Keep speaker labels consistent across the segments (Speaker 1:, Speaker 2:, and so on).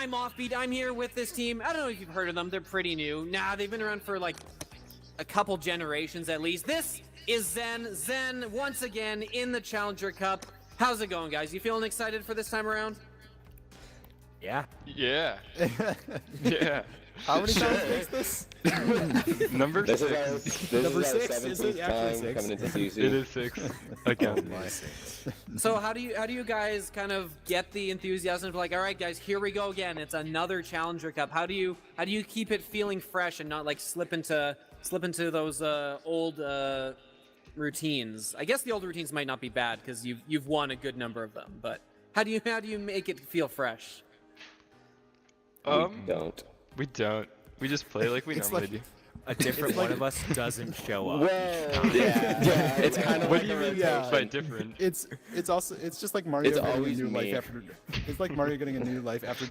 Speaker 1: I'm Offbeat. I'm here with this team. I don't know if you've heard of them. They're pretty new. Nah, they've been around for like a couple generations at least. This is Zen. Zen, once again, in the Challenger Cup. How's it going, guys? You feeling excited for this time around?
Speaker 2: Yeah.
Speaker 3: Yeah. Yeah.
Speaker 2: How many times is this?
Speaker 3: Number
Speaker 4: This
Speaker 3: six.
Speaker 4: is
Speaker 2: Number
Speaker 4: our
Speaker 2: six? Is it
Speaker 4: 17th
Speaker 2: actually
Speaker 4: time
Speaker 2: six?
Speaker 4: coming into CC.
Speaker 3: It is 6. Again.
Speaker 1: So how do you guys kind of get the enthusiasm of like, all right, guys, here we go again. It's another Challenger Cup. How do you keep it feeling fresh and not like slip into those old routines? I guess the old routines might not be bad because you've won a good number of them, but how do you make it feel fresh?
Speaker 4: We don't.
Speaker 3: We don't. We just play like we normally do.
Speaker 2: A different one of us doesn't show up.
Speaker 4: Well, yeah. It's kind of
Speaker 3: What
Speaker 4: like
Speaker 3: do you
Speaker 4: a
Speaker 3: mean
Speaker 4: rotation.
Speaker 3: by different?
Speaker 5: It's just like Mario
Speaker 4: It's
Speaker 5: getting a
Speaker 4: always
Speaker 5: new life
Speaker 4: me.
Speaker 5: after. It's like Mario getting a new life after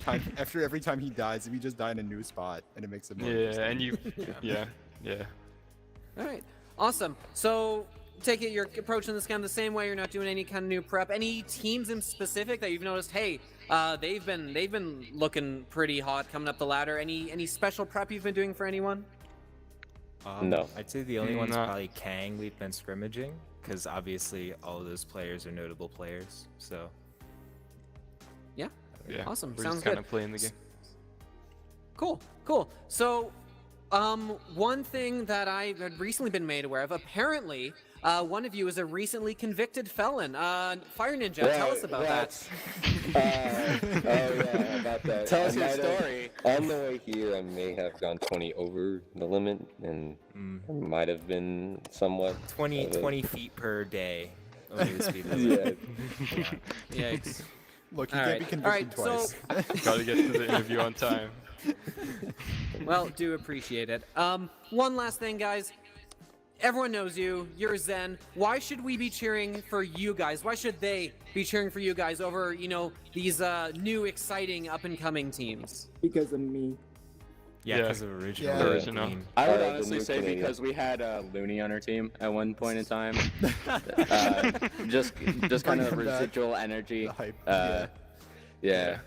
Speaker 5: every time he dies. If he just died in a new spot, and it makes it more
Speaker 3: Yeah,
Speaker 5: interesting.
Speaker 3: and you. Yeah. Yeah.
Speaker 1: All right, awesome. So take it you're approaching this kind of the same way. You're not doing any kind of new prep. Any teams in specific that you've noticed? Hey, they've been looking pretty hot coming up the ladder. Any special prep you've been doing for anyone?
Speaker 4: No.
Speaker 2: I'd say the only one's
Speaker 3: Not-
Speaker 2: probably Kang we've been scrimmaging, because obviously all of those players are notable players, so.
Speaker 1: Yeah.
Speaker 3: Yeah.
Speaker 1: Awesome.
Speaker 3: We're
Speaker 1: Sounds
Speaker 3: just kind
Speaker 1: good.
Speaker 3: of playing the game.
Speaker 1: Cool. So, one thing that I had recently been made aware of, apparently, one of you is a recently convicted felon. Fire Ninja, tell us about that.
Speaker 4: Oh yeah, about that.
Speaker 6: Tell us
Speaker 4: I
Speaker 6: your
Speaker 4: might have-
Speaker 6: story.
Speaker 4: On the way here, I may have gone 20 over the limit, and might have been somewhat.
Speaker 2: 20 feet per day. Only the speed limit.
Speaker 4: Yeah.
Speaker 1: Yikes.
Speaker 5: Look, he
Speaker 1: All
Speaker 5: can't
Speaker 1: right.
Speaker 5: be
Speaker 1: All right,
Speaker 5: convicted twice.
Speaker 3: Gotta get to the interview on time.
Speaker 1: Well, do appreciate it. One last thing, guys. Everyone knows you. You're Zen. Why should we be cheering for you guys? Why should they be cheering for you guys over, these new, exciting, up-and-coming teams?
Speaker 7: Because of me.
Speaker 2: Yeah,
Speaker 3: Yeah.
Speaker 2: because of original.
Speaker 5: Yeah.
Speaker 3: Original.
Speaker 2: Team.
Speaker 6: I would
Speaker 4: the
Speaker 6: honestly
Speaker 4: new
Speaker 6: say
Speaker 4: Canadian.
Speaker 6: because we had Looney on our team at one point in time. Just kind of
Speaker 5: Bring him back.
Speaker 6: residual energy.
Speaker 5: The hype.
Speaker 6: Yeah.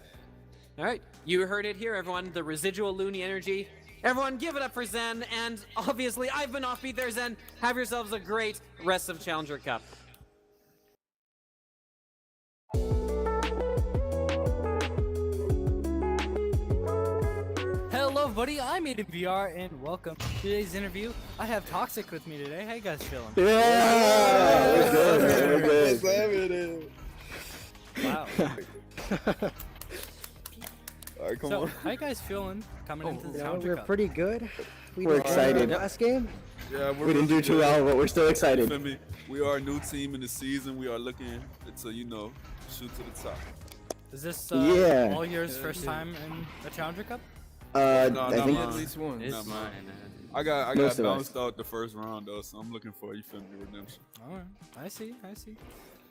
Speaker 1: All right, you heard it here, everyone. The residual loony energy. Everyone, give it up for Zen, and obviously, I've been Offbeat there, Zen. Have yourselves a great rest of Challenger Cup.
Speaker 8: Hello everybody, I'm Aiden VR and welcome to today's interview. I have Toxic with me today. How you guys feeling?
Speaker 4: Yeah, we're good.
Speaker 8: Wow.
Speaker 5: Alright, come
Speaker 8: So,
Speaker 5: on.
Speaker 8: how you guys feeling coming into the
Speaker 7: You know,
Speaker 8: Challenger
Speaker 7: we're
Speaker 8: Cup?
Speaker 7: pretty good.
Speaker 9: We're excited.
Speaker 7: Last game,
Speaker 9: Yeah,
Speaker 7: we didn't do too well, but we're still excited.
Speaker 9: Feel me? We are a new team in the season. We are looking to, shoot to the top.
Speaker 8: Is this
Speaker 7: Yeah.
Speaker 8: all yours first time in the Challenger Cup?
Speaker 9: No,
Speaker 7: I
Speaker 9: not
Speaker 7: think
Speaker 9: mine.
Speaker 5: At least one.
Speaker 9: Not
Speaker 6: It's
Speaker 9: mine.
Speaker 6: mine.
Speaker 9: I got
Speaker 7: Most of us.
Speaker 9: bounced out the first round though, so I'm looking for redemption.
Speaker 8: Alright, I see.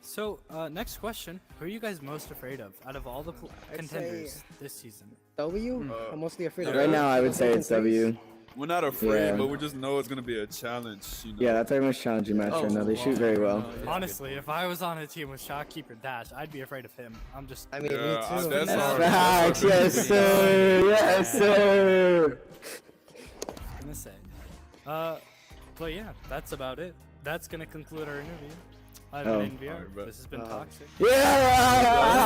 Speaker 8: So, next question. Who are you guys most afraid of out of all the contenders this season?
Speaker 7: W. I'm mostly afraid of
Speaker 9: Right now,
Speaker 7: I would say it's W.
Speaker 9: We're not afraid,
Speaker 7: Yeah.
Speaker 9: but we just know it's gonna be a challenge.
Speaker 7: that's our most challenging match right now. They shoot very well.
Speaker 8: Honestly, if I was on a team with Shotkeeper Dash, I'd be afraid of him. I'm just...
Speaker 7: I mean,
Speaker 9: Yeah,
Speaker 7: me too.
Speaker 9: that's
Speaker 8: all-
Speaker 7: Facts, yes sir, yes sir.
Speaker 8: gonna say. But yeah, that's about it. That's gonna conclude our interview. I've been in VR.
Speaker 9: Alright, bet.
Speaker 8: This has been Toxic.
Speaker 7: Yeah.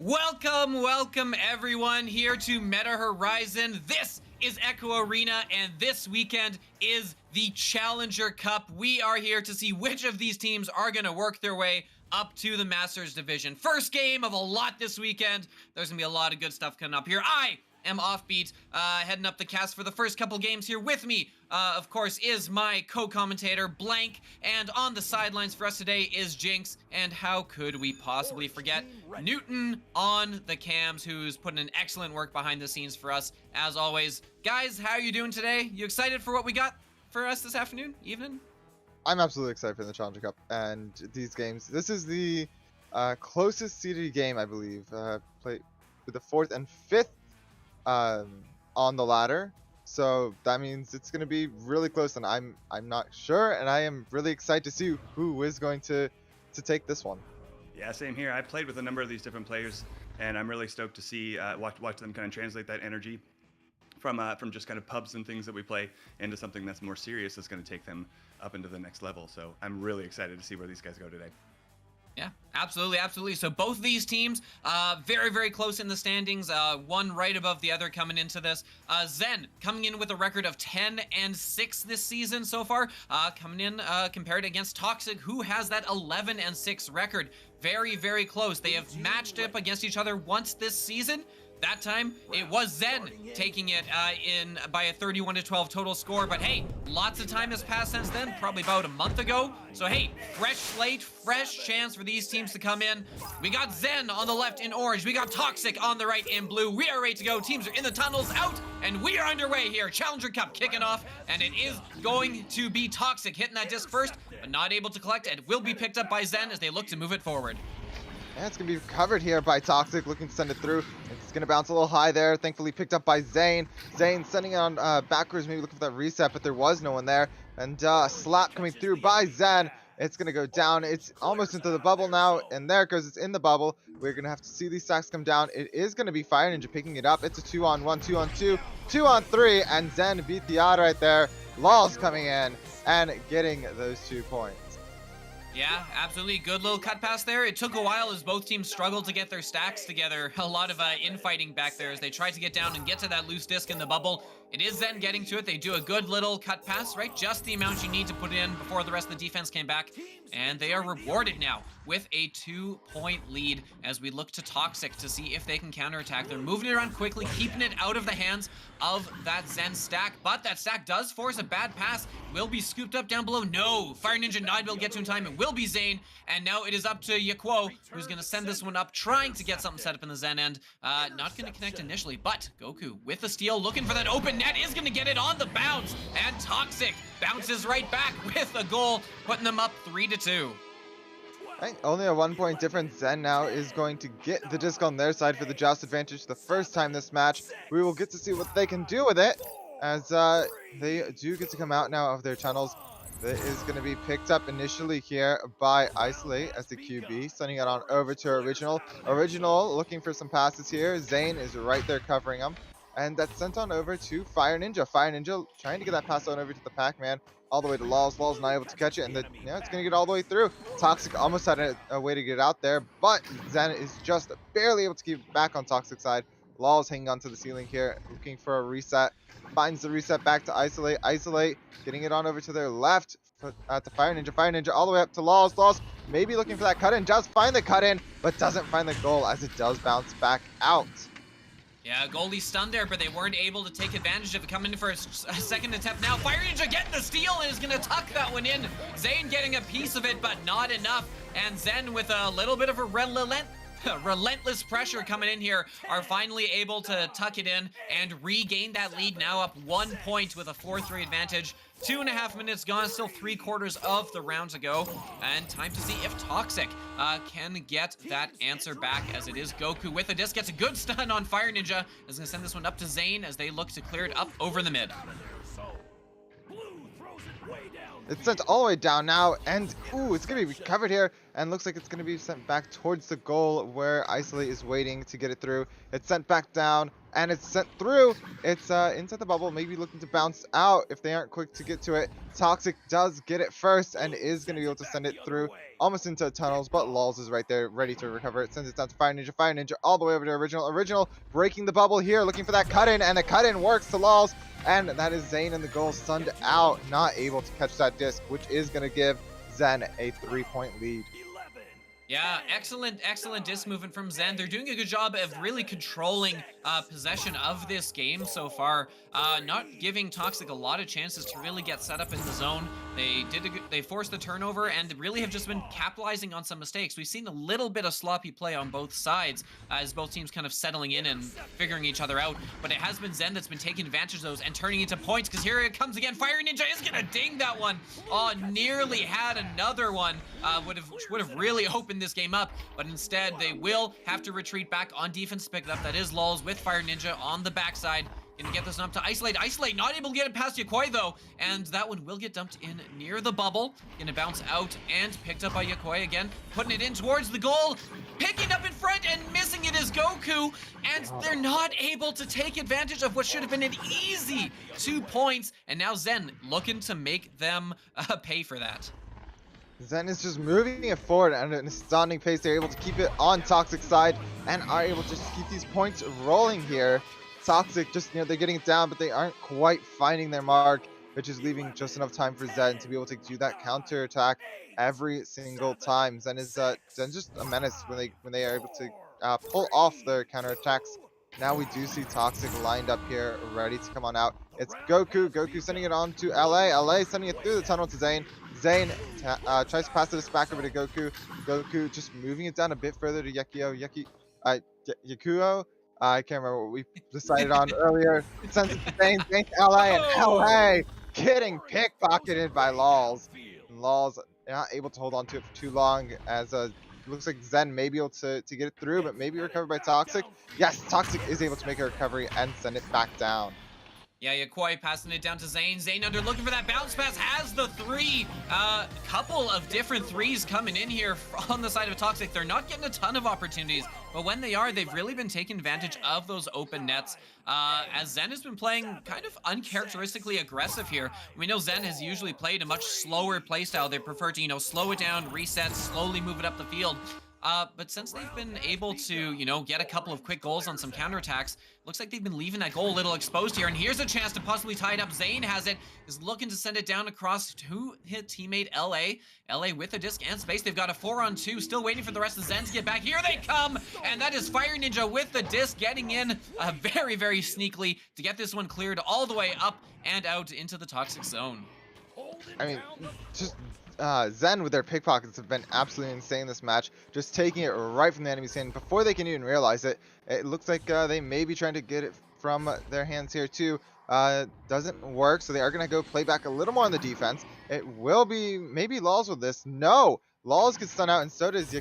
Speaker 1: Welcome everyone here to Meta Horizon. This is Echo Arena, and this weekend is the Challenger Cup. We are here to see which of these teams are going to work their way up to the Masters Division. First game of a lot this weekend. There's going to be a lot of good stuff coming up here. I am Offbeat, heading up the cast for the first couple games here. With me, of course, is my co-commentator, Blank, and on the sidelines for us today is Jinx, and how could we possibly forget Newton on the cams, who's putting in excellent work behind the scenes for us, as always. Guys, how are you doing today? You excited for what we got for us this afternoon, evening?
Speaker 10: I'm absolutely excited for the Challenger Cup and these games. This is the closest seeded game, I believe, played with the 4th and 5th on the ladder, so that means it's going to be really close, and I'm not sure, and I am really excited to see who is going to take this one.
Speaker 11: Yeah, same here. I played with a number of these different players, and I'm really stoked to see watch them kind of translate that energy from just kind of pubs and things that we play into something that's more serious, that's going to take them up into the next level. So I'm really excited to see where these guys go today.
Speaker 1: Yeah, absolutely. So both these teams, very close in the standings. One right above the other coming into this. Zen coming in with a record of 10-6 this season so far. Coming in compared against Toxic, who has that 11-6 record. Very close. They have matched up against each other once this season. That time, it was Zen taking it in by a 31-12 total score. But hey, lots of time has passed since then, probably about a month ago. So hey, fresh slate, fresh chance for these teams to come in. We got Zen on the left in orange. We got Toxic on the right in blue. We are ready to go. Teams are in the tunnels, out, and we are underway here. Challenger Cup kicking off, and it is going to be Toxic hitting that disc first, but not able to collect it. It will be picked up by Zen as they look to move it forward.
Speaker 10: Yeah, it's going to be covered here by Toxic, looking to send it through. It's going to bounce a little high there. Thankfully picked up by Zane. Zane sending it on backwards, maybe looking for that reset, but there was no one there. And slap coming through by Zen. It's going to go down. It's almost into the bubble now, and there it goes. It's in the bubble. We're going to have to see these stacks come down. It is going to be Fire Ninja picking it up. It's a 2-on-1, 2-on-2, 2-on-3, and Zen beat the odd right there. Law's coming in and getting those 2 points.
Speaker 1: Yeah, absolutely. Good little cut pass there. It took a while as both teams struggled to get their stacks together. A lot of infighting back there as they tried to get down and get to that loose disc in the bubble. It is Zen getting to it. They do a good little cut pass, right? Just the amount you need to put in before the rest of the defense came back. And they are rewarded now with a 2-point lead as we look to Toxic to see if they can counterattack. They're moving it around quickly, keeping it out of the hands of that Zen stack. But that stack does force a bad pass. Will be scooped up down below. No, Fire Ninja not able to get to in time. It will be Zane. And now it is up to Yakwo, who's going to send this one up, trying to get something set up in the Zen end. Not going to connect initially, but Goku with the steal, looking for that open net, is going to get it on the bounce. And Toxic bounces right back with a goal, putting them up 3-2.
Speaker 10: I think only a 1-point difference. Zen now is going to get the disc on their side for the joust advantage the first time this match. We will get to see what they can do with it as they do get to come out now of their tunnels. That is going to be picked up initially here by Isolate as the QB, sending it on over to Original. Original looking for some passes here. Zane is right there covering him. And that's sent on over to Fire Ninja. Fire Ninja trying to get that pass on over to the Pac-Man. All the way to Laws. Laws not able to catch it, and it's going to get all the way through. Toxic almost had a way to get out there, but Zen is just barely able to keep it back on Toxic side. Laws hanging onto the ceiling here, looking for a reset. Finds the reset back to Isolate. Isolate getting it on over to their left to Fire Ninja. Fire Ninja all the way up to Laws. Laws maybe looking for that cut-in. Does find the cut-in, but doesn't find the goal as it does bounce back out.
Speaker 1: Yeah, goalie stunned there, but they weren't able to take advantage of it. Coming in for a second attempt now. Fire Ninja getting the steal and is going to tuck that one in. Zane getting a piece of it, but not enough. And Zen with a little bit of a relentless pressure coming in here are finally able to tuck it in and regain that lead, now up 1 point with a 4-3 advantage. 2.5 minutes gone, still 3/4 of the round to go, and time to see if Toxic can get that answer back, as it is Goku with a disc, gets a good stun on Fire Ninja, is going to send this one up to Zane as they look to clear it up over the mid.
Speaker 10: It's sent all the way down now, and ooh, it's going to be recovered here, and looks like it's going to be sent back towards the goal where Isolate is waiting to get it through. It's sent back down, and it's sent through. It's inside the bubble, maybe looking to bounce out if they aren't quick to get to it. Toxic does get it first and is going to be able to send it through almost into tunnels, but Lulz is right there ready to recover it. Sends it down to Fire Ninja all the way over to Original breaking the bubble here, looking for that cut-in, and the cut-in works to Lulz, and that is Zane in the goal, stunned out, not able to catch that disc, which is going to give Zen a 3-point lead.
Speaker 12: Yeah, excellent disc movement from Zen. They're doing a good job of really controlling possession of this game so far, not giving Toxic a lot of chances to really get set up in the zone. They forced the turnover and really have just been capitalizing on some mistakes. We've seen a little bit of sloppy play on both sides as both teams kind of settling in and figuring each other out, but it has been Zen that's been taking advantage of those and turning into points, because here it comes again. Fire Ninja is gonna ding that one. Oh, nearly had another one. Would have really opened this game up, but instead they will have to retreat back on defense to pick it up. That is Lulz with Fire Ninja on the backside. Gonna get this up to Isolate. Isolate not able to get it past Yakoi though, and that one will get dumped in near the bubble. Gonna bounce out and picked up by Yakoi again, putting it in towards the goal. Picking up in front and missing it is Goku, and they're not able to take advantage of what should have been an easy 2 points, and now Zen looking to make them pay for that.
Speaker 10: Zen is just moving it forward at an astounding pace. They're able to keep it on Toxic side and are able to just keep these points rolling here. Toxic just, they're getting it down, but they aren't quite finding their mark, which is leaving just enough time for Zen to be able to do that counter attack every single time. Zen is just a menace when they are able to pull off their counter attacks. Now we do see Toxic lined up here, ready to come on out. It's Goku sending it on to LA sending it through the tunnel to Zane. Zane tries to pass this back over to Goku. Goku just moving it down a bit further to Yakuo. I can't remember what we decided on earlier. Sends it to Zane to LA, and LA getting pickpocketed by Lulz. Lulz not able to hold on to it for too long, as looks like Zen may be able to get it through, but maybe recovered by Toxic. Yes, Toxic is able to make a recovery and send it back down.
Speaker 12: Yeah, Yakoi passing it down to Zane. Zane under looking for that bounce pass, has the three. Couple of different threes coming in here on the side of Toxic. They're not getting a ton of opportunities, but when they are, they've really been taking advantage of those open nets. As Zen has been playing kind of uncharacteristically aggressive here. We know Zen has usually played a much slower playstyle. They prefer to, slow it down, reset, slowly move it up the field. But since they've been able to, get a couple of quick goals on some counterattacks, looks like they've been leaving that goal a little exposed here. And here's a chance to possibly tie it up. Zane has it, is looking to send it down across to his teammate LA. LA with a disc and space. They've got a 4-on-2, still waiting for the rest of Zen to get back. Here they come, and that is Fire Ninja with the disc getting in very, very sneakily to get this one cleared all the way up and out into the Toxic zone.
Speaker 10: I mean, just Zen with their pickpockets have been absolutely insane this match, just taking it right from the enemy's hand before they can even realize it. It looks like they may be trying to get it from their hands here too. Doesn't work, so they are going to go play back a little more on the defense. It will be maybe Lulz with this. No! Lulz gets stunned out, and so does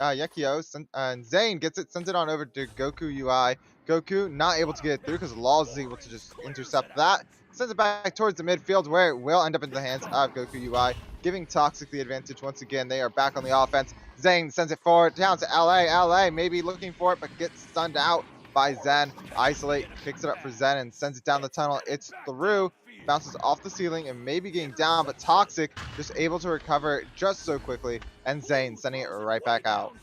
Speaker 10: Yakio, and Zane gets it, sends it on over to Goku UI. Goku not able to get it through because Lulz is able to just intercept that. Sends it back towards the midfield where it will end up in the hands of Goku UI, giving Toxic the advantage once again. They are back on the offense. Zane sends it forward down to LA maybe looking for it, but gets stunned out by Zen. Isolate picks it up for Zen and sends it down the tunnel. It's through, bounces off the ceiling and maybe getting down, but Toxic just able to recover just so quickly, and Zane sending it right back out.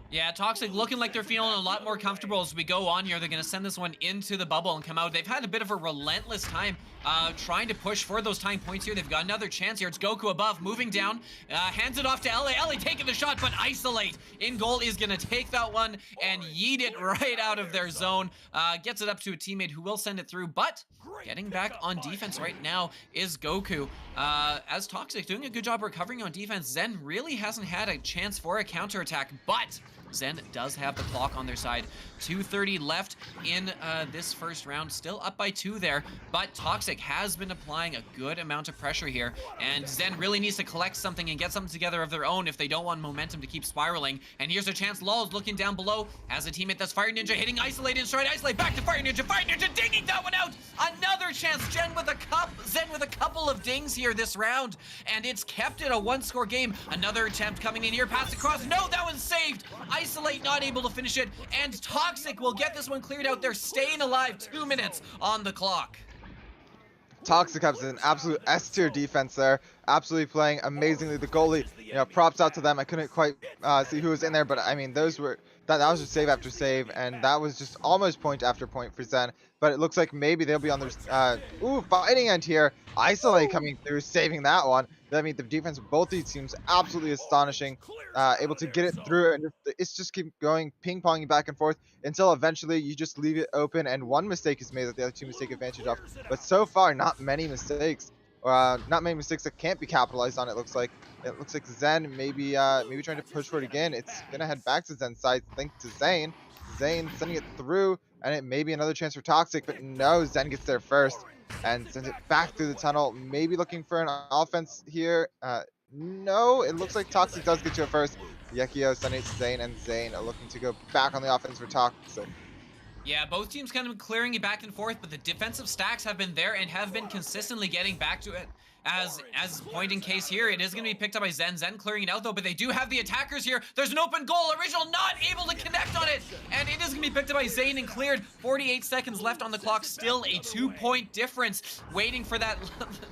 Speaker 12: Yeah, Toxic looking like they're feeling a lot more comfortable as we go on here. They're going to send this one into the bubble and come out. They've had a bit of a relentless time trying to push for those time points here. They've got another chance here. It's Goku above, moving down, hands it off to LA. LA taking the shot, but Isolate in goal is going to take that one and yeet it right out of their zone. Gets it up to a teammate who will send it through, but getting back on defense right now is Goku. As Toxic doing a good job recovering on defense, Zen really hasn't had a chance for a counterattack, but Zen does have the clock on their side. 2:30 left in this first round. Still up by 2 there, but Toxic has been applying a good amount of pressure here, and Zen really needs to collect something and get something together of their own if they don't want momentum to keep spiraling. And here's a chance. Lulz looking down below as a teammate. That's Fire Ninja hitting Isolate in stride. Isolate back to Fire Ninja. Fire Ninja digging that one out. Another chance. Zen with a couple of dings here this round, and it's kept it a one-score game. Another attempt coming in here, pass across. No, that was saved. Isolate not able to finish it, and Toxic will get this one cleared out. They're staying alive. 2 minutes on the clock.
Speaker 10: Toxic has an absolute S-tier defense there, absolutely playing amazingly. The goalie, you know, props out to them. I couldn't quite see who was in there, but I mean, those were that was just save after save, and that was just almost point after point for Zen. But it looks like maybe they'll be on their fighting end here. Isolate coming through, saving that one. I mean, the defense of both these teams absolutely astonishing, able to get it through, and it's just keep going ping-ponging back and forth until eventually you just leave it open, and one mistake is made that the other team take advantage of. But so far, not many mistakes, not many mistakes that can't be capitalized on. It looks like Zen maybe trying to push for it again. It's gonna head back to Zen's side, thanks to Zane. Zane sending it through, and it may be another chance for Toxic, but no, Zen gets there first and sends it back through the tunnel. Maybe looking for an offense here. No, it looks like Toxic does get you at first. Yekio sending it to Zane, and Zane are looking to go back on the offense for Toxic.
Speaker 12: Yeah, both teams kind of clearing it back and forth, but the defensive stacks have been there and have been consistently getting back to it. As point in case here, it is going to be picked up by Zen. Zen clearing it out though, but they do have the attackers here. There's an open goal. Original not able to connect on it, and it is going to be picked up by Zane and cleared. 48 seconds left on the clock. Still a 2-point difference. Waiting for that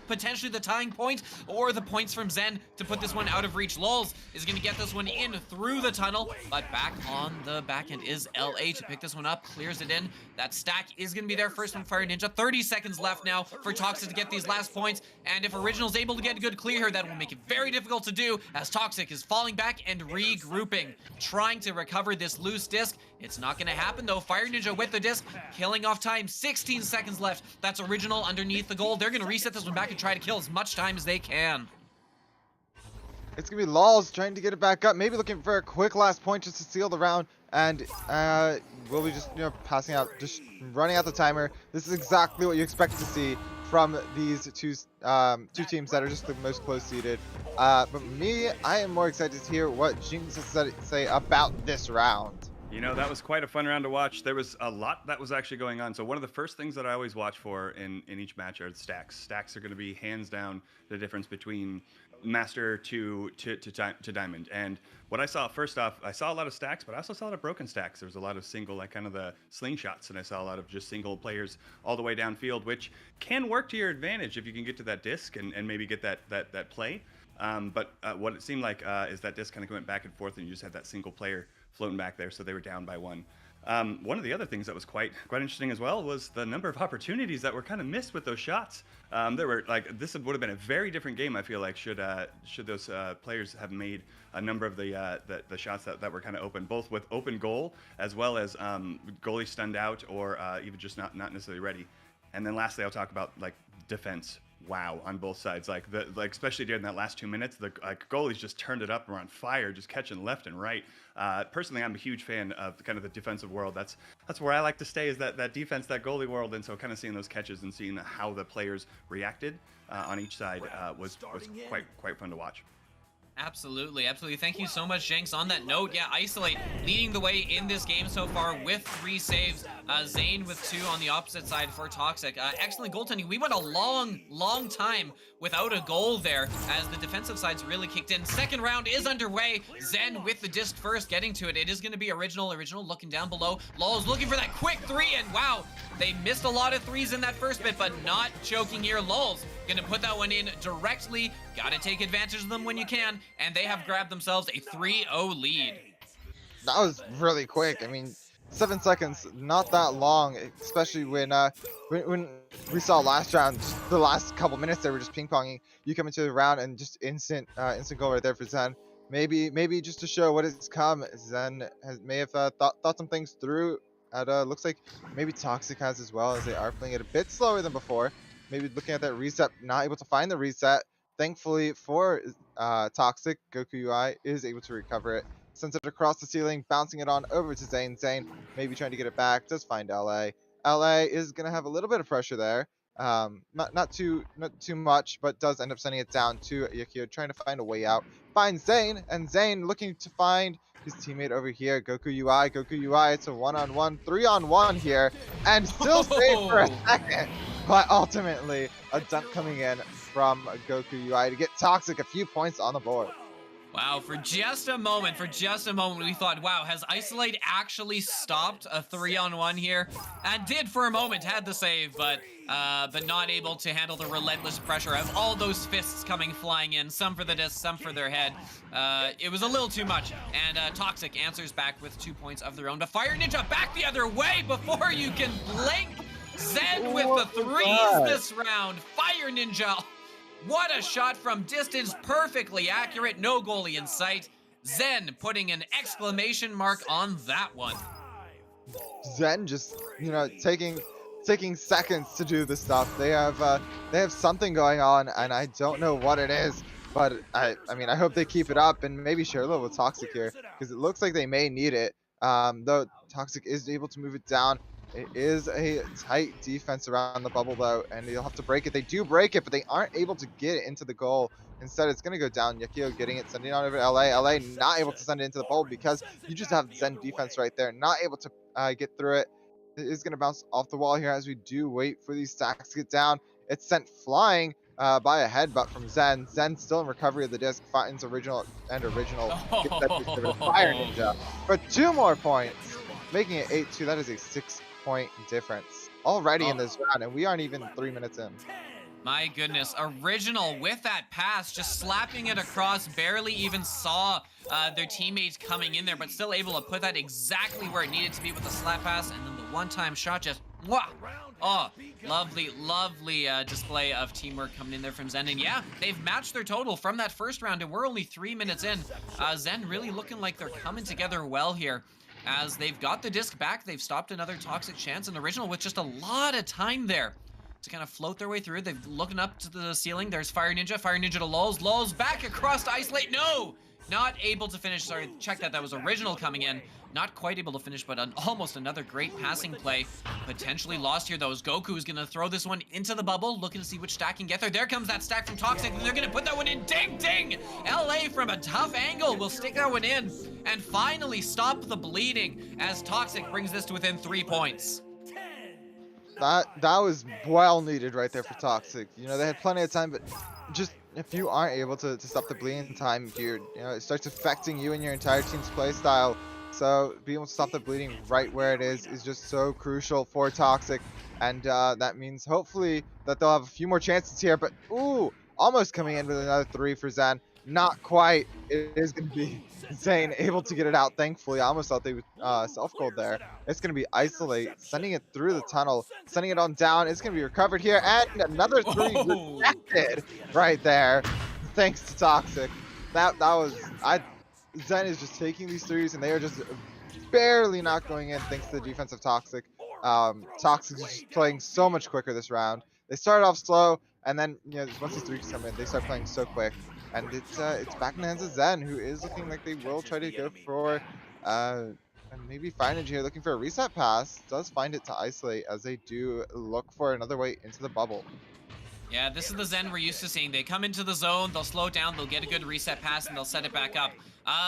Speaker 12: potentially the tying point or the points from Zen to put this one out of reach. Lulz is going to get this one in through the tunnel, but back on the back end is LA to pick this one up. Clears it in. That stack is going to be there first from Fire Ninja. 30 seconds left now for Toxic to get these last points, and if Original's able to get a good clear here, that will make it very difficult to do, as Toxic is falling back and regrouping, trying to recover this loose disc. It's not going to happen though. Fire Ninja with the disc, killing off time. 16 seconds left. That's Original underneath the goal. They're going to reset this one back and try to kill as much time as they can.
Speaker 10: It's going to be Lulz trying to get it back up, maybe looking for a quick last point just to seal the round, and we'll be just, passing out, just running out the timer. This is exactly what you expect to see from these two teams that are just the most close seeded. But me, I am more excited to hear what Jinx has to say about this round.
Speaker 11: You know, that was quite a fun round to watch. There was a lot that was actually going on. So one of the first things that I always watch for in each match are the stacks. Stacks are going to be hands down the difference between Master to Diamond. And what I saw, first off, I saw a lot of stacks, but I also saw a lot of broken stacks. There was a lot of single, like kind of the slingshots, and I saw a lot of just single players all the way downfield, which can work to your advantage if you can get to that disc and maybe get that play. But what it seemed like is that disc kind of went back and forth, and you just had that single player floating back there, so they were down by one. One of the other things that was quite interesting as well was the number of opportunities that were kind of missed with those shots. There were this would have been a very different game, I feel like, should those players have made a number of the shots that were kind of open, both with open goal as well as goalie stunned out or even just not necessarily ready. And then lastly, I'll talk about defense. Wow, on both sides, especially during that last 2 minutes, the goalies just turned it up and were on fire, just catching left and right. Personally, I'm a huge fan of kind of the defensive world. That's where I like to stay, is that defense, that goalie world. And so kind of seeing those catches and seeing how the players reacted on each side was quite fun to watch.
Speaker 12: Absolutely. Thank you so much, Jinx. On that note, yeah, Isolate leading the way in this game so far with 3 saves. Zane with 2 on the opposite side for Toxic. Excellent goaltending. We went a long time without a goal there as the defensive side's really kicked in. Second round is underway. Zen with the disc first, getting to it. It is going to be Original looking down below. Lulz looking for that quick 3, and wow, they missed a lot of 3s in that first bit, but not choking here. Lulz gonna put that one in directly. Gotta take advantage of them when you can, and they have grabbed themselves a 3-0 lead.
Speaker 10: That was really quick. I mean, 7 seconds, not that long, especially when we saw last round, the last couple minutes they were just ping-ponging. You come into the round and just instant goal right there for Zen. Maybe just to show what has come, Zen may have thought some things through. Looks like maybe Toxic has as well, as they are playing it a bit slower than before. Maybe looking at that reset, not able to find the reset. Thankfully for Toxic, Goku UI is able to recover it. Sends it across the ceiling, bouncing it on over to Zane. Zane maybe trying to get it back, does find LA. LA is going to have a little bit of pressure there. Not too much, but does end up sending it down to Yukio, trying to find a way out. Finds Zane, and Zane looking to find his teammate over here, Goku UI. It's a 1-on-1, 3-on-1 here, and still saved for a second. but ultimately a dunk coming in from Goku UI to get Toxic a few points on the board.
Speaker 12: Wow, for just a moment, we thought, wow, has Isolate actually stopped a 3-on-1 here? And did for a moment, had the save, but not able to handle the relentless pressure of all those fists coming flying in, some for the disc, some for their head. It was a little too much, and Toxic answers back with 2 points of their own. To Fire Ninja back the other way before you can blink. Zen with the threes this round. Fire Ninja. What a shot from distance, perfectly accurate, no goalie in sight. Zen putting an exclamation mark on that one.
Speaker 10: Zen just, you know, taking seconds to do the stuff. They have something going on, and I don't know what it is, but I mean, I hope they keep it up and maybe share a little with Toxic here, because it looks like they may need it. Though Toxic is able to move it down. It is a tight defense around the bubble though, and they'll have to break it. They do break it, but they aren't able to get it into the goal. Instead, it's going to go down. Yakio getting it, sending it on over to LA. LA not able to send it into the bowl because you just have Zen defense right there, not able to get through it. It is going to bounce off the wall here as we do wait for these stacks to get down. It's sent flying by a headbutt from Zen. Zen still in recovery of the disc, finds original. Gets that disc to the Fire Ninja for 2 more points, making it 8-2. That is a 6-point difference already in this round, and we aren't even 3 minutes in.
Speaker 12: My goodness, Original with that pass, just slapping it across, barely even saw their teammates coming in there, but still able to put that exactly where it needed to be with the slap pass, and then the one-time shot just, wow. Oh, lovely, lovely display of teamwork coming in there from Zen. And yeah, they've matched their total from that first round, and we're only 3 minutes in. Zen really looking like they're coming together well here. As they've got the disc back, they've stopped another Toxic chance, and Original with just a lot of time there to kind of float their way through. They've looking up to the ceiling. There's Fire Ninja to Lulz. Lulz back across to Isolate. No! Not able to finish. Sorry, check that. That was Original coming in. Not quite able to finish, but almost another great passing play. Potentially lost here, though, as Goku's going to throw this one into the bubble, looking to see which stack can get there. There comes that stack from Toxic, and they're going to put that one in. Ding, ding! LA from a tough angle will stick that one in and finally stop the bleeding as Toxic brings this to within 3 points.
Speaker 10: That was well needed right there for Toxic. You know, they had plenty of time, but just if you aren't able to stop the bleeding time, you know, it starts affecting you and your entire team's play style. So being able to stop the bleeding right where it is just so crucial for Toxic, and that means hopefully that they'll have a few more chances here. But ooh, almost coming in with another 3 for Zen. Not quite. It is going to be Zane able to get it out. Thankfully, I almost thought they would self-gold there. It's going to be Isolate, sending it through the tunnel, sending it on down. It's going to be recovered here, and another 3 rejected right there, thanks to Toxic. That was Zen is just taking these 3s, and they are just barely not going in thanks to the defense of Toxic. Toxic is just playing so much quicker this round. They started off slow, and then, you know, once these 3s come in, they start playing so quick. And it's back in the hands of Zen, who is looking like they will try to go for maybe Fire Ninja here, looking for a reset pass. Does find it to Isolate as they do look for another way into the bubble.
Speaker 12: Yeah, this is the Zen we're used to seeing. They come into the zone, they'll slow down, they'll get a good reset pass, and they'll set it back up.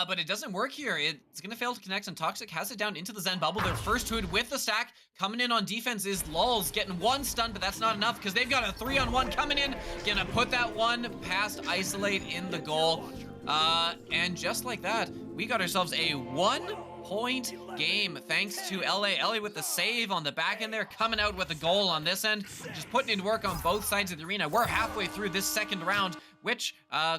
Speaker 12: But it doesn't work here. It's going to fail to connect, and Toxic has it down into the Zen bubble. Their first hood with the stack. Coming in on defense is Lulz, getting 1 stun, but that's not enough because they've got a 3-on-1 coming in. Gonna put that one past Isolate in the goal. And just like that, we got ourselves a 1-point game thanks to LA. LA with the save on the back end there, coming out with a goal on this end. Just putting in work on both sides of the arena. We're halfway through this second round, which,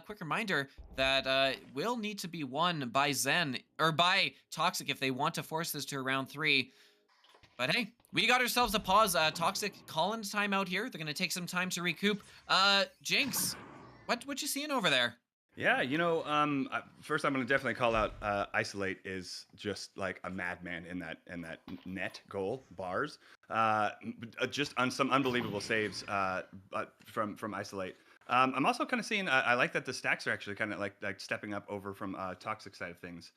Speaker 12: quick reminder that will need to be won by Zen, or by Toxic if they want to force this to round 3. But hey, we got ourselves a pause. Toxic calling timeout here. They're going to take some time to recoup. Jinx, what you seeing over there?
Speaker 11: Yeah, you know, first I'm going to definitely call out Isolate is just like a madman in that net goal bars. Just on some unbelievable saves from Isolate. I'm also kind of seeing I like that the stacks are actually kind of like stepping up over from Toxic side of things.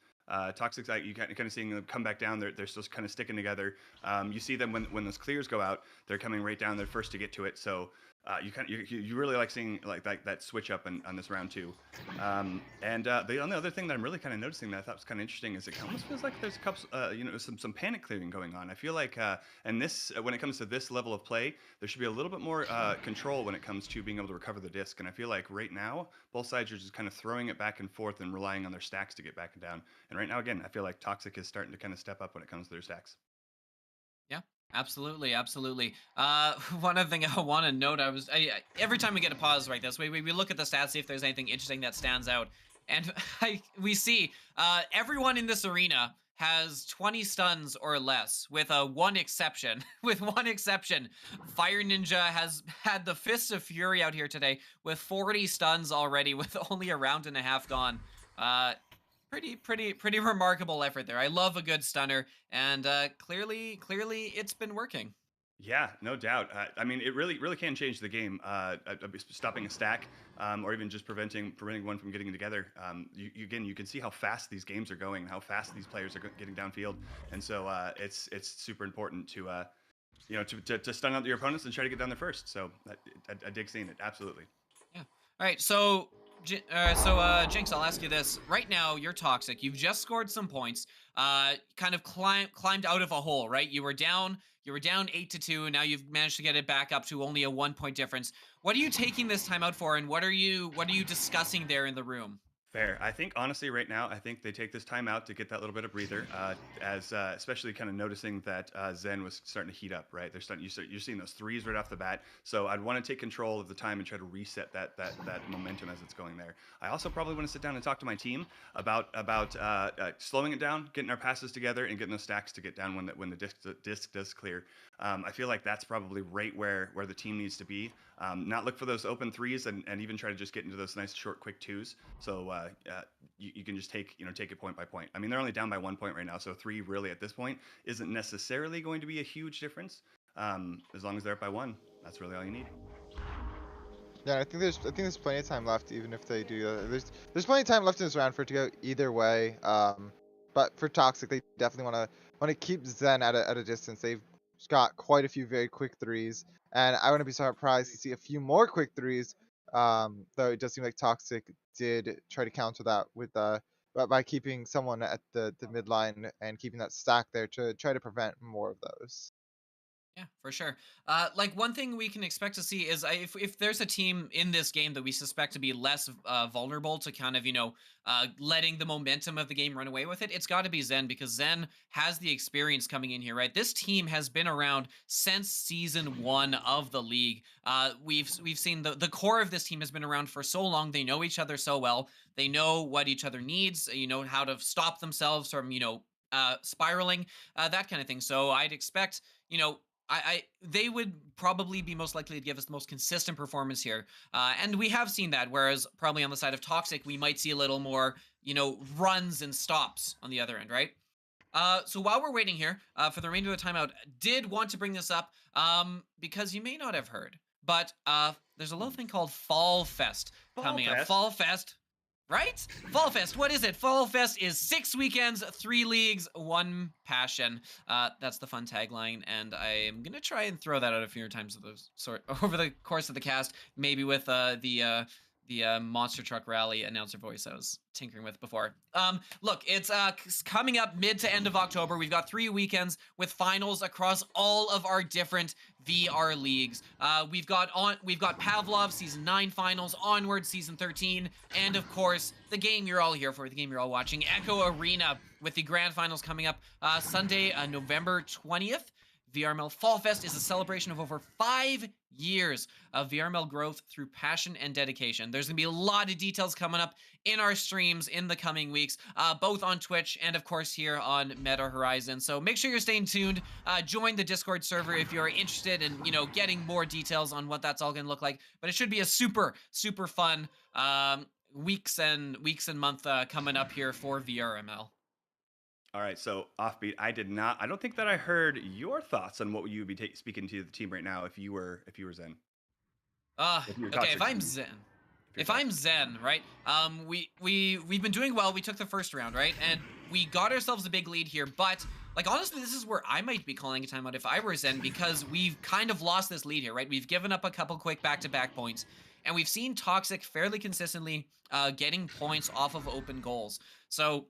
Speaker 11: Toxic's like you kind of seeing them come back down. They're still kind of sticking together. You see them when those clears go out, they're coming right down. They're first to get to it. So you really like seeing like that switch up on this round 2. The only other thing that I'm really kind of noticing that I thought was kind of interesting is it almost feels like there's a couple, some panic clearing going on. I feel like and this when it comes to this level of play, there should be a little bit more control when it comes to being able to recover the disc. And I feel like right now both sides are just kind of throwing it back and forth and relying on their stacks to get back and down. And right now again, I feel like Toxic is starting to kind of step up when it comes to their stacks.
Speaker 12: Yeah, absolutely, absolutely. One other thing I want to note, every time we get a pause like this, we look at the stats, see if there's anything interesting that stands out, and we see everyone in this arena has 20 stuns or less, with one exception. With one exception, Fire Ninja has had the Fists of Fury out here today with 40 stuns already, with only a round and a half gone. Pretty remarkable effort there. I love a good stunner, and clearly it's been working.
Speaker 11: Yeah, no doubt. I mean, it really can change the game. Stopping a stack, or even just preventing one from getting together. You can see how fast these games are going, how fast these players are getting downfield, and so it's super important to to stun out your opponents and try to get down there first. So I dig seeing it. Absolutely.
Speaker 12: Yeah. All right. So Jinx, I'll ask you this. Right now, you're Toxic. You've just scored some points. Kind of climbed out of a hole, right? You were down 8-2, and now you've managed to get it back up to only a 1-point difference. What are you taking this timeout for, and what are you discussing there in the room?
Speaker 11: Fair. I think honestly, right now, I think they take this time out to get that little bit of breather, especially kind of noticing that Zen was starting to heat up. Right, you're seeing those threes right off the bat. So I'd want to take control of the time and try to reset that momentum as it's going there. I also probably want to sit down and talk to my team about slowing it down, getting our passes together, and getting those stacks to get down when the disc does clear. I feel like that's probably right where the team needs to be. Not look for those open threes and even try to just get into those nice short quick twos. So you can just take it point by point. I mean, they're only down by 1 point right now, so 3 really at this point isn't necessarily going to be a huge difference. As long as they're up by 1, that's really all you need.
Speaker 10: Yeah, I think there's plenty of time left, even if they do. There's plenty of time left in this round for it to go either way. But for Toxic, they definitely want to keep Zen at a distance. They've got quite a few very quick threes, and I wouldn't be surprised to see a few more quick threes. Though it does seem like Toxic did try to counter that with by keeping someone at the midline and keeping that stack there to try to prevent more of those.
Speaker 12: Yeah, for sure. Like one thing we can expect to see is if there's a team in this game that we suspect to be less vulnerable to kind of, letting the momentum of the game run away with it, it's got to be Zen, because Zen has the experience coming in here, right? This team has been around since season 1 of the league. We've seen the core of this team has been around for so long. They know each other so well. They know what each other needs, how to stop themselves from, spiraling, that kind of thing. So I'd expect, they would probably be most likely to give us the most consistent performance here. And we have seen that, whereas probably on the side of Toxic, we might see a little more, runs and stops on the other end, right? So while we're waiting here for the remainder of the timeout, did want to bring this up because you may not have heard, but there's a little thing called Fall Fest coming up. Fall Fest. Right? Fall Fest, what is it? Fall Fest is 6 weekends, 3 leagues, 1 passion. That's the fun tagline, and I am going to try and throw that out a few times over the course of the cast, maybe with the monster truck rally announcer voice I was tinkering with before. Look, it's coming up mid to end of October. We've got 3 weekends with finals across all of our different VR leagues. We've got Pavlov season 9 finals, Onward season 13, and of course the game you're all here for, the game you're all watching, Echo Arena, with the grand finals coming up Sunday, November 20th. VRML Fall Fest is a celebration of over 5 years of VRML growth through passion and dedication. There's going to be a lot of details coming up in our streams in the coming weeks, both on Twitch and, of course, here on Meta Horizon. So make sure you're staying tuned. Join the Discord server if you're interested in, getting more details on what that's all going to look like. But it should be a super, super fun weeks and month coming up here for VRML.
Speaker 11: All right, so Offbeat, I don't think that I heard your thoughts on what you would be speaking to the team right now if you were Zen.
Speaker 12: Okay, if I'm Zen. If I'm Zen, right? We've been doing well. We took the first round, right? And we got ourselves a big lead here, but like honestly, this is where I might be calling a timeout if I were Zen, because we've kind of lost this lead here, right? We've given up a couple quick back-to-back points, and we've seen Toxic fairly consistently getting points off of open goals. So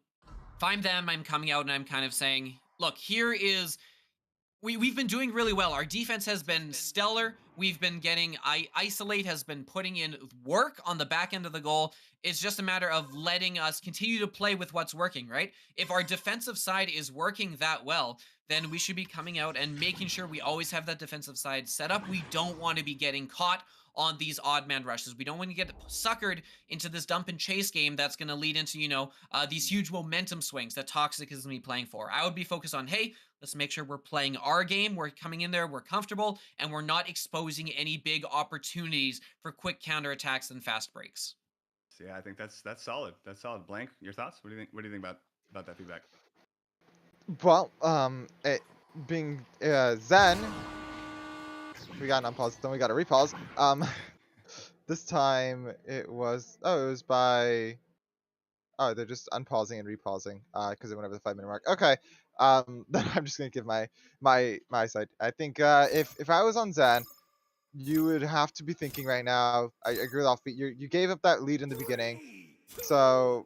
Speaker 12: if I'm them, I'm coming out and I'm kind of saying, look, here is... We've been doing really well. Our defense has been stellar. We've been getting... Isolate has been putting in work on the back end of the goal. It's just a matter of letting us continue to play with what's working, right? If our defensive side is working that well, then we should be coming out and making sure we always have that defensive side set up. We don't want to be getting caught on these odd man rushes. We don't want to get suckered into this dump and chase game that's going to lead into, you know, these huge momentum swings that Toxic is going to be playing for. I would be focused on, hey, let's make sure we're playing our game, we're coming in there, we're comfortable, and we're not exposing any big opportunities for quick counterattacks and fast breaks.
Speaker 11: So yeah, I think that's solid. That's solid. Blank, your thoughts? What do you think? What do you think about that feedback?
Speaker 10: Well, it being Zen, we got an unpause, then we got a repause. This time it was by they're just unpausing and repausing because it went over the 5-minute mark. Okay, then I'm just gonna give my side. I think if I was on Zen, you would have to be thinking right now. I agree with Offbeat. You gave up that lead in the beginning, so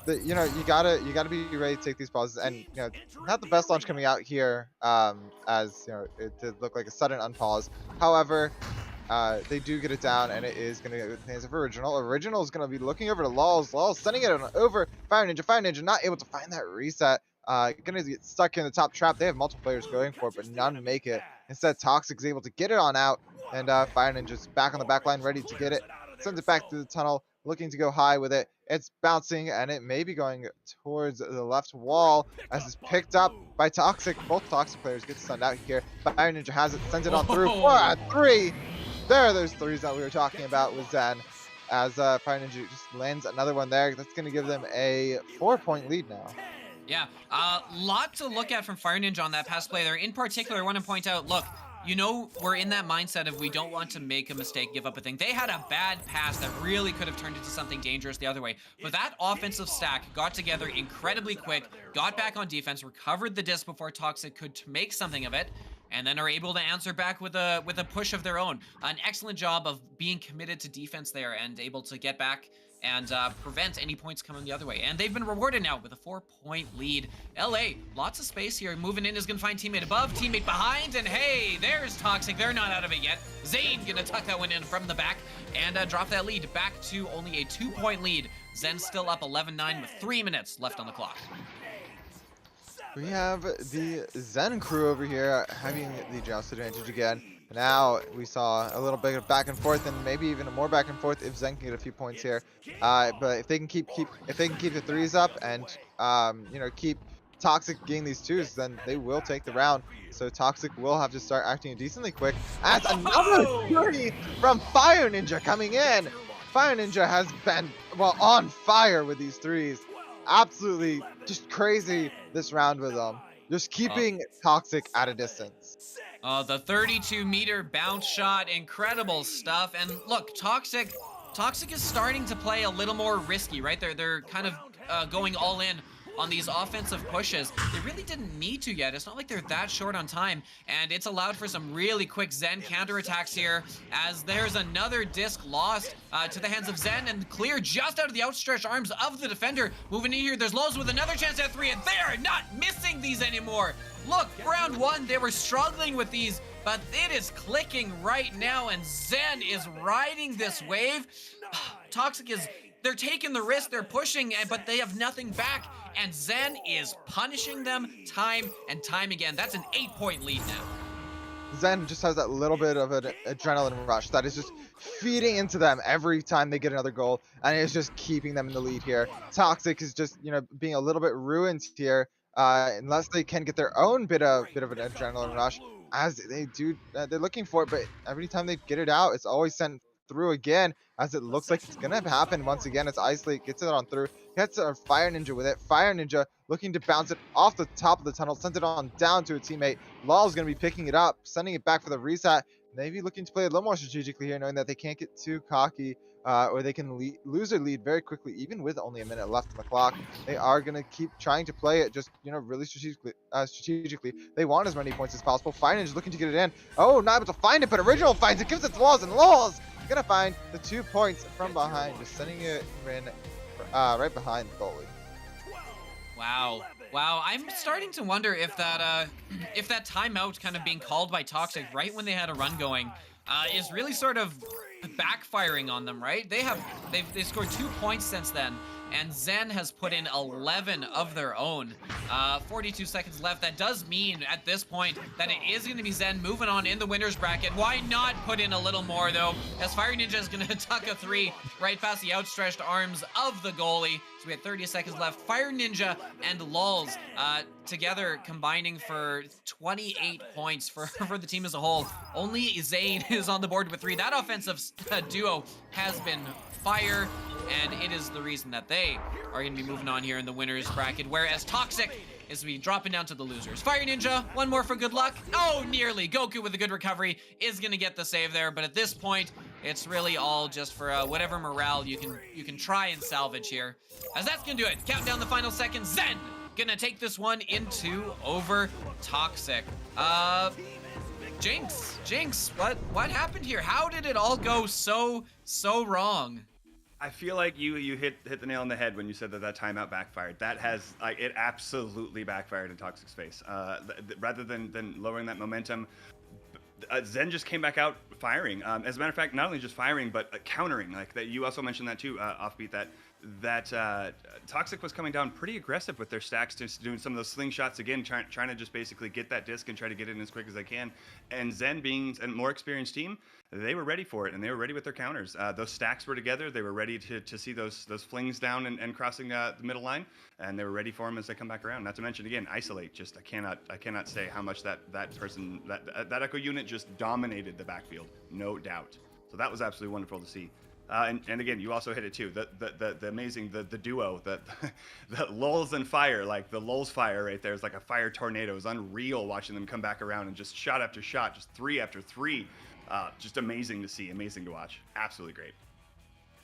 Speaker 10: you know you gotta be ready to take these pauses. And you know, not the best launch coming out here, as you know, it did look like a sudden unpause. However, they do get it down, and it is gonna go in the hands of Original. Original is gonna be looking over to Laws. Laws sending it on over. Fire Ninja not able to find that reset. Gonna get stuck in the top trap. They have multiple players going for it, but none make it. Instead, Toxic is able to get it on out, and Fire Ninja's back on the back line, ready to get it. Sends it back through the tunnel, looking to go high with it. It's bouncing, and it may be going towards the left wall as it's picked up by Toxic. Both Toxic players get stunned out here. Fire Ninja has it, sends it on through. 4 out of 3. There are those threes that we were talking about with Zen, as Fire Ninja just lands another one there. That's going to give them a 4-point lead now.
Speaker 12: Yeah, lot to look at from Fire Ninja on that pass play there. In particular, I want to point out, look, you know, we're in that mindset of we don't want to make a mistake, give up a thing. They had a bad pass that really could have turned into something dangerous the other way. But that offensive stack got together incredibly quick, got back on defense, recovered the disc before Toxic could make something of it, and then are able to answer back with a push of their own. An excellent job of being committed to defense there and able to get back and prevent any points coming the other way. And they've been rewarded now with a 4-point lead. LA, lots of space here. Moving in is gonna find teammate above, teammate behind, and hey, there's Toxic. They're not out of it yet. Zane gonna tuck that one in from the back and drop that lead back to only a 2-point lead. Zen still up 11-9 with 3 minutes left on the clock.
Speaker 10: We have the Zen crew over here having the joust advantage again. Now we saw a little bit of back and forth, and maybe even more back and forth if Zen can get a few points here. But if they can keep the threes up and you know, keep Toxic getting these twos, then they will take the round. So Toxic will have to start acting decently quick. As another 30 from Fire Ninja coming in. Fire Ninja has been, well, on fire with these threes. Absolutely just crazy this round with them. Just keeping Toxic at a distance.
Speaker 12: The 32-meter bounce shot, incredible stuff. And look, Toxic is starting to play a little more risky, right? They're kind of going all in on these offensive pushes. They really didn't need to yet. It's not like they're that short on time, and it's allowed for some really quick Zen counterattacks here, as there's another disc lost to the hands of Zen, and clear just out of the outstretched arms of the defender. Moving in here, there's Lowe's with another chance at 3, and they're not missing these anymore. Look, round 1, they were struggling with these, but it is clicking right now, and Zen is riding this wave. Toxic is, they're taking the risk, they're pushing, but they have nothing back, and Zen is punishing them time and time again. That's an 8-point lead now.
Speaker 10: Zen just has that little bit of an adrenaline rush that is just feeding into them every time they get another goal, and it's just keeping them in the lead here. Toxic is just, you know, being a little bit ruined here, unless they can get their own bit of an adrenaline rush, as they do. They're looking for it, but every time they get it out, it's always sent through again, as it looks like it's gonna happen once again as Isolate gets it on through. Gets a Fire Ninja with it. Fire Ninja looking to bounce it off the top of the tunnel, sends it on down to a teammate. Law's gonna be picking it up, sending it back for the reset. maybe looking to play a little more strategically here, knowing that they can't get too cocky, or they can lose their lead very quickly, even with only a minute left on the clock. They are going to keep trying to play it just, really strategically. They want as many points as possible. Fire Ninja looking to get it in. Oh, not able to find it, but Original finds it, gives it to Laws, and Laws going to find the 2 points from behind, just sending it in right behind the goalie.
Speaker 12: Wow. Wow, I'm starting to wonder if that timeout kind of being called by Toxic right when they had a run going is really sort of backfiring on them, right? They've scored 2 points since then, and Zen has put in 11 of their own. 42 seconds left. That does mean at this point that it is going to be Zen moving on in the winner's bracket. Why not put in a little more though, as Fire Ninja is going to tuck a 3 right past the outstretched arms of the goalie. So we had 30 seconds left. Fire Ninja and Lulz together combining for 28 points for the team as a whole. Only Zane is on the board with 3. That offensive duo has been fire, and it is the reason that they are going to be moving on here in the winner's bracket, whereas Toxic is to be dropping down to the losers. Fire Ninja, one more for good luck. Oh, nearly. Goku with a good recovery is going to get the save there, but at this point, it's really all just for whatever morale you can try and salvage here. As that's going to do it. Count down the final seconds. Zen gonna take this one into over Toxic. Jinx, what happened here? How did it all go so wrong?
Speaker 11: I feel like you hit the nail on the head when you said that timeout backfired. That has it absolutely backfired in Toxic's face. Rather than lowering that momentum, Zen just came back out firing. As a matter of fact, not only just firing but countering. Like that, you also mentioned that too, Offbeat. That Toxic was coming down pretty aggressive with their stacks, just doing some of those slingshots again, trying to just basically get that disc and try to get it in as quick as they can. And Zen, being a more experienced team, they were ready for it, and they were ready with their counters. Those stacks were together. They were ready to see those flings down and crossing the middle line, and they were ready for them as they come back around. Not to mention, again, Isolate. Just I cannot say how much that Echo unit just dominated the backfield, no doubt. So that was absolutely wonderful to see. And again, you also hit it too. The amazing the duo, the Lulz and Fire, like the Lulz Fire right there is like a fire tornado. It was unreal watching them come back around and just shot after shot, just 3 after 3. Just amazing to see, amazing to watch. Absolutely great.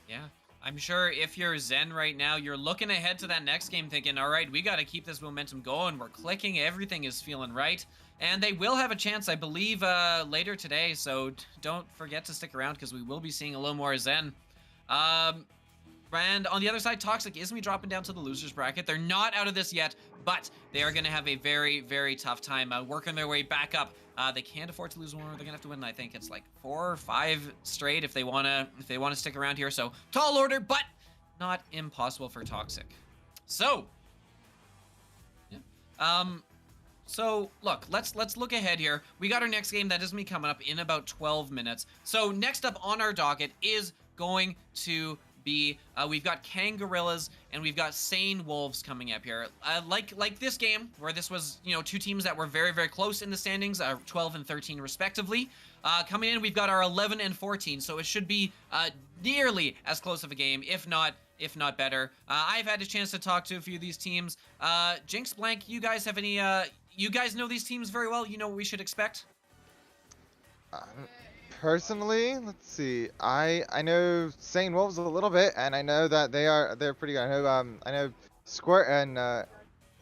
Speaker 12: Yeah, I'm sure if you're Zen right now, you're looking ahead to that next game thinking, all right, we got to keep this momentum going. We're clicking, everything is feeling right. And they will have a chance, I believe, later today, so don't forget to stick around because we will be seeing a little more Zen. And on the other side, Toxic is going to be dropping down to the losers bracket. They're not out of this yet, but they are going to have a very, very tough time working their way back up. They can't afford to lose one. They're going to have to win, I think it's like 4 or 5 straight if they want to stick around here. So tall order, but not impossible for Toxic. So, yeah. So, look, let's look ahead here. We got our next game that is going to be coming up in about 12 minutes. So, next up on our docket is going to be, we've got Kangarillas and we've got Sane Wolves coming up here. Like this game, where this was, 2 teams that were very, very close in the standings, 12 and 13 respectively. Coming in, we've got our 11 and 14, so it should be nearly as close of a game, if not better. I've had a chance to talk to a few of these teams. Jinx, Blank, you guys have any, you guys know these teams very well? You know what we should expect?
Speaker 10: Personally, let's see. I know Sane Wolves a little bit, and I know that they're pretty good. I know Square and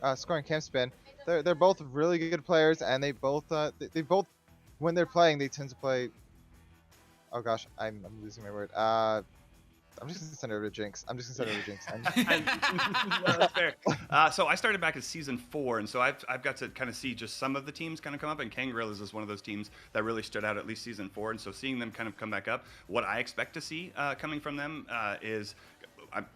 Speaker 10: Campspin. They're both really good players, and they both when they're playing, they tend to play. Oh gosh, I'm losing my word. I'm just gonna send it over to Jinx.
Speaker 11: No, that's fair. So I started back at season 4, and so I've got to kind of see just some of the teams kind of come up, and Kangarillas is one of those teams that really stood out at least season 4, and so seeing them kind of come back up, what I expect to see coming from them is.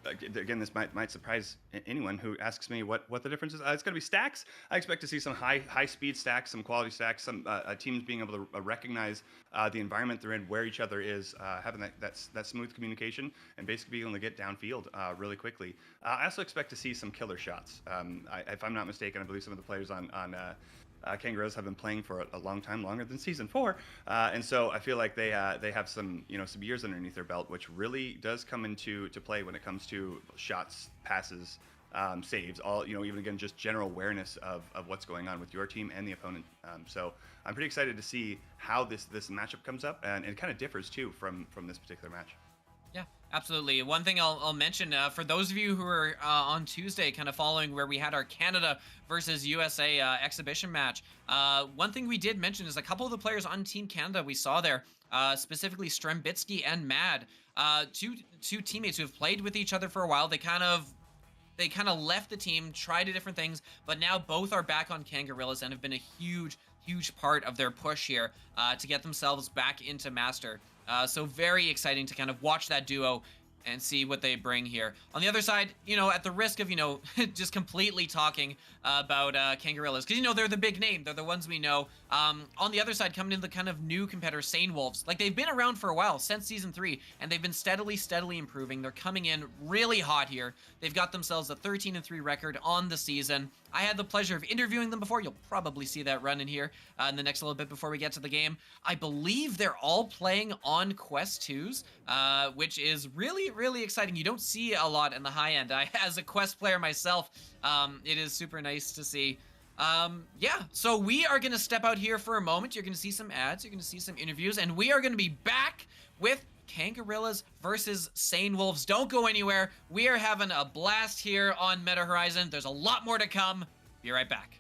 Speaker 11: Again, this might surprise anyone who asks me what the difference is. It's going to be stacks. I expect to see some high speed stacks, some quality stacks, some teams being able to recognize the environment they're in, where each other is, having that smooth communication, and basically being able to get downfield really quickly. I also expect to see some killer shots. If I'm not mistaken, I believe some of the players on Kangarillas have been playing for a long time, longer than season 4, and so I feel like they have some some years underneath their belt, which really does come into play when it comes to shots, passes, saves, all even again just general awareness of what's going on with your team and the opponent. So I'm pretty excited to see how this matchup comes up, and it kind of differs too from this particular match.
Speaker 12: Yeah, absolutely. One thing I'll mention, for those of you who are on Tuesday kind of following where we had our Canada versus USA exhibition match, one thing we did mention is a couple of the players on Team Canada we saw there, specifically Strembitsky and Mad, two teammates who have played with each other for a while. They kind of left the team, tried different things, but now both are back on Kangarillas and have been a huge part of their push here to get themselves back into Master. So very exciting to kind of watch that duo and see what they bring here. On the other side, at the risk of, just completely talking about Kangarillas, because, they're the big name. They're the ones we know. On the other side, coming in the kind of new competitor, Sane Wolves. Like, they've been around for a while, since Season 3, and they've been steadily improving. They're coming in really hot here. They've got themselves a 13-3 record on the season. I had the pleasure of interviewing them before. You'll probably see that run in here in the next little bit before we get to the game. I believe they're all playing on Quest 2s, which is really exciting. You don't see a lot in the high end. As a Quest player myself, it is super nice to see. Yeah, so we are going to step out here for a moment. You're going to see some ads. You're going to see some interviews, and we are going to be back with Kangarillas versus Sane Wolves. Don't go anywhere. We are having a blast here on Meta Horizon. There's a lot more to come. Be right back.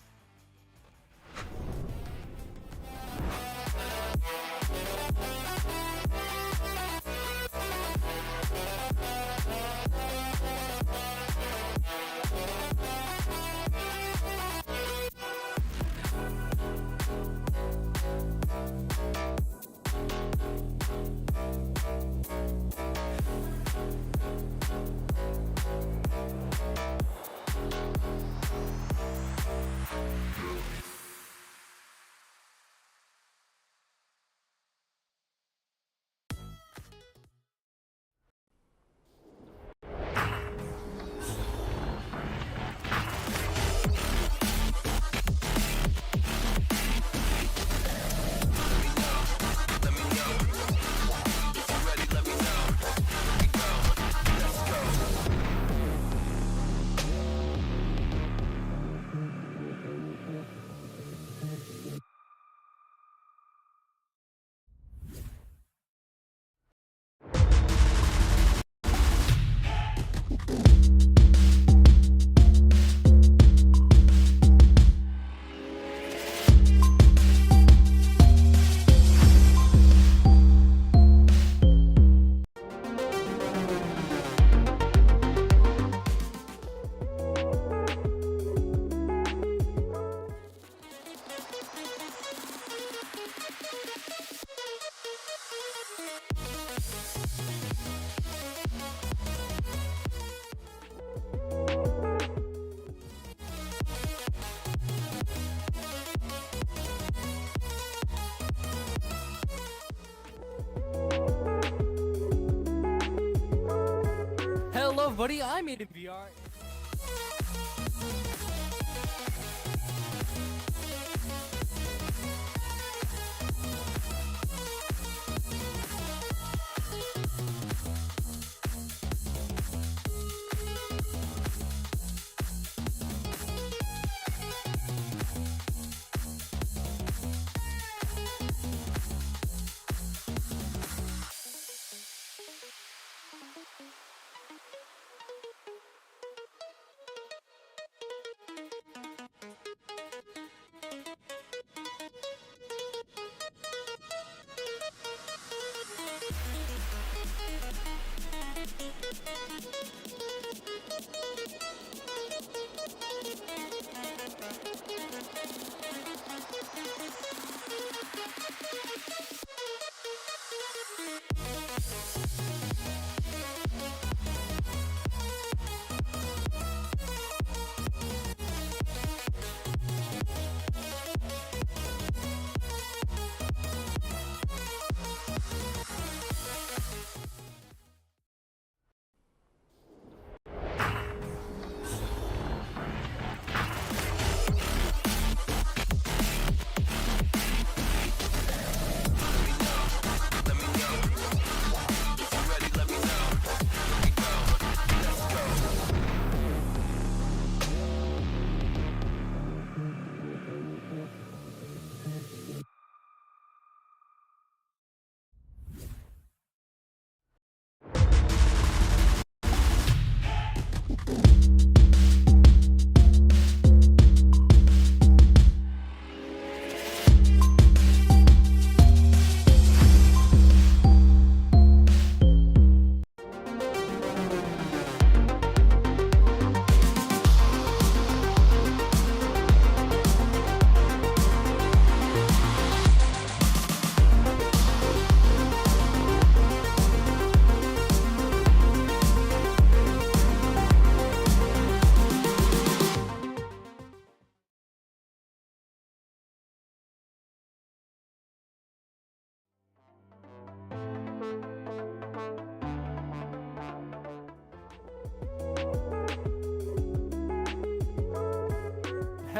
Speaker 8: Hello, buddy. I made a VR.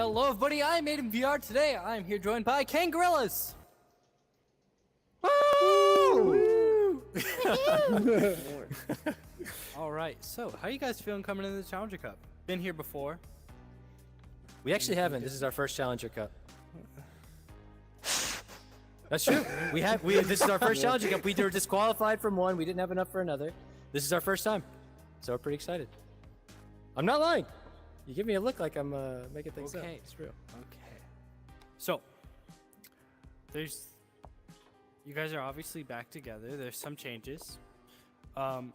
Speaker 8: Hello, everybody. I'm Aiden VR. Today, I'm here joined by Kangarillas. Woo! All right. So, how you guys feeling coming into the Challenger Cup? Been here before?
Speaker 13: We actually haven't. This is our first Challenger Cup. That's true. This is our first Challenger Cup. We were disqualified from one. We didn't have enough for another. This is our first time, so we're pretty excited. I'm not lying. You give me a look like I'm making things up. It's real.
Speaker 8: Okay. So, you guys are obviously back together. There's some changes. You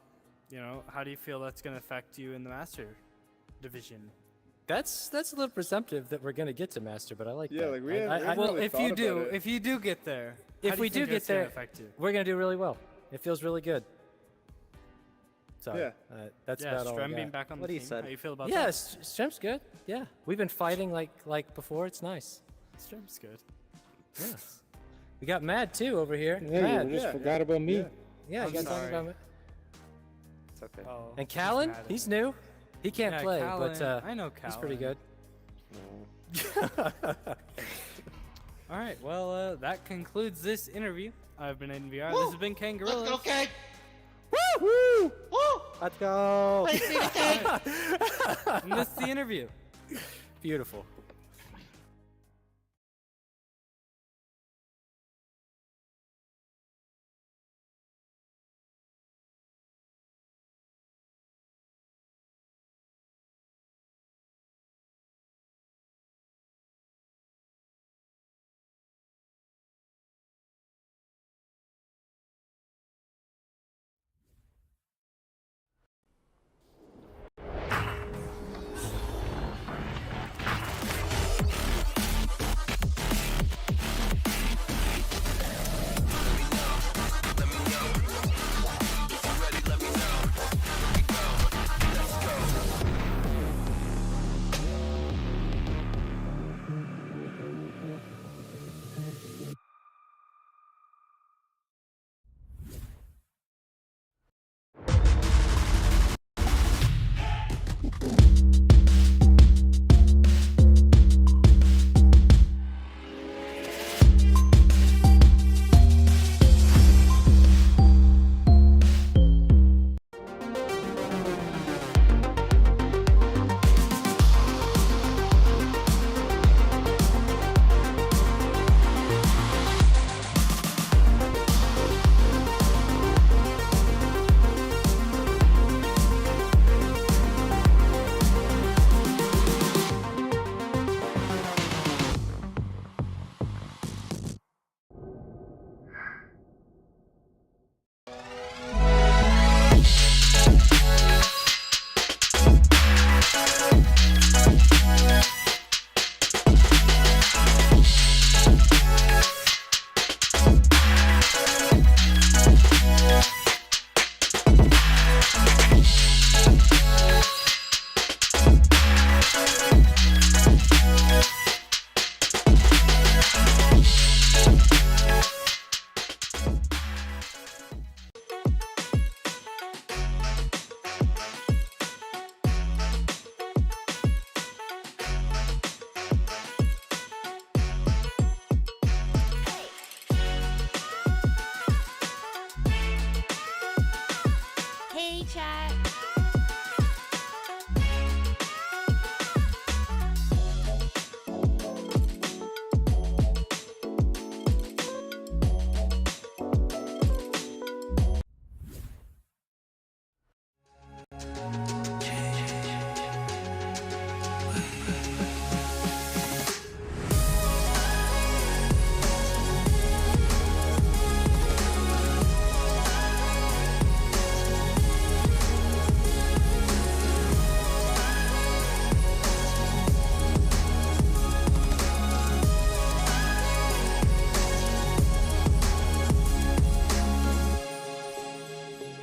Speaker 8: know, how do you feel that's going to affect you in the Master Division?
Speaker 13: That's a little presumptive that we're gonna get to Master, but I like that.
Speaker 5: Yeah, like we have.
Speaker 8: Well, if you do get there,
Speaker 13: if
Speaker 8: how do
Speaker 13: we
Speaker 8: you
Speaker 13: do
Speaker 8: think
Speaker 13: get
Speaker 8: that's gonna
Speaker 13: there,
Speaker 8: affect you?
Speaker 13: we're gonna do really well. It feels really good. Sorry.
Speaker 5: Yeah.
Speaker 13: That's about all.
Speaker 8: Strem
Speaker 13: I
Speaker 8: being
Speaker 13: got.
Speaker 8: back on
Speaker 7: What
Speaker 8: the
Speaker 7: he
Speaker 8: team.
Speaker 7: said.
Speaker 8: How you feel about
Speaker 13: Yeah,
Speaker 8: that?
Speaker 13: Strem's good. Yeah, we've been fighting like before. It's nice.
Speaker 8: Strem's good.
Speaker 13: Yeah. We got Mad too over here.
Speaker 4: Yeah,
Speaker 13: Mad.
Speaker 4: you just forgot about me.
Speaker 13: Yeah, you
Speaker 8: I'm
Speaker 13: got to talk
Speaker 8: sorry.
Speaker 13: about Mad.
Speaker 7: It's okay.
Speaker 8: Oh,
Speaker 13: And Callan,
Speaker 8: mad at
Speaker 13: he's
Speaker 8: me.
Speaker 13: new. He can't
Speaker 8: Yeah,
Speaker 13: play,
Speaker 8: Callan,
Speaker 13: but
Speaker 8: I know
Speaker 13: he's pretty
Speaker 8: Callan.
Speaker 13: good.
Speaker 8: All right, well, that concludes this interview. I've been Aiden VR. This has been Kangarillas.
Speaker 7: Let's go, Kang!
Speaker 13: Woo!
Speaker 7: Woo!
Speaker 13: Let's go!
Speaker 8: And this is the interview.
Speaker 13: Beautiful.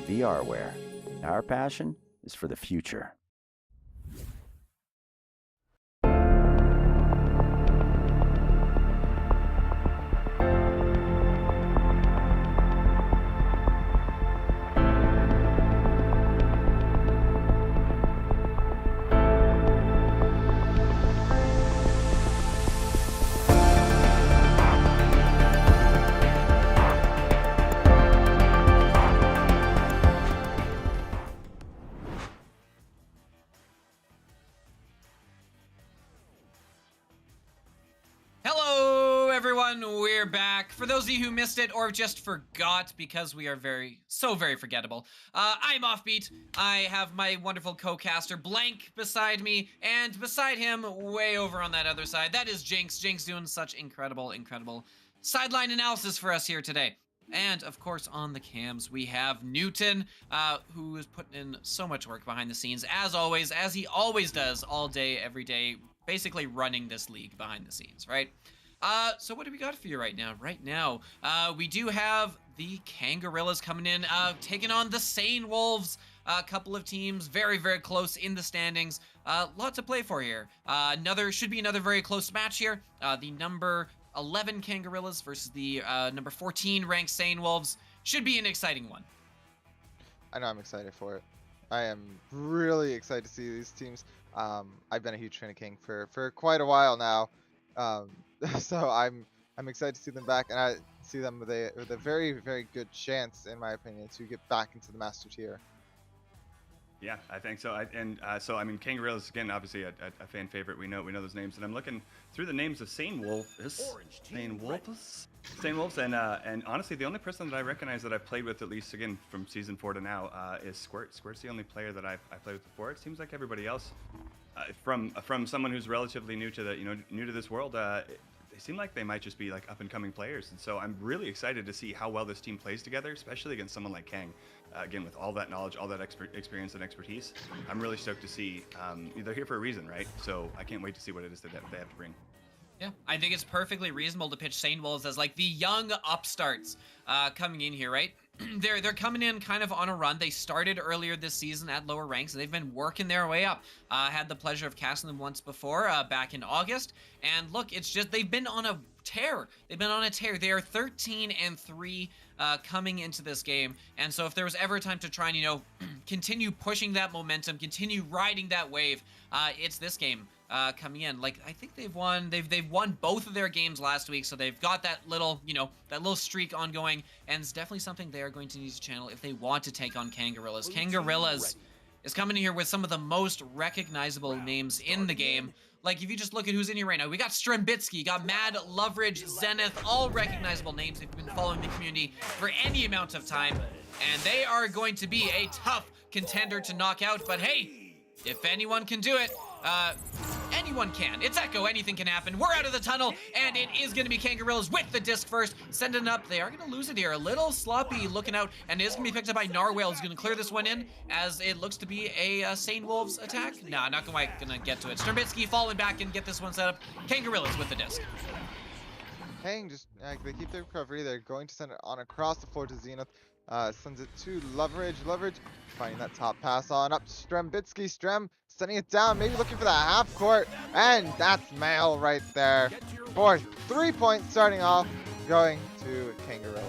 Speaker 14: VRware. Our passion is for the future.
Speaker 12: everyone, we're back. For those of you who missed it or just forgot, because we are very forgettable, I'm Offbeat. I have my wonderful co-caster Blank beside me, and beside him, way over on that other side, that is Jinx. Jinx doing such incredible sideline analysis for us here today. And of course, on the cams, we have Newton, who is putting in so much work behind the scenes, as always, as he always does, all day, every day, basically running this league behind the scenes, right? So what do we got for you right now? Right now, we do have the Kangarillas coming in, taking on the Sane Wolves. A couple of teams very close in the standings. Lot to play for here. Should be another very close match here. The number 11 Kangarillas versus the number 14 ranked Sane Wolves. Should be an exciting one.
Speaker 10: I know I'm excited for it. I am really excited to see these teams. I've been a huge fan of King for quite a while now. So I'm excited to see them back, and I see them with a very good chance, in my opinion, to get back into the Master Tier.
Speaker 11: Yeah, I think so. So I mean, Kangarillas again, obviously a fan favorite. We know those names, and I'm looking through the names of Sane Wolves, and honestly, the only person that I recognize that I've played with, at least again from season 4 to now, is Squirt. Squirt's the only player that I've played with before. It seems like everybody else, from someone who's relatively new to new to this world, they seem like they might just be like up and coming players, and so I'm really excited to see how well this team plays together, especially against someone like Kang. Again, with all that knowledge, all that experience and expertise, I'm really stoked to see. They're here for a reason, right? So I can't wait to see what it is that they have to bring.
Speaker 12: Yeah, I think it's perfectly reasonable to pitch Sane Wolves as like the young upstarts coming in here, right? They're coming in kind of on a run. They started earlier this season at lower ranks, and they've been working their way up. Had the pleasure of casting them once before, back in August. And look, it's just they've been on a tear. They are 13-3 coming into this game. And so if there was ever a time to try and, continue pushing that momentum, continue riding that wave, it's this game. Coming in, like I think they've won both of their games last week, so they've got that little streak ongoing, and it's definitely something they are going to need to channel if they want to take on Kangarillas. Kangarillas is coming in here with some of the most recognizable names in the game. Like if you just look at who's in here right now, we got Strembitsky, got Mad, Loveridge, Zenith, all recognizable names if you've been following the community for any amount of time, and they are going to be a tough contender to knock out. But hey, if anyone can do it, anyone can. It's Echo. Anything can happen. We're out of the tunnel, and it is going to be Kangarillas with the disc first. Send it up. They are going to lose it here. A little sloppy looking out, and it is going to be picked up by Narwhal. He's going to clear this one in, as it looks to be a Sane Wolves attack. Nah, not going to get to it. Strembitsky falling back and get this one set up. Kangarillas with the disc.
Speaker 10: Kang just, they keep their recovery. They're going to send it on across the floor to Zenith. Sends it to Loveridge. Loveridge finding that top pass on up to Strembitsky. Strem sending it down, maybe looking for that half court, and that's Mail right there for 3 points starting off, going to Kangarillas.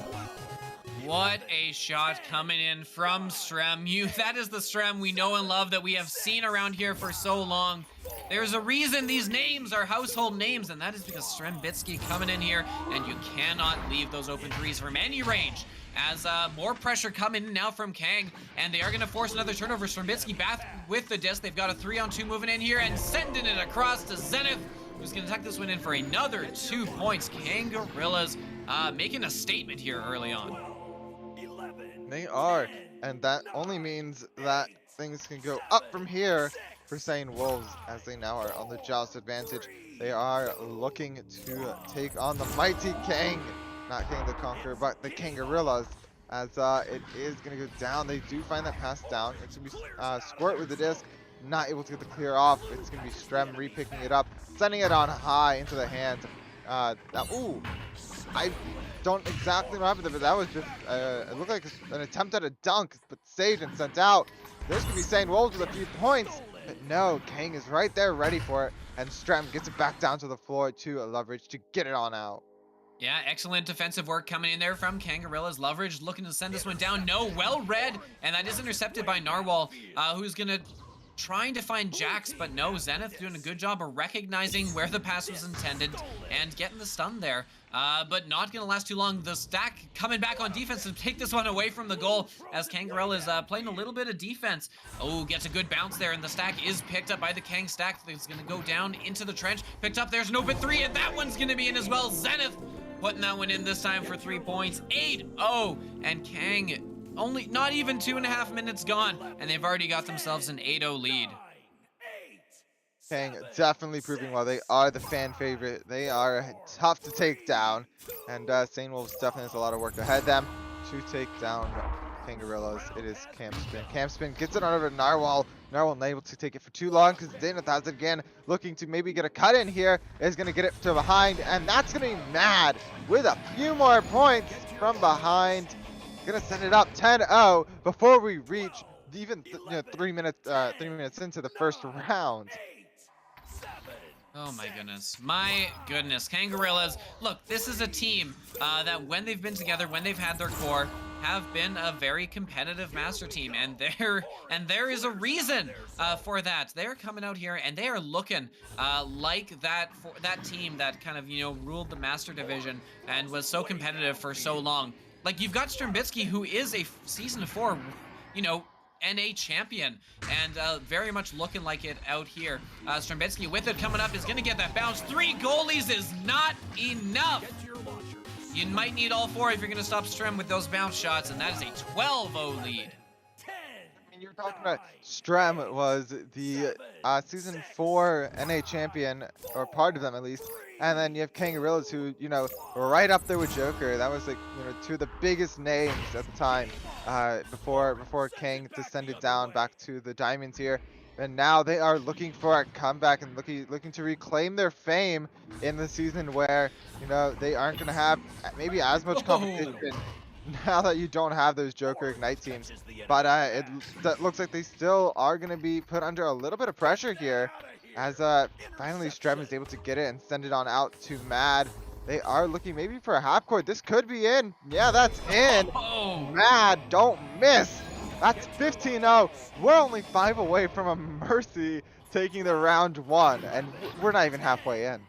Speaker 12: What a shot coming in from Strem. That is the Strem we know and love, that we have seen around here for so long. There's a reason these names are household names, and that is because Strembitsky coming in here, and you cannot leave those open threes from any range. As more pressure coming in now from Kang, and they are going to force another turnover. Strembitsky back with the disc. They've got a 3-on-2 moving in here and sending it across to Zenith, who's going to tuck this one in for another 2 points. Kangarillas making a statement here early on.
Speaker 10: They are, and that only means that things can go up from here for Sane Wolves, as they now are on the Joust advantage. They are looking to take on the mighty Kang. Not King the Conqueror, but the Kangarillas, as it is going to go down. They do find that pass down. It's going to be Squirt with the disc, not able to get the clear off. It's going to be Strem re-picking it up, sending it on high into the hands. Ooh, I don't exactly know what happened there, but that was just, it looked like an attempt at a dunk, but saved and sent out. This could be Sane Wolves with a few points, but no, Kang is right there ready for it, and Strem gets it back down to the floor to Loveridge to get it on out.
Speaker 12: Yeah, excellent defensive work coming in there from Kangarillas. Loveridge looking to send this one down. No, well read, and that is intercepted by Narwhal, who's gonna trying to find Jax, but no, Zenith doing a good job of recognizing where the pass was intended and getting the stun there. but not gonna last too long. The stack coming back on defense to take this one away from the goal as Kangarillas is playing a little bit of defense. Oh, gets a good bounce there, and the stack is picked up by the Kang stack. It's gonna go down into the trench. Picked up, there's an open 3, and that one's gonna be in as well. Zenith putting that one in this time for 3 points. 8-0, and Kang only not even 2.5 minutes gone, and they've already got themselves an 8-0 lead.
Speaker 10: Kang definitely proving well. They are the fan favorite. They are tough to take down. And Sane Wolves definitely has a lot of work ahead of them to take down Kangarillas. It is Campspin. Campspin gets it on over to Narwhal. Narwhal not able to take it for too long because Zenith has it again. Looking to maybe get a cut in here. Is going to get it to behind. And that's going to be Mad with a few more points from behind. Going to send it up 10-0 before we reach even 3 minutes into the first round.
Speaker 12: Oh my goodness. My goodness. Kangarillas. Look, this is a team that when they've been together, when they've had their core, have been a very competitive master team, and there is a reason for that. They're coming out here and they are looking like that team that kind of ruled the master division and was so competitive for so long. Like, you've got Strembitsky, who is a season 4 NA champion, and very much looking like it out here. Strembitsky with it coming up is going to get that bounce. 3 goalies is not enough. You might need all 4 if you're going to stop Strem with those bounce shots, and that is a 12-0 lead.
Speaker 10: And you were talking about Strem was the season 4 NA champion, or part of them at least. And then you have Kangarillas, who, were right up there with Joker. That was like, 2 of the biggest names at the time, before Kang descended down back to the Diamonds here. And now they are looking for a comeback and looking to reclaim their fame in the season where, they aren't going to have maybe as much competition now that you don't have those Joker Ignite teams. But that looks like they still are going to be put under a little bit of pressure here, as finally Strem is able to get it and send it on out to Mad. They are looking maybe for a half court. This could be in. Yeah, that's in. Mad, don't miss. That's 15-0. We're only 5 away from a Mercy taking the round 1, and we're not even halfway in.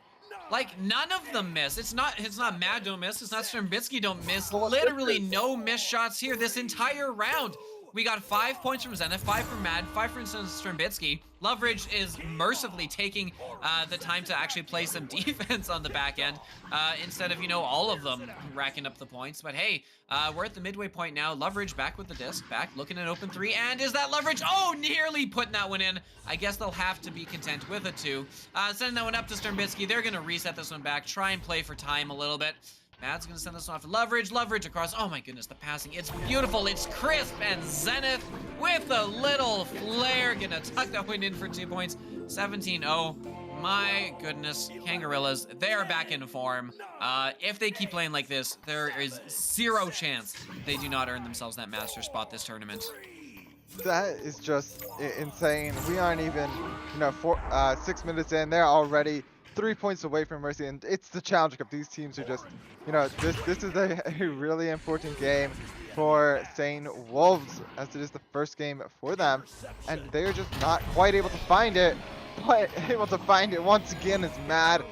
Speaker 12: Like, none of them miss. It's not Mad don't miss. It's not Strembitsky don't miss. Literally no missed shots here this entire round. We got 5 points from Zenith, 5 from Mad, 5 from Strembitsky. Loveridge is mercifully taking the time to actually play some defense on the back end instead of, all of them racking up the points. But hey, we're at the midway point now. Loveridge back with the disc, back looking at open 3. And is that Loveridge? Oh, nearly putting that one in. I guess they'll have to be content with a 2. Sending that one up to Strembitsky. They're going to reset this one back, try and play for time a little bit. Mad's gonna send this one off to Loveridge across. Oh my goodness, the passing. It's beautiful, it's crisp, and Zenith with a little flair gonna tuck that one in for 2 points. 17-0. My goodness, Kangarillas, they are back in form. If they keep playing like this, there is 0 chance they do not earn themselves that master spot this tournament.
Speaker 10: That is just insane. We aren't even, 6 minutes in. They're already 3 points away from Mercy, and it's the Challenger Cup. These teams are just, this is a really important game for Sane Wolves, as it is the first game for them, and they're just not quite able to find it. But able to find it once again is Mad,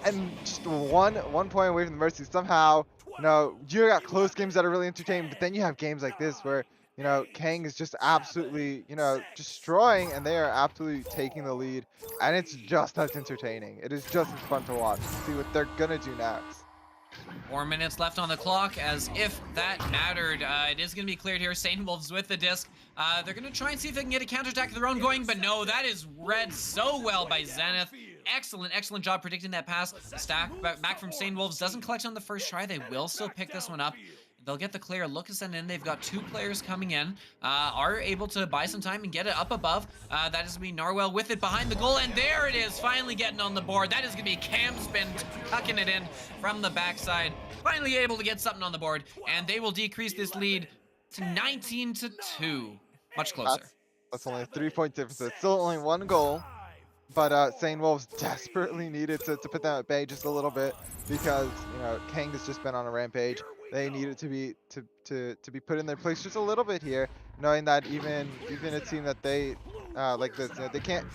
Speaker 10: and just one point away from the Mercy. Somehow, you got close games that are really entertaining, but then you have games like this where Kang is just absolutely, destroying, and they are absolutely taking the lead, and it's just as entertaining. It is just as fun to watch, to see what they're gonna do next.
Speaker 12: 4 minutes left on the clock, as if that mattered. It is going to be cleared here. Sane Wolves with the disc. They're going to try and see if they can get a counterattack of their own going, but no, that is read so well by Zenith. Excellent job predicting that pass. The stack back from Sane Wolves doesn't collect on the first try. They will still pick this one up. They'll get the clear. Look at send in. They've got 2 players coming in. Are able to buy some time and get it up above. That is going to be Narwhal with it behind the goal. And there it is. Finally getting on the board. That is going to be Campspin tucking it in from the backside. Finally able to get something on the board. And they will decrease this lead to 19-2. Much closer.
Speaker 10: That's only a 3-point difference. It's still only 1 goal. But Sane Wolves desperately needed to put that at bay just a little bit, because, Kang has just been on a rampage. They needed to be put in their place just a little bit here, knowing that even a team that they like this. They can't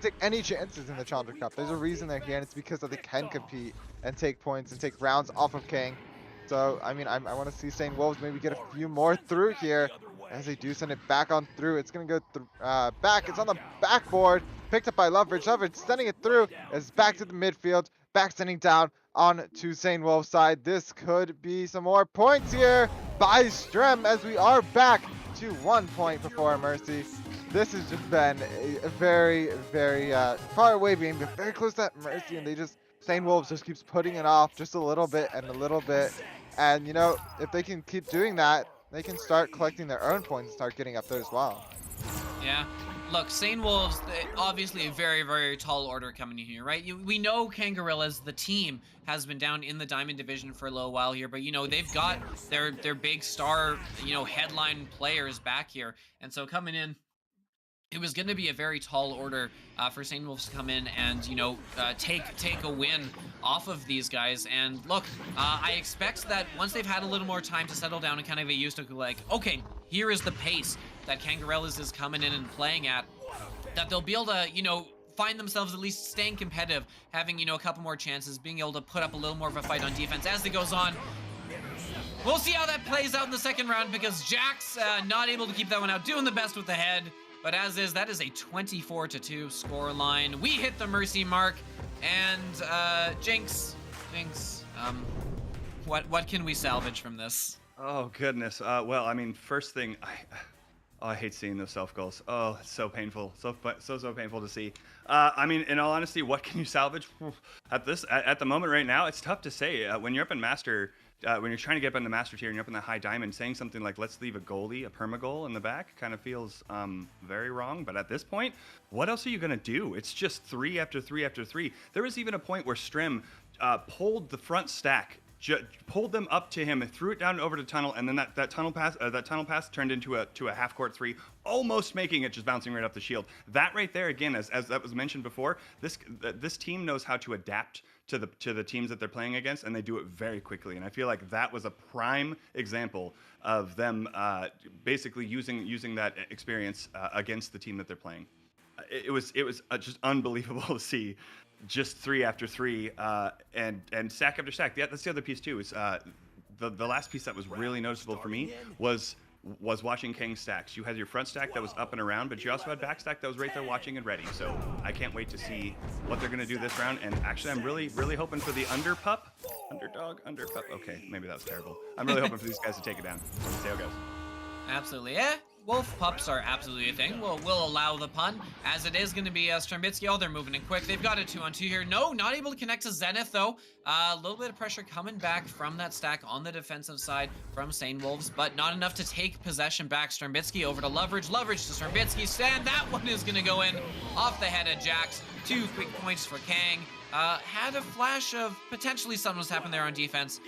Speaker 10: take any chances in the Challenger Cup. There's a reason they're here, and it's because that they can compete and take points and take rounds off of King. So I mean, I want to see Sane Wolves maybe get a few more through here. As they do send it back on through, it's gonna go back. It's on the backboard, picked up by Loveridge. Loveridge sending it through. It's back to the midfield, back sending down on to Sane Wolves side. This could be some more points here by Strem, as we are back to 1 point before Mercy. This has just been a very, very far away game, but very close to that Mercy, and Sane Wolves just keeps putting it off just a little bit and a little bit. And you know, if they can keep doing that, they can start collecting their own points and start getting up there as well.
Speaker 12: Yeah. Look, Sane Wolves, obviously a very, very tall order coming in here, right? We know Kangarillas, the team, has been down in the Diamond Division for a little while here, but, you know, they've got their big star, you know, headline players back here. And so coming in, it was going to be a very tall order for Sane Wolves to come in and, you know, take a win off of these guys. And look, I expect that once they've had a little more time to settle down and kind of get used to, like, okay, here is the pace that Kangarillas is coming in and playing at, that they'll be able to, you know, find themselves at least staying competitive, having, you know, a couple more chances, being able to put up a little more of a fight on defense as it goes on. We'll see how that plays out in the second round, because Jack's not able to keep that one out, doing the best with the head. But as is, that is a 24-2 score line. We hit the Mercy mark, and Jinx, what can we salvage from this?
Speaker 11: Oh goodness. Well, I mean, first thing, I hate seeing those self goals. Oh, it's so painful, so painful to see. I mean, in all honesty, what can you salvage at the moment right now? It's tough to say. When you're up in Master. When you're trying to get up in the Master tier and you're up in the high diamond, saying something like, let's leave a goalie, a perma goal in the back, kind of feels very wrong. But at this point, what else are you going to do? It's just 3 after 3 after 3. There was even a point where Strem pulled the front stack, pulled them up to him, threw it down over to tunnel, and then that tunnel pass turned into a half court 3, almost making it, just bouncing right off the shield. That right there, again, as that was mentioned before, this team knows how to adapt to the teams that they're playing against, and they do it very quickly. And I feel like that was a prime example of them basically using that experience against the team that they're playing. It was just unbelievable to see, just 3 after 3 and stack after stack. Yeah, that's the other piece too. Is the last piece that was really noticeable for me was watching King stacks. You had your front stack that was up and around, but you also had back stack that was right there watching and ready. So I can't wait to see what they're going to do this round. And actually, I'm really, really hoping for the underpup. Okay, maybe that was terrible. I'm really hoping for these guys to take it down. Let's see how it goes.
Speaker 12: Absolutely. Yeah, wolf pups are absolutely a thing. We'll allow the pun, as it is going to be Strembitsky. Oh, they're moving in quick. They've got a 2-on-2 here. No, not able to connect to Zenith, though. A little bit of pressure coming back from that stack on the defensive side from Sane Wolves, but not enough to take possession back. Strembitsky over to Loveridge. Loveridge to Strembitsky. Stand. That one is going to go in off the head of Jax. 2 quick points for Kang. Had a flash of potentially something was happening there on defense,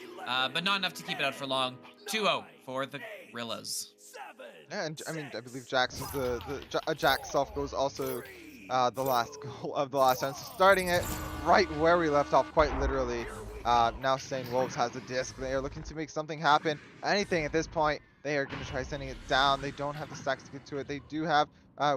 Speaker 12: but not enough to keep it out for long. 2-0 for the Gorillas.
Speaker 10: Yeah, and I mean, I believe Jax was Jax self goes also the last goal of the last round. So starting it right where we left off, quite literally. Now Sane Wolves has a disc. They are looking to make something happen. Anything at this point, they are going to try sending it down. They don't have the stacks to get to it. They do have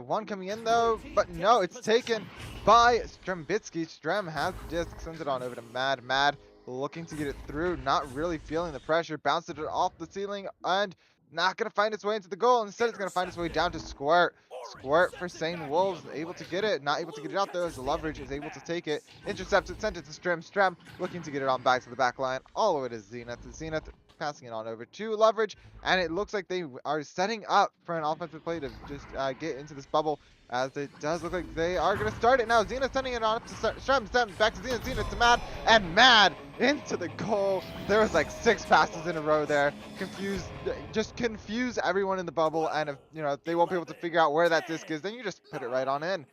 Speaker 10: one coming in though, but no, it's taken by Strembitsky. Strem has the disc, sends it on over to Mad. Mad looking to get it through, not really feeling the pressure, bounced it off the ceiling, and not going to find its way into the goal. Instead, it's going to find its way down to Squirt. Squirt for Sane Wolves, able to get it, not able to get it out though, as the Loveridge is able to take it, intercepts it, sent it to Strem. Strem looking to get it on back to the back line, all the way to Zenith. Zenith passing it on over to Loveridge, and it looks like they are setting up for an offensive play to just get into this bubble, as it does look like they are going to start it now. Zenith sending it on up to Strem, back to Zenith, Zenith to Mad, and Mad into the goal. There was like 6 passes in a row there. Just confuse everyone in the bubble, and if they won't be able to figure out where that disc is, then you just put it right on in.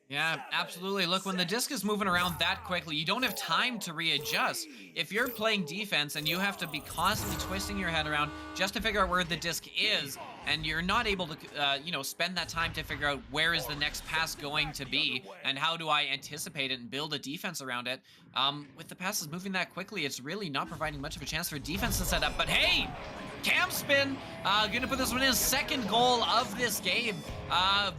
Speaker 12: Yeah, absolutely. Look, when the disc is moving around that quickly, you don't have time to readjust. If you're playing defense and you have to be constantly twisting your head around just to figure out where the disc is, and you're not able to, you know, spend that time to figure out where is the next pass going to be and how do I anticipate it and build a defense around it. With the passes moving that quickly, it's really not providing much of a chance for defense to set up. But hey, Camspin gonna put this one in, second goal of this game.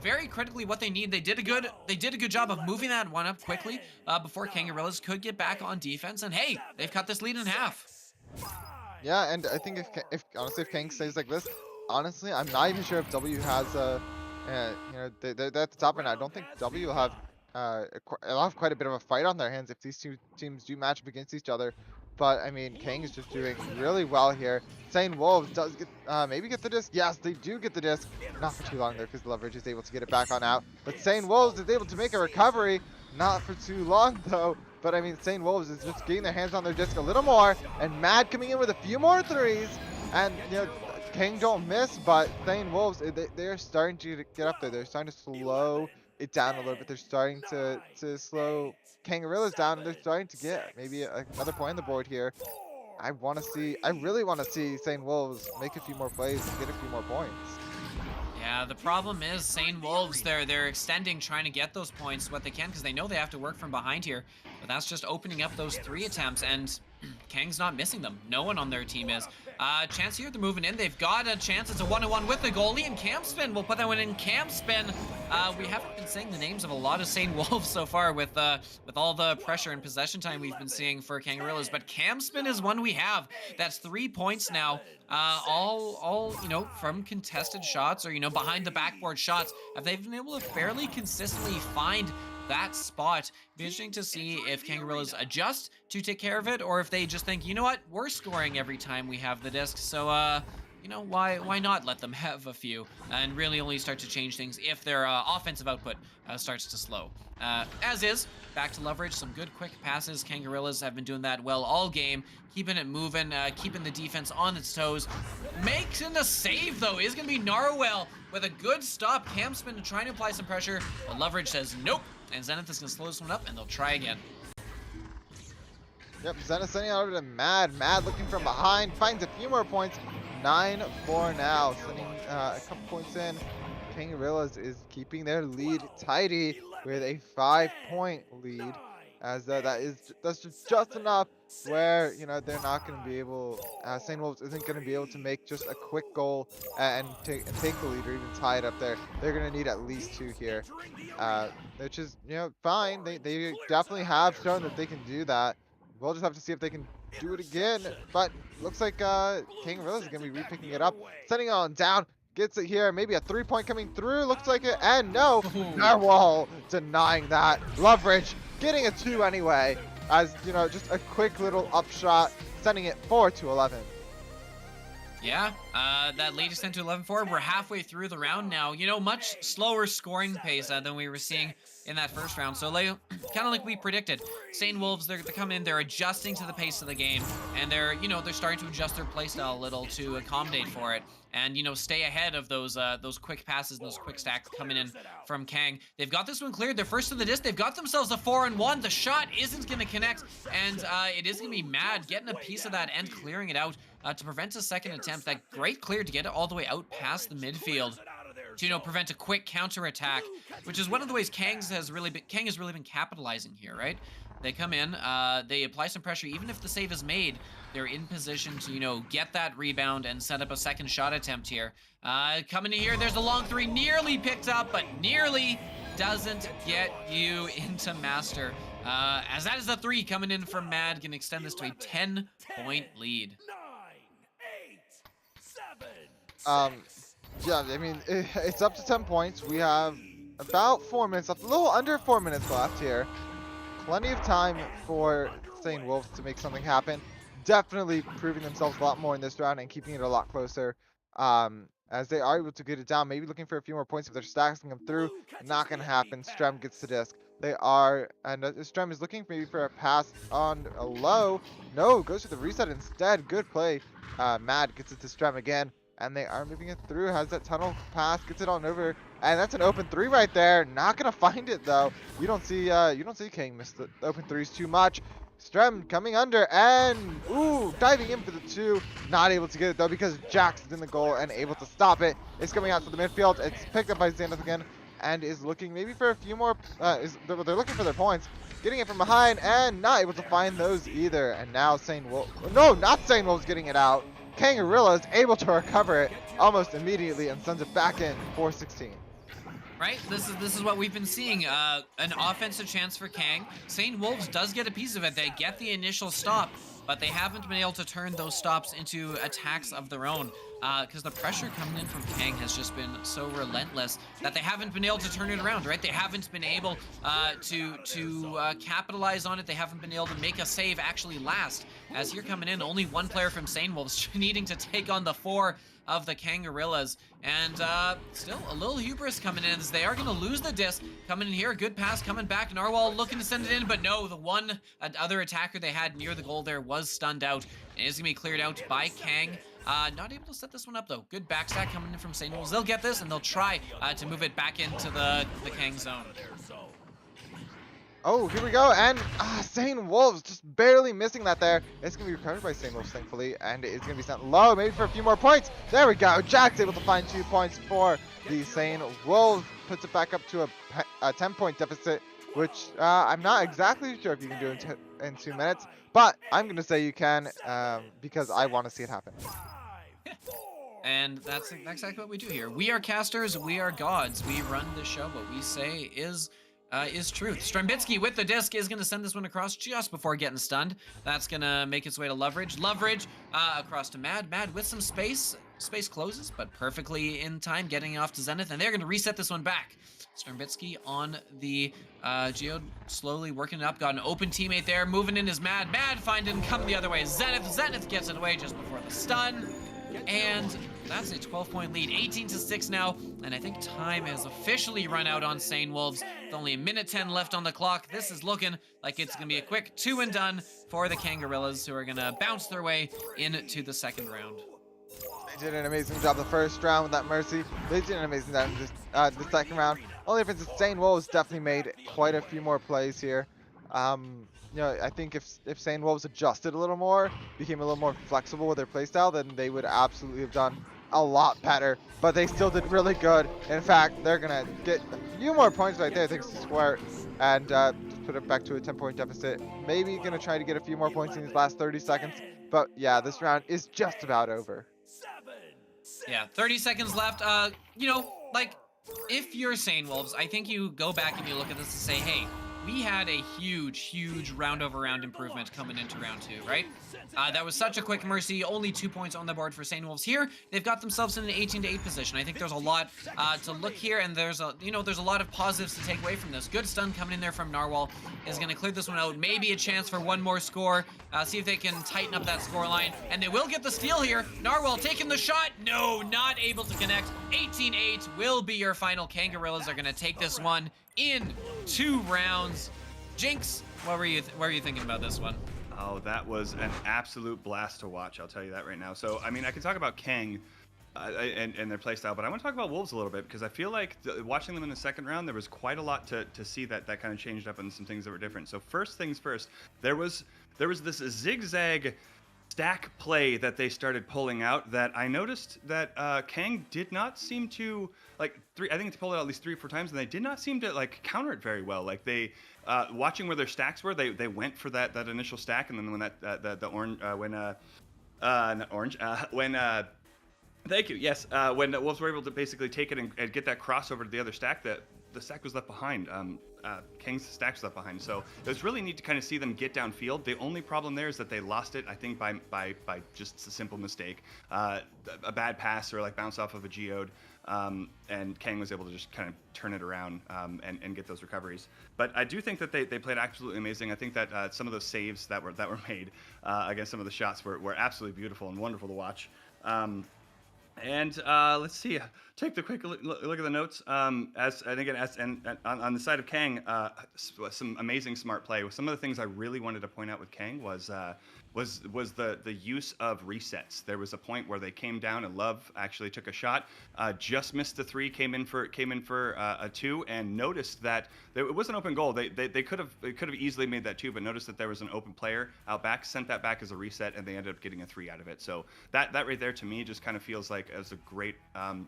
Speaker 12: Very critically what they need. They did a good job of moving that one up quickly before Kangarillas could get back on defense. And hey, they've cut this lead in half.
Speaker 10: Yeah, and I think if honestly if Kang stays like this, honestly I'm not even sure if W has you know they're at the top right now. I don't think W will have they'll have quite a bit of a fight on their hands if these two teams do match up against each other. But I mean, Kang is just doing really well here. Sane Wolves does get maybe get the disc. Yes, they do get the disc. Not for too long there because the leverage is able to get it back on out. But Sane Wolves is able to make a recovery. Not for too long though. But I mean, Sane Wolves is just getting their hands on their disc a little more, and Mad coming in with a few more threes, and you know, Kang don't miss, but Sane Wolves they're starting to get up there. They're starting to slow it down a little bit. They're starting to slow Kangarillas down, and they're starting to get maybe another point on the board here. I really want to see Sane Wolves make a few more plays and get a few more points.
Speaker 12: Yeah, the problem is Sane Wolves, they're extending, trying to get those points what they can because they know they have to work from behind here. But that's just opening up those 3 attempts, and Kang's not missing them. No one on their team is. Chance here, they're moving in. They've got a chance. It's a 1-on-1 with the goalie, and Campspin will put that one in. Campspin. We haven't been saying the names of a lot of Sane Wolves so far with all the pressure and possession time we've been seeing for Kangarillas, but Campspin is one we have. That's 3 points now. All you know, from contested shots or, you know, behind the backboard shots. They've been able to fairly consistently find that spot. Be interesting to see if Kangarillas adjust to take care of it, or if they just think, you know what, we're scoring every time we have the disc, so you know, why not let them have a few and really only start to change things if their offensive output starts to slow. As is, back to leverage, some good quick passes. Kangarillas have been doing that well all game, keeping it moving, keeping the defense on its toes. Making the save though is gonna be Narwhal with a good stop. Campspin trying to apply some pressure, but leverage says nope, and Zenith is gonna slow this one up and they'll try again.
Speaker 10: Yep, Zenith sending out over to Mad. Mad looking from behind, finds a few more points. 9-4 now, sending a couple points in. Kangarillas is keeping their lead tidy with a 5-point lead, as that's just enough where, you know, they're not going to be able, St. Wolves isn't going to be able to make just a quick goal and take the lead or even tie it up there. They're going to need at least 2 here, which is, you know, fine. They definitely have shown that they can do that. We'll just have to see if they can do it again, but looks like Kangarillas is going to be repicking it up, sending it on down, gets it here, maybe a 3-point coming through, looks like it, and no, Narwhal denying that. Leverage getting a 2 anyway, as, you know, just a quick little upshot, sending it 4-11.
Speaker 12: Yeah, that lead is 10-11 forward. We're halfway through the round now. You know, much slower scoring pace than we were seeing in that first round. So, like, kind of like we predicted. Sane Wolves, they come in, they're adjusting to the pace of the game, and they're starting to adjust their playstyle a little to accommodate for it, and, you know, stay ahead of those quick passes and those quick stacks coming in from Kang. They've got this one cleared. They're first to the disc. They've got themselves a 4-and-1. The shot isn't going to connect, and it is going to be Mad getting a piece of that and clearing it out to prevent a second attempt. That great clear to get it all the way out past the midfield to, you know, prevent a quick counter-attack, which is one of the ways Kang has really been capitalizing here, right? They come in, they apply some pressure. Even if the save is made, they're in position to, you know, get that rebound and set up a second shot attempt here. Coming in here, there's a long 3, nearly picked up, but nearly doesn't get you into Master. As that is the 3 coming in from Mad, can extend this to a 10-point lead.
Speaker 10: Yeah, I mean, it's up to 10 points. We have about 4 minutes left, a little under 4 minutes left here. Plenty of time for St. Wolves to make something happen. Definitely proving themselves a lot more in this round and keeping it a lot closer. As they are able to get it down, maybe looking for a few more points if they're stacking them through. Not going to happen. Strem gets the disc. They are, and Strem is looking maybe for a pass on a low. No, goes for the reset instead. Good play. Mad gets it to Strem again, and they are moving it through. Has that tunnel pass, gets it on over, and that's an open 3 right there. Not gonna find it though. You don't see King miss the open 3s too much. Strem coming under and ooh, diving in for the 2. Not able to get it though because Jax is in the goal and able to stop it. It's coming out to the midfield. It's picked up by Xanath again and is looking maybe for a few more. They're looking for their points. Getting it from behind and not able to find those either. And now Sane Wolf. No, not Sane Wolf's getting it out. Kangarillas able to recover it almost immediately and sends it back in for 16.
Speaker 12: Right, this is what we've been seeing. An offensive chance for Kang. Sane Wolves does get a piece of it. They get the initial stop, but they haven't been able to turn those stops into attacks of their own. Because the pressure coming in from Kang has just been so relentless that they haven't been able to turn it around, right? They haven't been able to capitalize on it. They haven't been able to make a save actually last. As here coming in, only one player from Sane Wolves needing to take on the 4 of the Kangarillas. And still a little hubris coming in as they are going to lose the disc. Coming in here, good pass coming back. Narwhal looking to send it in, but no, the one other attacker they had near the goal there was stunned out. And is going to be cleared out by Kang. Not able to set this one up though. Good backstack coming in from St. Wolves. They'll get this and they'll try to move it back into the Kang zone.
Speaker 10: Oh, here we go, and St. Wolves just barely missing that there. It's going to be recovered by St. Wolves, thankfully, and it's going to be sent low, maybe for a few more points. There we go. Jack's able to find 2 points for the St. Wolves. Puts it back up to a 10-point deficit, which I'm not exactly sure if you can do in 2 minutes, but I'm going to say you can because I want to see it happen.
Speaker 12: And that's exactly what we do here. We are casters, we are gods. We run the show. What we say is truth. Strembitsky with the disc is going to send this one across just before getting stunned. That's going to make its way to Loveridge. Loveridge across to Mad. Mad with some space. Space closes, but perfectly in time, getting off to Zenith, and they're going to reset this one back. Strembitsky on the Geode, slowly working it up. Got an open teammate there. Moving in is Mad. Mad finding coming the other way. Zenith. Zenith gets it away just before the stun. And that's a 12-point lead, 18-6 now, and I think time has officially run out on Sane Wolves. With only a minute 10 left on the clock, this is looking like it's going to be a quick 2 and done for the Kangarillas, who are going to bounce their way into the second round.
Speaker 10: They did an amazing job the first round with that Mercy. They did an amazing job the second round. Only difference is Sane Wolves definitely made quite a few more plays here. You know, I think if Sane Wolves adjusted a little more, became a little more flexible with their playstyle, then they would absolutely have done a lot better. But they still did really good. In fact, they're gonna get a few more points right there thanks to Square, and just put it back to a 10-point deficit. Maybe gonna try to get a few more points in these last 30 seconds. But yeah, this round is just about over.
Speaker 12: Yeah, 30 seconds left. You know, like, if you're Sane Wolves, I think you go back and you look at this and say, hey, we had a huge round-over-round improvement coming into round 2, right? That was such a quick Mercy, only 2 points on the board for Sane Wolves here. They've got themselves in an 18-8 position. I think there's a lot to look here, and there's a lot of positives to take away from this. Good stun coming in there from Narwhal is going to clear this one out. Maybe a chance for one more score. See if they can tighten up that scoreline, and they will get the steal here. Narwhal taking the shot. No, not able to connect. 18-8 will be your final. Kangarillas are going to take this one in 2 rounds. Jinx, what were you thinking about this one?
Speaker 11: Oh, that was an absolute blast to watch. I'll tell you that right now. So, I mean, I can talk about Kang and their playstyle, but I want to talk about Wolves a little bit because I feel like watching them in the second round, there was quite a lot to see that kind of changed up and some things that were different. So first things first, there was this zigzag stack play that they started pulling out that I noticed that Kang did not seem to, like, I think they pulled it out at least 3 or 4 times, and they did not seem to, like, counter it very well. Like, they, watching where their stacks were, they went for that initial stack, and then when thank you, yes, when the Wolves were able to basically take it and get that crossover to the other stack, that the stack was left behind. Kang's stack was left behind. So it was really neat to kind of see them get downfield. The only problem there is that they lost it, I think, by just a simple mistake. A bad pass or like bounce off of a geode. And Kang was able to just kind of turn it around and get those recoveries. But I do think that they played absolutely amazing. I think that some of those saves that were made against some of the shots were absolutely beautiful and wonderful to watch. Let's see. take the quick look at the notes. And on the side of Kang, some amazing smart play. Some of the things I really wanted to point out with Kang was the use of resets. There was a point where they came down and Love actually took a shot, just missed the 3, came in for a 2, and noticed that it was an open goal. They could have easily made that 2, but noticed that there was an open player out back, sent that back as a reset, and they ended up getting a 3 out of it. So that right there to me just kind of feels like as a great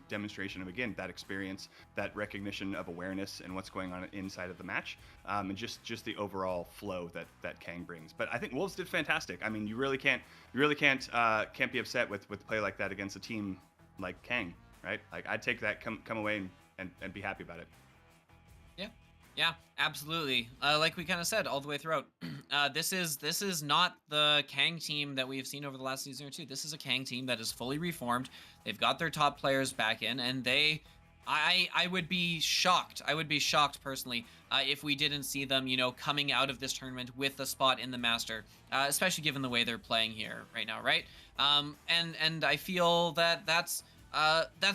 Speaker 11: demonstration of, again, that experience, that recognition of awareness and what's going on inside of the match, and just the overall flow that Kang brings. But I think Wolves did fantastic. I mean, you really can't be upset with play like that against a team like Kang, right? Like, I'd take that, come away and be happy about it.
Speaker 12: Yeah, absolutely. Like we kind of said all the way throughout, this is not the Kang team that we've seen over the last season or two. This is a Kang team that is fully reformed. They've got their top players back in, and I would be shocked. I would be shocked personally if we didn't see them, coming out of this tournament with a spot in the Master, especially given the way they're playing here right now, right? And I feel that that's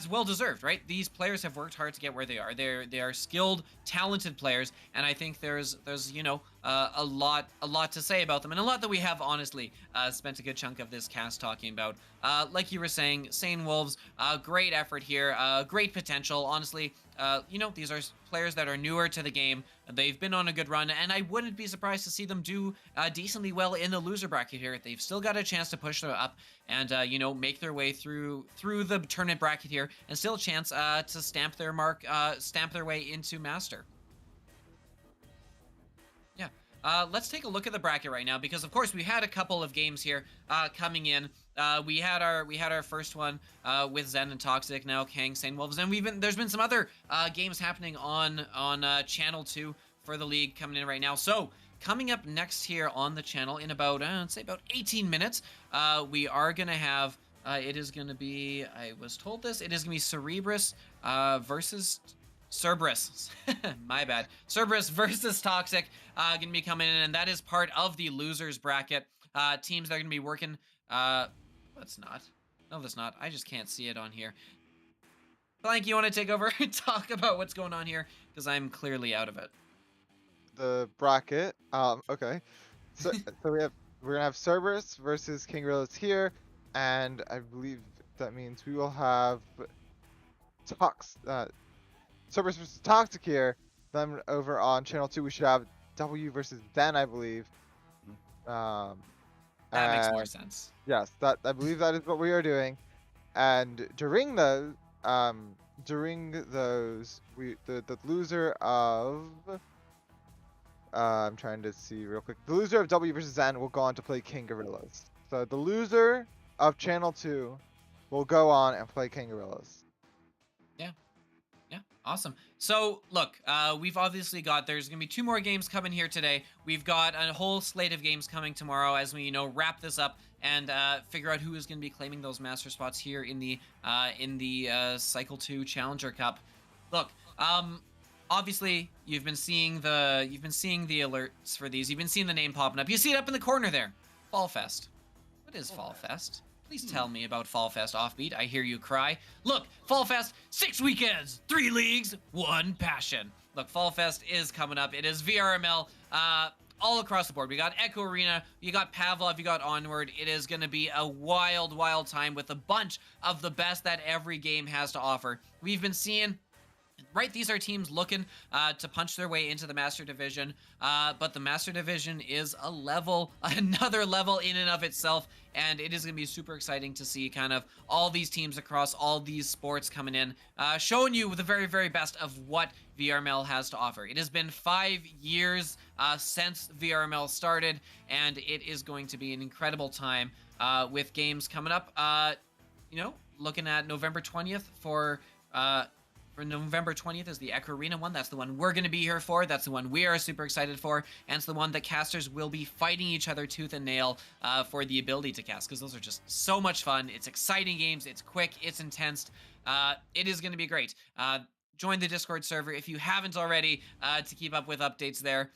Speaker 12: well deserved, right? These players have worked hard to get where they are. They are skilled, talented players, and I think there's a lot to say about them, and a lot that we have honestly spent a good chunk of this cast talking about. Like you were saying, Sane Wolves, great effort here, great potential. Honestly, these are players that are newer to the game. They've been on a good run, and I wouldn't be surprised to see them do decently well in the loser bracket here. They've still got a chance to push them up and make their way through the tournament bracket here, and still a chance to stamp their mark, stamp their way into Master. Yeah. Let's take a look at the bracket right now, because of course we had a couple of games here coming in. We had our first one with Zen and Toxic, now Kang, Sane Wolves, and there's been some other games happening on channel 2 for the league coming in right now. So coming up next here on the channel in about I'd say about 18 minutes, we are gonna have it is gonna be, I was told this, it is gonna be Cerberus versus Cerberus. My bad. Cerberus versus Toxic gonna be coming in, and that is part of the losers bracket. Teams that are gonna be working. That's not. No, that's not. I just can't see it on here. Blank, you want to take over and talk about what's going on here? Because I'm clearly out of it.
Speaker 10: The bracket. Okay. So we're gonna have Cerberus versus Kangarillas here, and I believe that means we will have Cerberus versus Toxic here. Then over on channel 2 we should have W versus Zen, I believe.
Speaker 12: That makes more sense.
Speaker 10: Yes, I believe that is what we are doing. And during those, the loser of I'm trying to see real quick. The loser of W versus Zen will go on to play Kangarillas. So the loser of channel 2 will go on and play Kangarillas.
Speaker 12: Yeah, awesome. So look, we've obviously got, there's gonna be 2 more games coming here today. We've got a whole slate of games coming tomorrow as we wrap this up and figure out who is gonna be claiming those master spots here in the Cycle 2 Challenger Cup. Look, obviously you've been seeing the alerts for these. You've been seeing the name popping up. You see it up in the corner there. Fall Fest. What is Fall Fest? Please tell me about Fall Fest Offbeat. I hear you cry. Look, Fall Fest, 6 weekends, 3 leagues, 1 passion. Look, Fall Fest is coming up. It is VRML all across the board. We got Echo Arena, you got Pavlov, you got Onward. It is going to be a wild, wild time with a bunch of the best that every game has to offer. We've been seeing... Right, these are teams looking to punch their way into the Master Division, but the Master Division is another level in and of itself, and it is going to be super exciting to see kind of all these teams across all these sports coming in, showing you the very, very best of what VRML has to offer. It has been 5 years since VRML started, and it is going to be an incredible time with games coming up. Looking at November 20th for November 20th is the Echo Arena one. That's the one we're going to be here for. That's the one we are super excited for. And it's the one that casters will be fighting each other tooth and nail for the ability to cast, because those are just so much fun. It's exciting games. It's quick. It's intense. It is going to be great. Join the Discord server if you haven't already to keep up with updates there.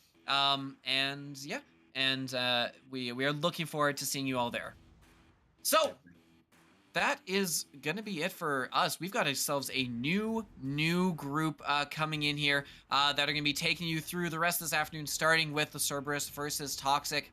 Speaker 12: We are looking forward to seeing you all there. So, that is gonna be it for us. We've got ourselves a new group coming in here that are gonna be taking you through the rest of this afternoon, starting with the Cerberus versus Toxic.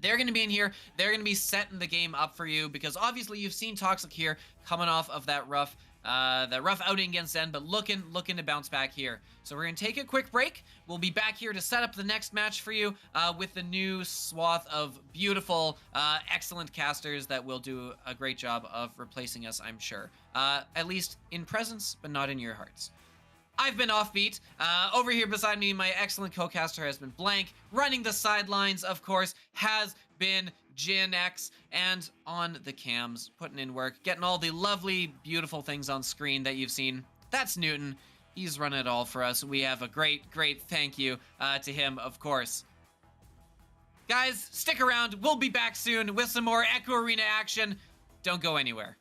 Speaker 12: They're going to be in here. They're going to be setting the game up for you because obviously you've seen Toxic here coming off of that rough outing against Zen, but looking to bounce back here. So we're going to take a quick break. We'll be back here to set up the next match for you with the new swath of beautiful, excellent casters that will do a great job of replacing us, I'm sure. At least in presence, but not in your hearts. I've been Offbeat. Over here beside me, my excellent co-caster has been Blank. Running the sidelines, of course, has been Jin X. And on the cams, putting in work, getting all the lovely, beautiful things on screen that you've seen. That's Newton. He's running it all for us. We have a great thank you to him, of course. Guys, stick around. We'll be back soon with some more Echo Arena action. Don't go anywhere.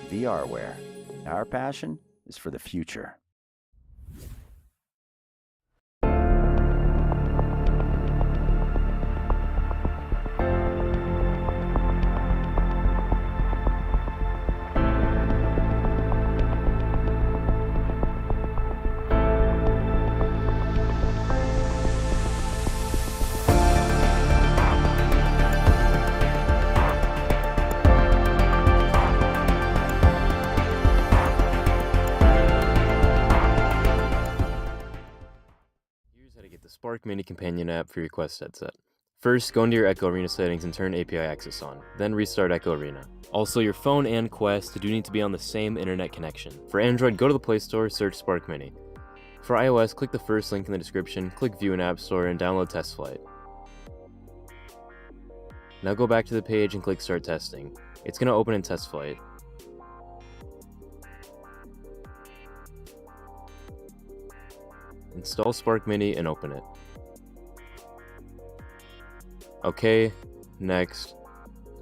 Speaker 14: VRware. Our passion is for the future.
Speaker 15: Mini companion app for your Quest headset. First, go into your Echo Arena settings and turn API access on, then restart Echo Arena. Also, your phone and Quest do need to be on the same internet connection. For Android, go to the Play Store, search Spark Mini. For iOS, click the first link in the description, click View in App Store, and download Test Flight. Now go back to the page and click Start Testing. It's going to open in Test Flight. Install Spark Mini and open it. OK, next,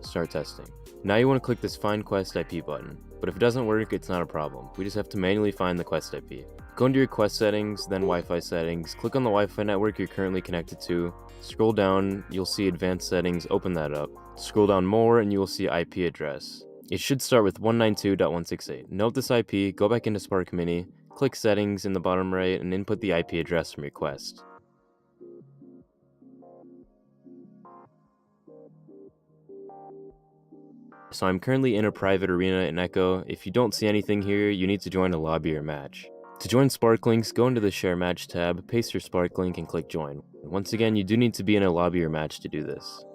Speaker 15: start testing. Now you want to click this Find Quest IP button, but if it doesn't work, it's not a problem. We just have to manually find the Quest IP. Go into your Quest settings, then Wi-Fi settings, click on the Wi-Fi network you're currently connected to, scroll down, you'll see Advanced Settings, open that up. Scroll down more and you will see IP address. It should start with 192.168. Note this IP, go back into Spark Mini, click Settings in the bottom right, and input the IP address from your Quest. So I'm currently in a private arena in Echo. If you don't see anything here, you need to join a lobby or match. To join Spark Links, go into the Share Match tab, paste your Spark Link, and click Join. Once again, you do need to be in a lobby or match to do this.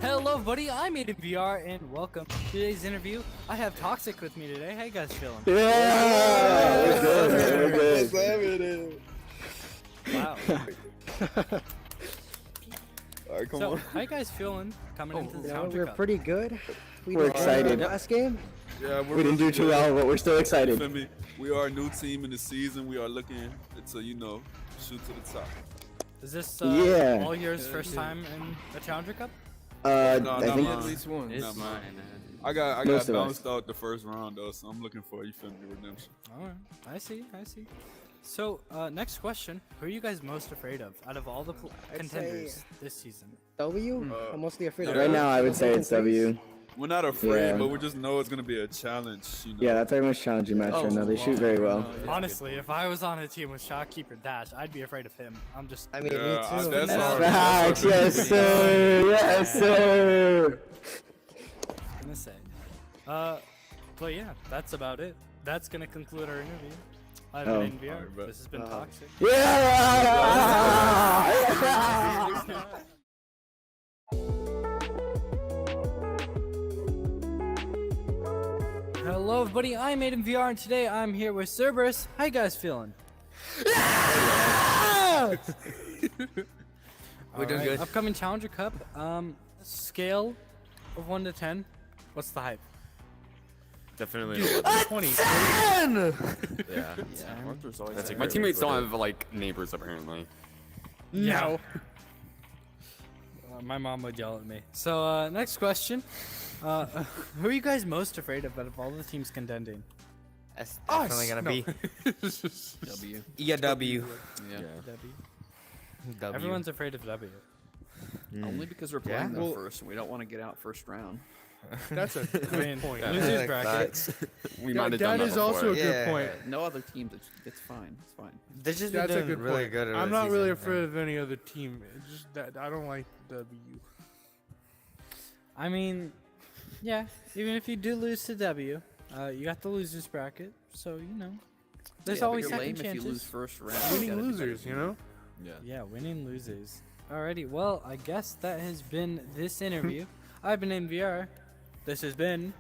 Speaker 8: Hello, buddy. I'm Aiden VR, and welcome to today's interview. I have Toxic with me today. How you guys feeling?
Speaker 7: Yeah, we're good. We're good.
Speaker 8: Wow.
Speaker 7: Alright, come
Speaker 8: So,
Speaker 7: on.
Speaker 8: how you guys feeling coming into the
Speaker 7: Yeah,
Speaker 8: Challenger
Speaker 7: we're
Speaker 8: Cup?
Speaker 7: pretty good.
Speaker 9: We
Speaker 7: We're
Speaker 9: are-
Speaker 7: excited.
Speaker 9: Yeah.
Speaker 7: Last game?
Speaker 9: Yeah,
Speaker 7: We didn't do too well, but we're still excited.
Speaker 9: Feel me? We are a new team in the season. We are looking to, shoot to the top.
Speaker 8: Is this
Speaker 7: Yeah.
Speaker 8: all yours first time in the Challenger Cup?
Speaker 9: No,
Speaker 7: I
Speaker 9: not
Speaker 7: think
Speaker 9: mine.
Speaker 7: at least one.
Speaker 9: Not
Speaker 7: It's
Speaker 9: mine.
Speaker 7: mine.
Speaker 9: I got
Speaker 7: Most of us.
Speaker 9: bounced out the first round though, so I'm looking for redemption.
Speaker 8: Alright, I see. So, next question. Who are you guys most afraid of out of all the
Speaker 7: I'd
Speaker 8: contenders
Speaker 7: say-
Speaker 8: this season?
Speaker 7: W? I'm mostly afraid of
Speaker 9: Right now,
Speaker 7: I would say it's W.
Speaker 9: We're not afraid,
Speaker 7: Yeah.
Speaker 9: but we just know it's gonna be a challenge. You know?
Speaker 7: Yeah, that's very much challenging match right now. They shoot very well.
Speaker 8: Honestly, if I was on a team with Shotkeeper Dash, I'd be afraid of him. I'm just.
Speaker 7: I mean,
Speaker 9: Yeah,
Speaker 7: me too.
Speaker 9: that's hard.
Speaker 7: Facts, yes, sir. Yes, sir.
Speaker 8: Gonna say. But yeah, that's about it. That's gonna conclude our interview. I've
Speaker 7: Oh.
Speaker 8: been NVR. This has been Toxic.
Speaker 7: Yeah.
Speaker 8: Hello, everybody. I'm Aiden VR, and today I'm here with Cerberus. How you guys feeling?
Speaker 13: We're doing good.
Speaker 8: Upcoming Challenger Cup. Scale of 1 to 10. What's the hype?
Speaker 2: Definitely.
Speaker 8: 20.
Speaker 2: Yeah.
Speaker 16: That's my teammates don't have like neighbors apparently.
Speaker 8: No. My mom would yell at me. So, next question. Who are you guys most afraid of out of all the teams contending?
Speaker 13: That's definitely gonna be
Speaker 16: W.
Speaker 13: Yeah, W.
Speaker 16: Yeah.
Speaker 8: W. Everyone's afraid of W.
Speaker 16: Only because we're playing them first and we don't want to get out first round.
Speaker 5: That's a good point.
Speaker 8: Losers bracket.
Speaker 16: We might have done
Speaker 5: That
Speaker 16: that
Speaker 5: is also a
Speaker 16: before.
Speaker 5: good point.
Speaker 16: No other teams. It's fine. It's fine.
Speaker 13: They've just
Speaker 5: That's a
Speaker 13: been doing
Speaker 5: good
Speaker 13: really
Speaker 5: point.
Speaker 13: good.
Speaker 5: I'm not really afraid of any other team. It's just that I don't like W.
Speaker 8: I mean, yeah, even if you do lose to W, you got the losers bracket, so you know, there's
Speaker 16: Yeah, but
Speaker 8: always
Speaker 16: you're
Speaker 8: second
Speaker 16: lame
Speaker 8: chances.
Speaker 16: if you lose first round.
Speaker 5: Winning
Speaker 16: You gotta do
Speaker 5: losers,
Speaker 16: better
Speaker 5: you
Speaker 16: than
Speaker 5: know?
Speaker 8: Yeah, winning losers. Alrighty, well, I guess that has been this interview. I've been in VR. This has been.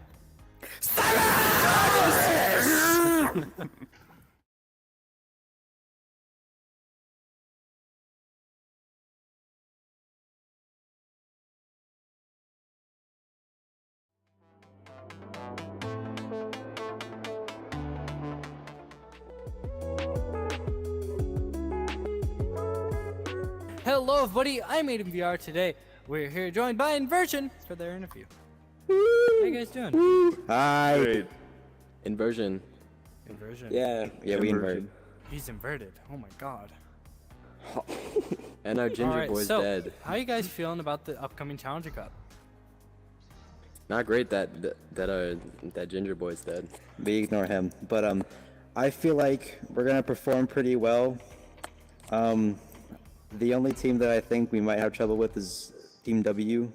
Speaker 8: Hello, everybody. I'm Aiden VR today. We're here joined by Inversion for their interview. How you guys doing?
Speaker 7: Hi.
Speaker 4: Inversion.
Speaker 8: Inversion.
Speaker 4: Yeah, we invert.
Speaker 8: He's inverted. Oh my god.
Speaker 4: And our ginger
Speaker 8: Alright,
Speaker 4: boy's
Speaker 8: so,
Speaker 4: dead.
Speaker 8: how you guys feeling about the upcoming Challenger Cup?
Speaker 4: Not great that ginger boy's dead.
Speaker 7: We ignore him, but I feel like we're gonna perform pretty well. The only team that I think we might have trouble with is Team W,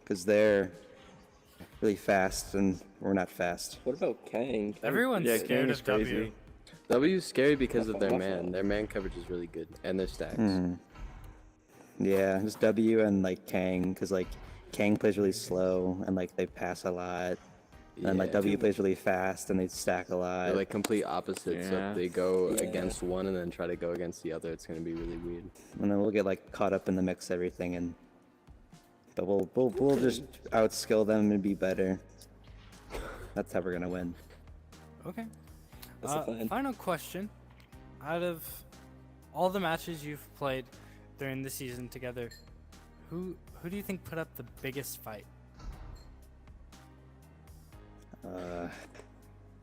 Speaker 7: because they're really fast and we're not fast.
Speaker 4: What about Kang?
Speaker 8: Everyone's scared of W.
Speaker 4: W's scary because of their man. Their man coverage is really good, and their stacks.
Speaker 7: Yeah, just W and like Kang, because like Kang plays really slow and like they pass a lot. And like
Speaker 4: Yeah.
Speaker 7: W plays really fast and they stack a lot.
Speaker 4: They're like complete opposites. So
Speaker 16: Yeah.
Speaker 4: if they go against one and then try to go against the other, it's gonna be really weird.
Speaker 7: And then we'll get like caught up in the mix of everything, and but we'll just outskill them and be better. That's how we're gonna win.
Speaker 8: Okay.
Speaker 4: That's the plan.
Speaker 8: Final question. Out of all the matches you've played during the season together, who do you think put up the biggest fight?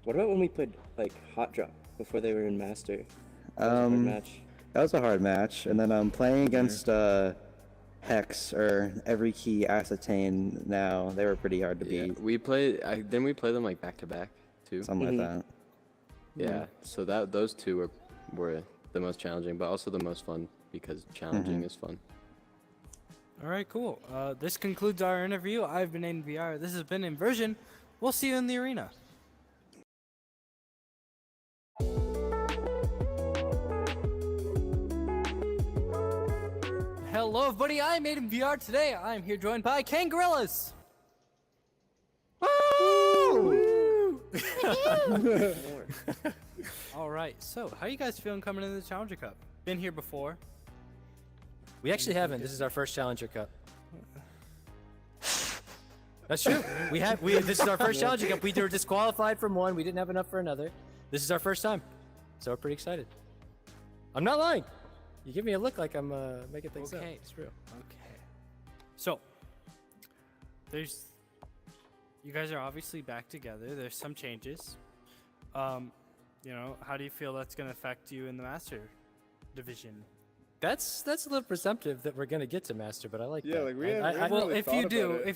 Speaker 4: What about when we played like Hot Drop before they were in Master?
Speaker 7: That was a hard match, and then I'm playing against Hex or Every Key Ascertain now. They were pretty hard to beat.
Speaker 4: We played. Then we play them like back to back too.
Speaker 7: Something like that.
Speaker 4: Yeah. So those two were the most challenging, but also the most fun because challenging is fun.
Speaker 8: All right, cool. This concludes our interview. I've been in VR. This has been Inversion. We'll see you in the arena. Hello, everybody. I'm Aiden VR today. I'm here joined by Kangarillas. All right. So, how you guys feeling coming into the Challenger Cup? Been here before.
Speaker 13: We actually haven't. This is our first Challenger Cup. That's true. This is our first Challenger Cup. We were disqualified from one. We didn't have enough for another. This is our first time, so we're pretty excited. I'm not lying. You give me a look like I'm making things up. It's real.
Speaker 8: Okay. So, you guys are obviously back together. There's some changes. You know, how do you feel that's going to affect you in the Master Division?
Speaker 13: That's a little presumptive that we're gonna get to Master, but I like that.
Speaker 5: Yeah, like we
Speaker 8: Well, if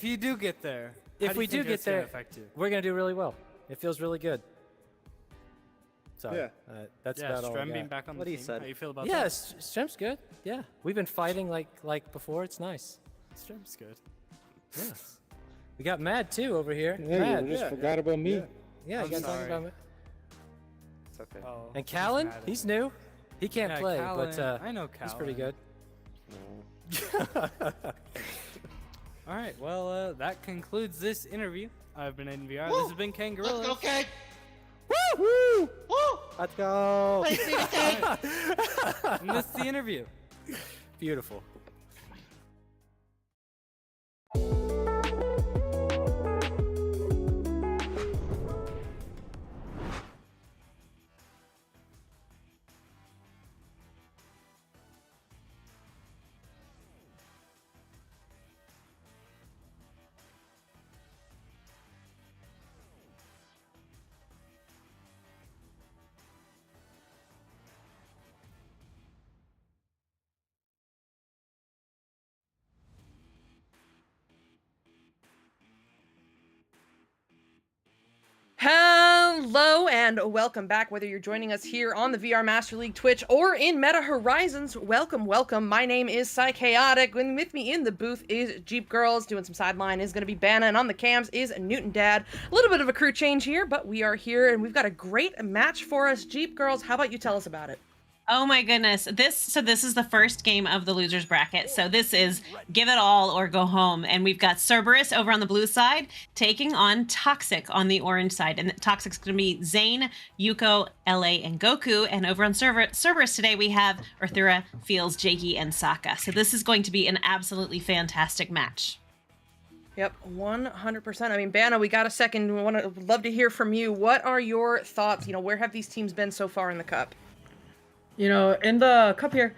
Speaker 8: you do get there, How
Speaker 13: if
Speaker 8: do
Speaker 13: we
Speaker 8: you
Speaker 13: do
Speaker 8: think
Speaker 13: get
Speaker 8: it's gonna
Speaker 13: there,
Speaker 8: affect you?
Speaker 13: we're gonna do really well. It feels really good. Sorry.
Speaker 5: Yeah.
Speaker 13: That's
Speaker 8: Yeah,
Speaker 13: about all I
Speaker 8: Strem being
Speaker 13: got.
Speaker 8: back on
Speaker 7: What
Speaker 8: the
Speaker 7: he
Speaker 8: team.
Speaker 7: said.
Speaker 8: How you feel about
Speaker 13: Yeah,
Speaker 8: that?
Speaker 13: Strem's good. Yeah, we've been fighting like before. It's nice.
Speaker 8: Strem's good.
Speaker 13: Yeah. We got Mad too over here.
Speaker 4: Yeah,
Speaker 13: Mad.
Speaker 4: you just forgot about me.
Speaker 13: Yeah, you
Speaker 8: I'm
Speaker 13: guys talking
Speaker 8: sorry.
Speaker 13: about me.
Speaker 7: It's okay.
Speaker 8: Oh,
Speaker 13: And
Speaker 8: he's
Speaker 13: Callan,
Speaker 8: mad at
Speaker 13: he's
Speaker 8: me.
Speaker 13: new. He can't
Speaker 8: Yeah,
Speaker 13: play,
Speaker 8: Callan,
Speaker 13: but
Speaker 8: I know
Speaker 13: he's pretty
Speaker 8: Callan.
Speaker 13: good.
Speaker 8: All right, well, that concludes this interview. I've been Aiden VR. This has been Kangarillas.
Speaker 10: Let's go, Kate.
Speaker 7: Woo! Let's go!
Speaker 8: And this is the interview.
Speaker 13: Beautiful.
Speaker 17: Hello and welcome back, whether you're joining us here on the VR Master League Twitch or in Meta Horizons. Welcome, welcome. My name is Psychaotic, and with me in the booth is Jeep Girls. Doing some sideline is going to be Banna, and on the cams is Newton Dad. A little bit of a crew change here, but we are here, and we've got a great match for us. Jeep Girls, how about you tell us about it?
Speaker 18: Oh my goodness. This is the first game of the losers bracket. So this is give it all or go home. And we've got Cerberus over on the blue side taking on Toxic on the orange side. And Toxic's going to be Zane, Yuko, LA, and Goku. And over on Cerberus today we have Arthura, Fields, Jakey, and Sokka. So this is going to be an absolutely fantastic match.
Speaker 17: Yep, 100%. I mean, Banna, we got a second. Would love to hear from you. What are your thoughts? You know, where have these teams been so far in the Cup?
Speaker 19: You know, in the cup here,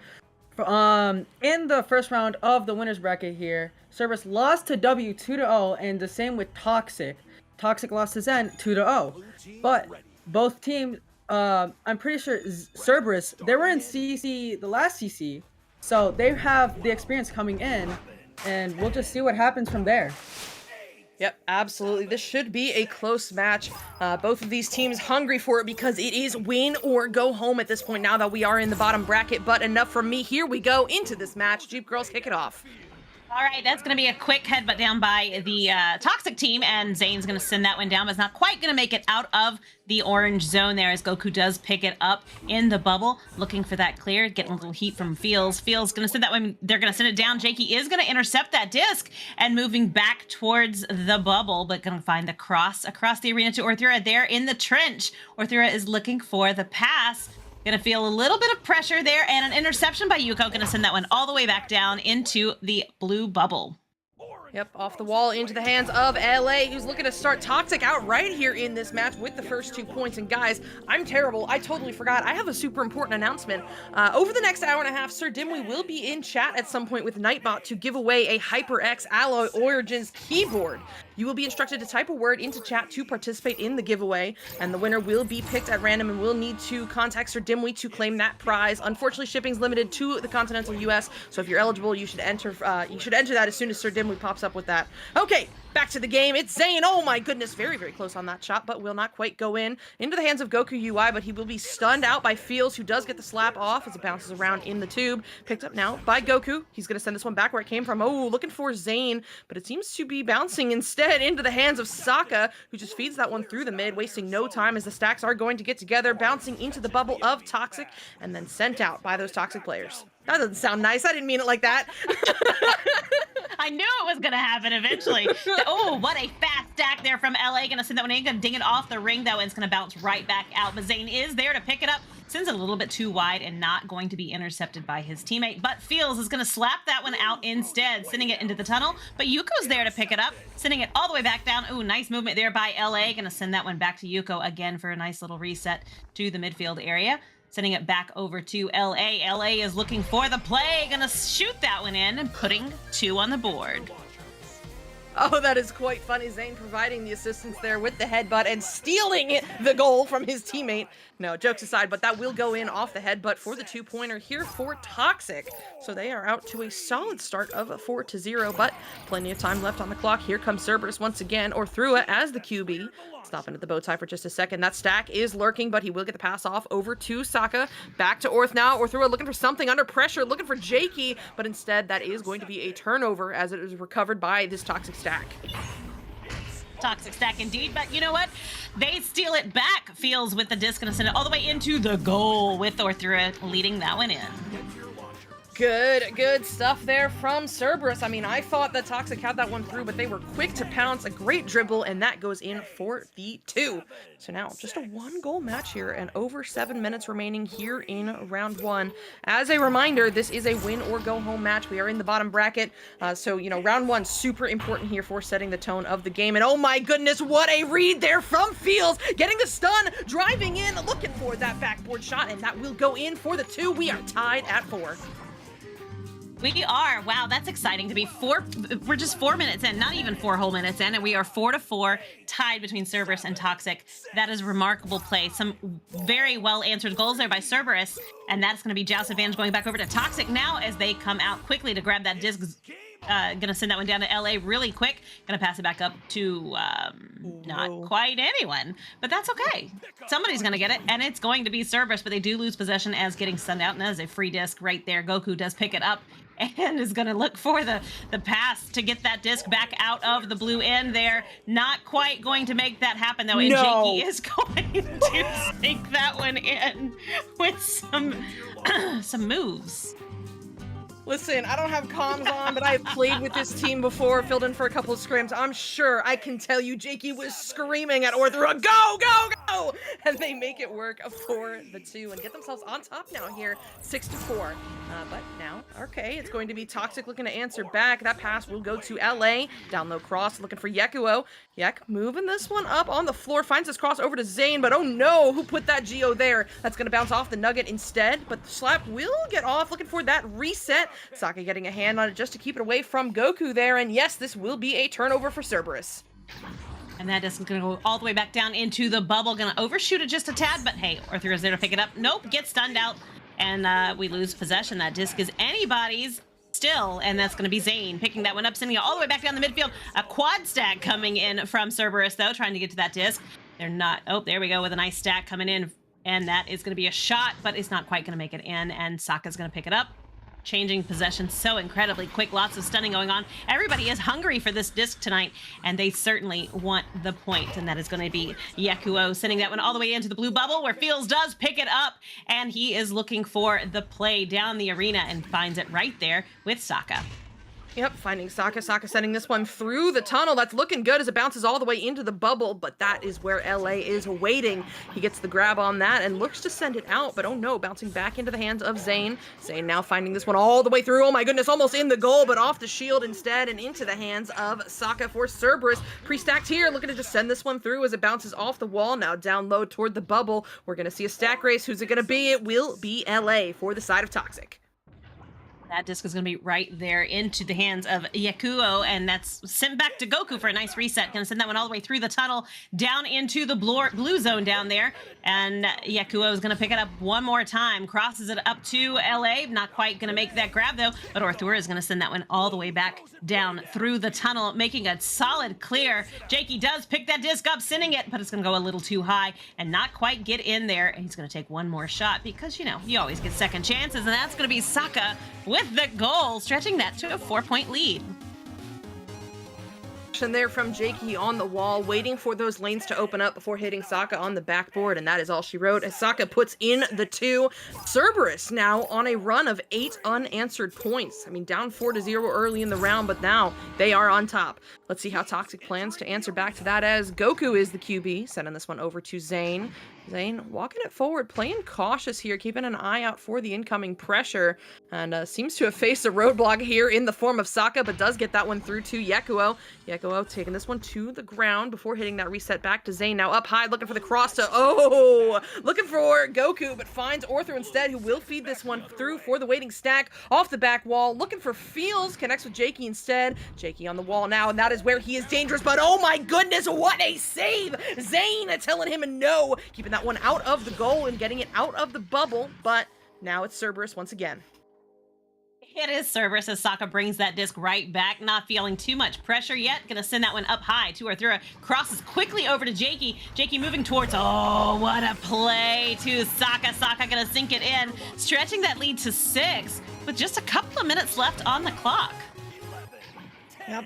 Speaker 19: in the first round of the winners bracket here, Cerberus lost to W 2-0, and the same with Toxic. Toxic lost to Zen 2-0. But both teams, I'm pretty sure Cerberus, they were in CC, the last CC, so they have the experience coming in, and we'll just see what happens from there.
Speaker 17: Yep, absolutely. This should be a close match. Both of these teams hungry for it because it is win or go home at this point now that we are in the bottom bracket. But enough from me. Here we go into this match. Jeep Girls, kick it off.
Speaker 18: All right, that's going to be a quick headbutt down by the Toxic team, and Zane's going to send that one down, but it's not quite going to make it out of the orange zone there as Goku does pick it up in the bubble, looking for that clear, getting a little heat from Fields. Fields going to send that one, they're going to send it down. Jakey is going to intercept that disc and moving back towards the bubble, but going to find the cross across the arena to Arthura there in the trench. Arthura is looking for the pass. Gonna feel a little bit of pressure there, and an interception by Yuko. Gonna send that one all the way back down into the blue bubble.
Speaker 17: Yep, off the wall into the hands of LA, who's looking to start Toxic out right here in this match with the first 2 points. And guys, I'm terrible. I totally forgot. I have a super important announcement. Over the next hour and a half, Sir Dimwee will be in chat at some point with Nightbot to give away a HyperX Alloy Origins keyboard. You will be instructed to type a word into chat to participate in the giveaway, and the winner will be picked at random and will need to contact Sir Dimwee to claim that prize. Unfortunately, shipping's limited to the continental US, so if you're eligible, you should enter that as soon as Sir Dimwee pops up with that. Okay, back to the game. It's Zane. Oh my goodness, very, very close on that shot, but will not quite go in. Into the hands of Goku UI, but he will be stunned out by Fields, who does get the slap off as it bounces around in the tube. Picked up now by Goku. He's going to send this one back where it came from. Oh, looking for Zane, but it seems to be bouncing instead into the hands of Sokka, who just feeds that one through the mid, wasting no time as the stacks are going to get together, bouncing into the bubble of Toxic, and then sent out by those Toxic players. That doesn't sound nice. I didn't mean it like that.
Speaker 18: I knew it was going to happen eventually. Oh, what a fast stack there from LA. Going to send that one in, going to ding it off the ring, though, and it's going to bounce right back out. But Zane is there to pick it up. Sends it a little bit too wide and not going to be intercepted by his teammate. But Fields is going to slap that one out instead, sending it into the tunnel. But Yuko's there to pick it up, sending it all the way back down. Ooh, nice movement there by LA. Going to send that one back to Yuko again for a nice little reset to the midfield area. Sending it back over to LA. LA is looking for the play. Gonna shoot that one in and putting 2 on the board.
Speaker 17: Oh, that is quite funny. Zane providing the assistance there with the headbutt and stealing the goal from his teammate. No, jokes aside, but that will go in off the headbutt for the 2-pointer here for Toxic. So they are out to a solid start of a 4-0, but plenty of time left on the clock. Here comes Cerberus once again, or through it as the QB. Stopping at the bow tie for just a second. That stack is lurking, but he will get the pass off over to Saka. Back to Orth now. Orthura looking for something under pressure, looking for Jakey, but instead that is going to be a turnover as it is recovered by this Toxic stack.
Speaker 18: Toxic stack indeed, but you know what? They steal it back. Feels with the disc and send it all the way into the goal with Orthura leading that one in.
Speaker 17: Good stuff there from Cerberus. I mean, I thought that Toxic had that one through, but they were quick to pounce. A great dribble, and that goes in for the 2. So now, just a 1-goal match here, and over 7 minutes remaining here in round 1. As a reminder, this is a win-or-go-home match. We are in the bottom bracket, so, you know, round 1, super important here for setting the tone of the game. And oh my goodness, what a read there from Fields! Getting the stun, driving in, looking for that backboard shot, and that will go in for the 2. We are tied at 4.
Speaker 18: We are. Wow, that's exciting to be we're just 4 minutes in, not even 4 whole minutes in, and we are 4-4 tied between Cerberus and Toxic. That is remarkable play. Some very well answered goals there by Cerberus, and that's going to be Joust advantage going back over to Toxic now as they come out quickly to grab that disc. Gonna send that one down to LA really quick. Gonna pass it back up to not quite anyone, but that's okay. Somebody's gonna get it, and it's going to be Cerberus, but they do lose possession as getting sent out, and that is a free disc right there. Goku does pick it up and is gonna look for the pass to get that disc back out of the blue end there. Not quite going to make that happen though, and Jakey is going to sink that one in with some moves.
Speaker 17: Listen, I don't have comms on, but I have played with this team before, filled in for a couple of scrims. I'm sure I can tell you Jakey was screaming at Orthura, go, go, go! And they make it work for the 2 and get themselves on top now here, 6-4. But now, okay, it's going to be Toxic looking to answer back. That pass will go to LA. Down low cross, looking for Yekuo. Yek moving this one up on the floor, finds this cross over to Zane, but oh no, who put that Geo there? That's going to bounce off the Nugget instead, but the slap will get off, looking for that reset. Saka getting a hand on it just to keep it away from Goku there, and yes, this will be a turnover for Cerberus.
Speaker 18: And that is going to go all the way back down into the bubble. Going to overshoot it just a tad, but hey, Orthura is there to pick it up. Nope, gets stunned out, and we lose possession. That disc is anybody's still, and that's going to be Zane picking that one up, sending it all the way back down the midfield. A quad stack coming in from Cerberus, though, trying to get to that disc. They're not. Oh, there we go with a nice stack coming in, and that is going to be a shot, but it's not quite going to make it in, and Saka's going to pick it up. Changing possession so incredibly quick, lots of stunning going on. Everybody is hungry for this disc tonight, and they certainly want the point, and that is going to be Yekuo sending that one all the way into the blue bubble where Fields does pick it up, and he is looking for the play down the arena and finds it right there with Saka.
Speaker 17: Yep, finding Saka. Saka sending this one through the tunnel. That's looking good as it bounces all the way into the bubble, but that is where LA is waiting. He gets the grab on that and looks to send it out, but oh no, bouncing back into the hands of Zane. Zane now finding this one all the way through. Oh my goodness, almost in the goal, but off the shield instead and into the hands of Saka for Cerberus. Pre-stacked here, looking to just send this one through as it bounces off the wall. Now down low toward the bubble. We're going to see a stack race. Who's it going to be? It will be LA for the side of Toxic.
Speaker 18: That disc is going to be right there into the hands of Yekuo, and that's sent back to Goku for a nice reset. Going to send that one all the way through the tunnel, down into the blue zone down there, and Yekuo is going to pick it up one more time. Crosses it up to LA. Not quite going to make that grab, though, but Orthura is going to send that one all the way back down through the tunnel, making a solid clear. Jakey does pick that disc up, sending it, but it's going to go a little too high and not quite get in there. And he's going to take one more shot because, you know, you always get second chances, and that's going to be Saka with the goal, stretching that to a 4-point lead.
Speaker 17: There from Jakey on the wall, waiting for those lanes to open up before hitting Saka on the backboard, and that is all she wrote as Saka puts in the 2. Cerberus now on a run of 8 unanswered points. I mean, down 4-0 early in the round, but now they are on top. Let's see how Toxic plans to answer back to that as Goku is the QB, sending this one over to Zane. Zane walking it forward, playing cautious here, keeping an eye out for the incoming pressure, and seems to have faced a roadblock here in the form of Saka, but does get that one through to Yekuo. Yekuo taking this one to the ground before hitting that reset back to Zane. Now up high, looking for the cross to, looking for Goku, but finds Ortho instead, who will feed this one through for the waiting stack off the back wall. Looking for Fields, connects with Jakey instead. Jakey on the wall now, and that is where he is dangerous, but oh my goodness, what a save! Zane telling him a no, keeping that one out of the goal and getting it out of the bubble, but now it's Cerberus once again.
Speaker 18: It is Cerberus as Saka brings that disc right back, not feeling too much pressure yet. Gonna send that one up high to Arthura. Crosses quickly over to Jakey. Jakey moving towards, oh, what a play to Saka. Saka gonna sink it in, stretching that lead to 6 with just a couple of minutes left on the clock.
Speaker 17: Yep.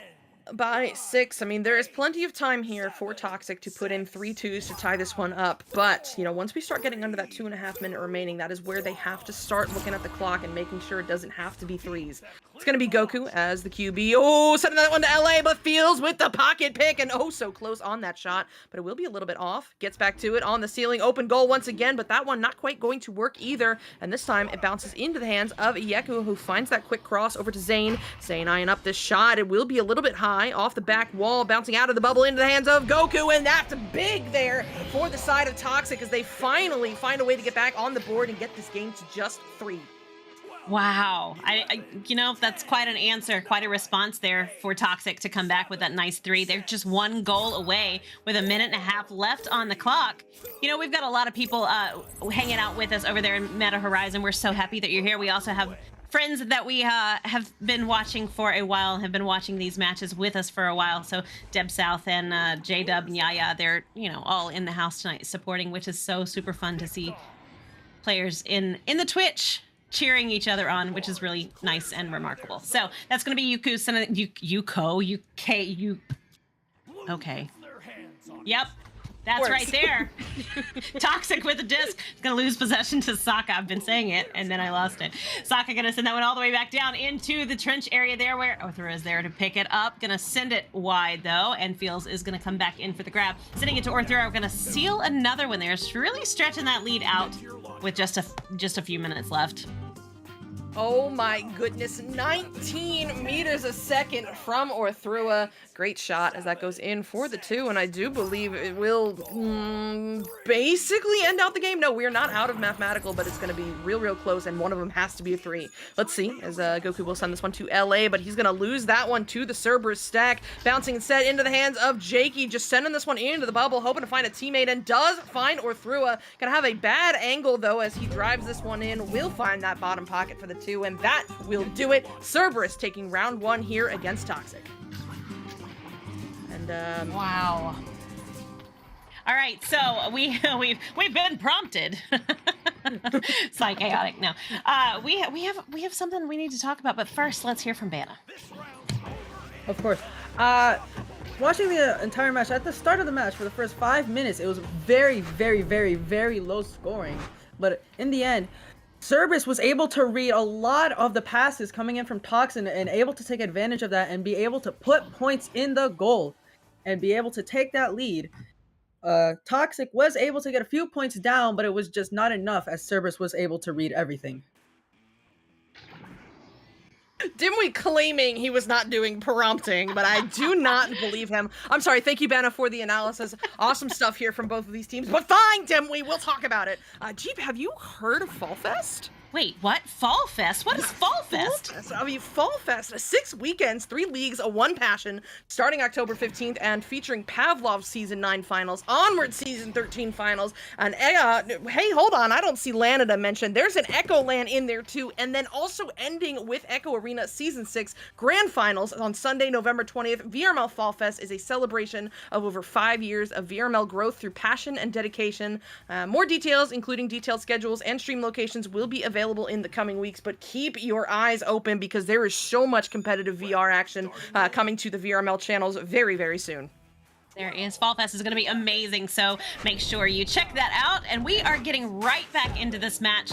Speaker 17: By 6, I mean, there is plenty of time here for Toxic to put in 3 2s to tie this one up, but, you know, once we start getting under that 2.5 minute remaining, that is where they have to start looking at the clock and making sure it doesn't have to be 3s. It's going to be Goku as the QB. Oh, sending that one to LA, but Fields with the pocket pick, and oh, so close on that shot, but it will be a little bit off. Gets back to it on the ceiling, open goal once again, but that one not quite going to work either, and this time it bounces into the hands of Yeku, who finds that quick cross over to Zane. Zane eyeing up this shot. It will be a little bit high off the back wall, bouncing out of the bubble into the hands of Goku, and that's big there for the side of Toxic as they finally find a way to get back on the board and get this game to just 3.
Speaker 18: Wow. I you know, that's quite an answer, quite a response there for Toxic to come back with that nice 3. They're just 1 goal away with 1.5 minutes left on the clock. You know, we've got a lot of people hanging out with us over there in Meta Horizon. We're so happy that you're here. We also have friends that we have been watching for a while, have been watching these matches with us for a while. So Deb South and J-Dub and Yaya, they're, you know, all in the house tonight supporting, which is so super fun to see players in the Twitch cheering each other on, which is really nice and remarkable. So that's going to be Yuko, okay. Yep. That's right there. Toxic with the disc. It's going to lose possession to Saka. I've been saying it, and then I lost it. Saka going to send that one all the way back down into the trench area there where Othra is there to pick it up. Going to send it wide, though, and Fields is going to come back in for the grab. Sending it to Orthra. We're going to seal another one there. It's really stretching that lead out with just a few minutes left.
Speaker 17: Oh my goodness, 19 meters a second from Orthrua. Great shot as that goes in for the 2, and I do believe it will basically end out the game. No, we're not out of mathematical, but it's going to be real close, and one of them has to be a 3. Let's see, as Goku will send this one to LA, but he's going to lose that one to the Cerberus stack. Bouncing instead into the hands of Jakey, just sending this one into the bubble, hoping to find a teammate, and does find Orthrua. Going to have a bad angle, though, as he drives this one in. Will find that bottom pocket for the 2, and that will do it. Cerberus taking round 1 here against Toxic. And
Speaker 18: wow. All right, so we've been prompted. It's like chaotic. No, we have something we need to talk about, but first let's hear from Bana.
Speaker 19: Of course. Watching the entire match, at the start of the match for the first 5 minutes, it was very low scoring, but in the end, Cerberus was able to read a lot of the passes coming in from Toxin and able to take advantage of that and be able to put points in the goal and be able to take that lead. Toxic was able to get a few points down, but it was just not enough as Cerberus was able to read everything.
Speaker 17: Dimwee claiming he was not doing prompting, but I do not believe him. I'm sorry, thank you, Bana, for the analysis. Awesome stuff here from both of these teams, but fine, Dimwee, we'll talk about it. Jeep, have you heard of Fall Fest?
Speaker 18: Wait, what? Fall Fest? What is Fall Fest?
Speaker 17: I mean, Fall Fest, 6 weekends, 3 leagues, a 1 passion, starting October 15th and featuring Pavlov's Season 9 finals, Onward Season 13 finals, and hey, hold on, I don't see Lanada mentioned. There's an Echo Land in there too, and then also ending with Echo Arena Season 6 Grand Finals on Sunday, November 20th. VRML Fall Fest is a celebration of over 5 years of VRML growth through passion and dedication. More details, including detailed schedules and stream locations, will be available in the coming weeks, but keep your eyes open because there is so much competitive VR action coming to the VRML channels very soon.
Speaker 18: There is. Fall Fest is going to be amazing, so make sure you check that out. And we are getting right back into this match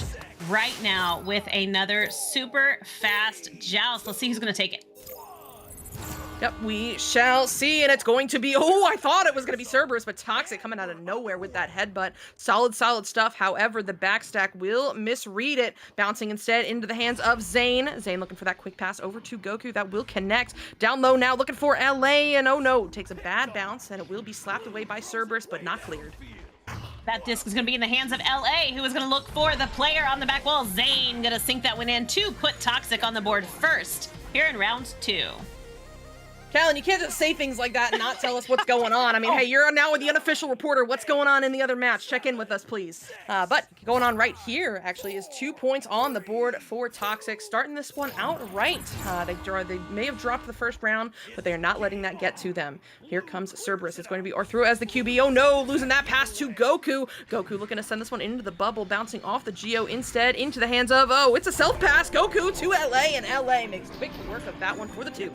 Speaker 18: right now with another super fast joust. Let's see who's going to take it.
Speaker 17: Yep, we shall see, and it's going to be, oh, I thought it was going to be Cerberus, but Toxic coming out of nowhere with that headbutt. Solid stuff. However, the backstack will misread it, bouncing instead into the hands of Zane. Zane looking for that quick pass over to Goku. That will connect. Down low now, looking for LA, and oh no, takes a bad bounce, and it will be slapped away by Cerberus, but not cleared.
Speaker 18: That disc is going to be in the hands of LA, who is going to look for the player on the back wall. Zane going to sink that one in to put Toxic on the board first here in round 2.
Speaker 17: Callan, you can't just say things like that and not tell us what's going on. I mean, hey, you're now the unofficial reporter. What's going on in the other match? Check in with us, please. But going on right here, actually, is 2 points on the board for Toxic. Starting this one out right. They may have dropped the first round, but they are not letting that get to them. Here comes Cerberus. It's going to be Orthro as the QB. Oh no, losing that pass to Goku. Goku looking to send this one into the bubble, bouncing off the Geo instead into the hands of, oh, it's a self-pass. Goku to LA, and LA makes quick work of that one for the 2.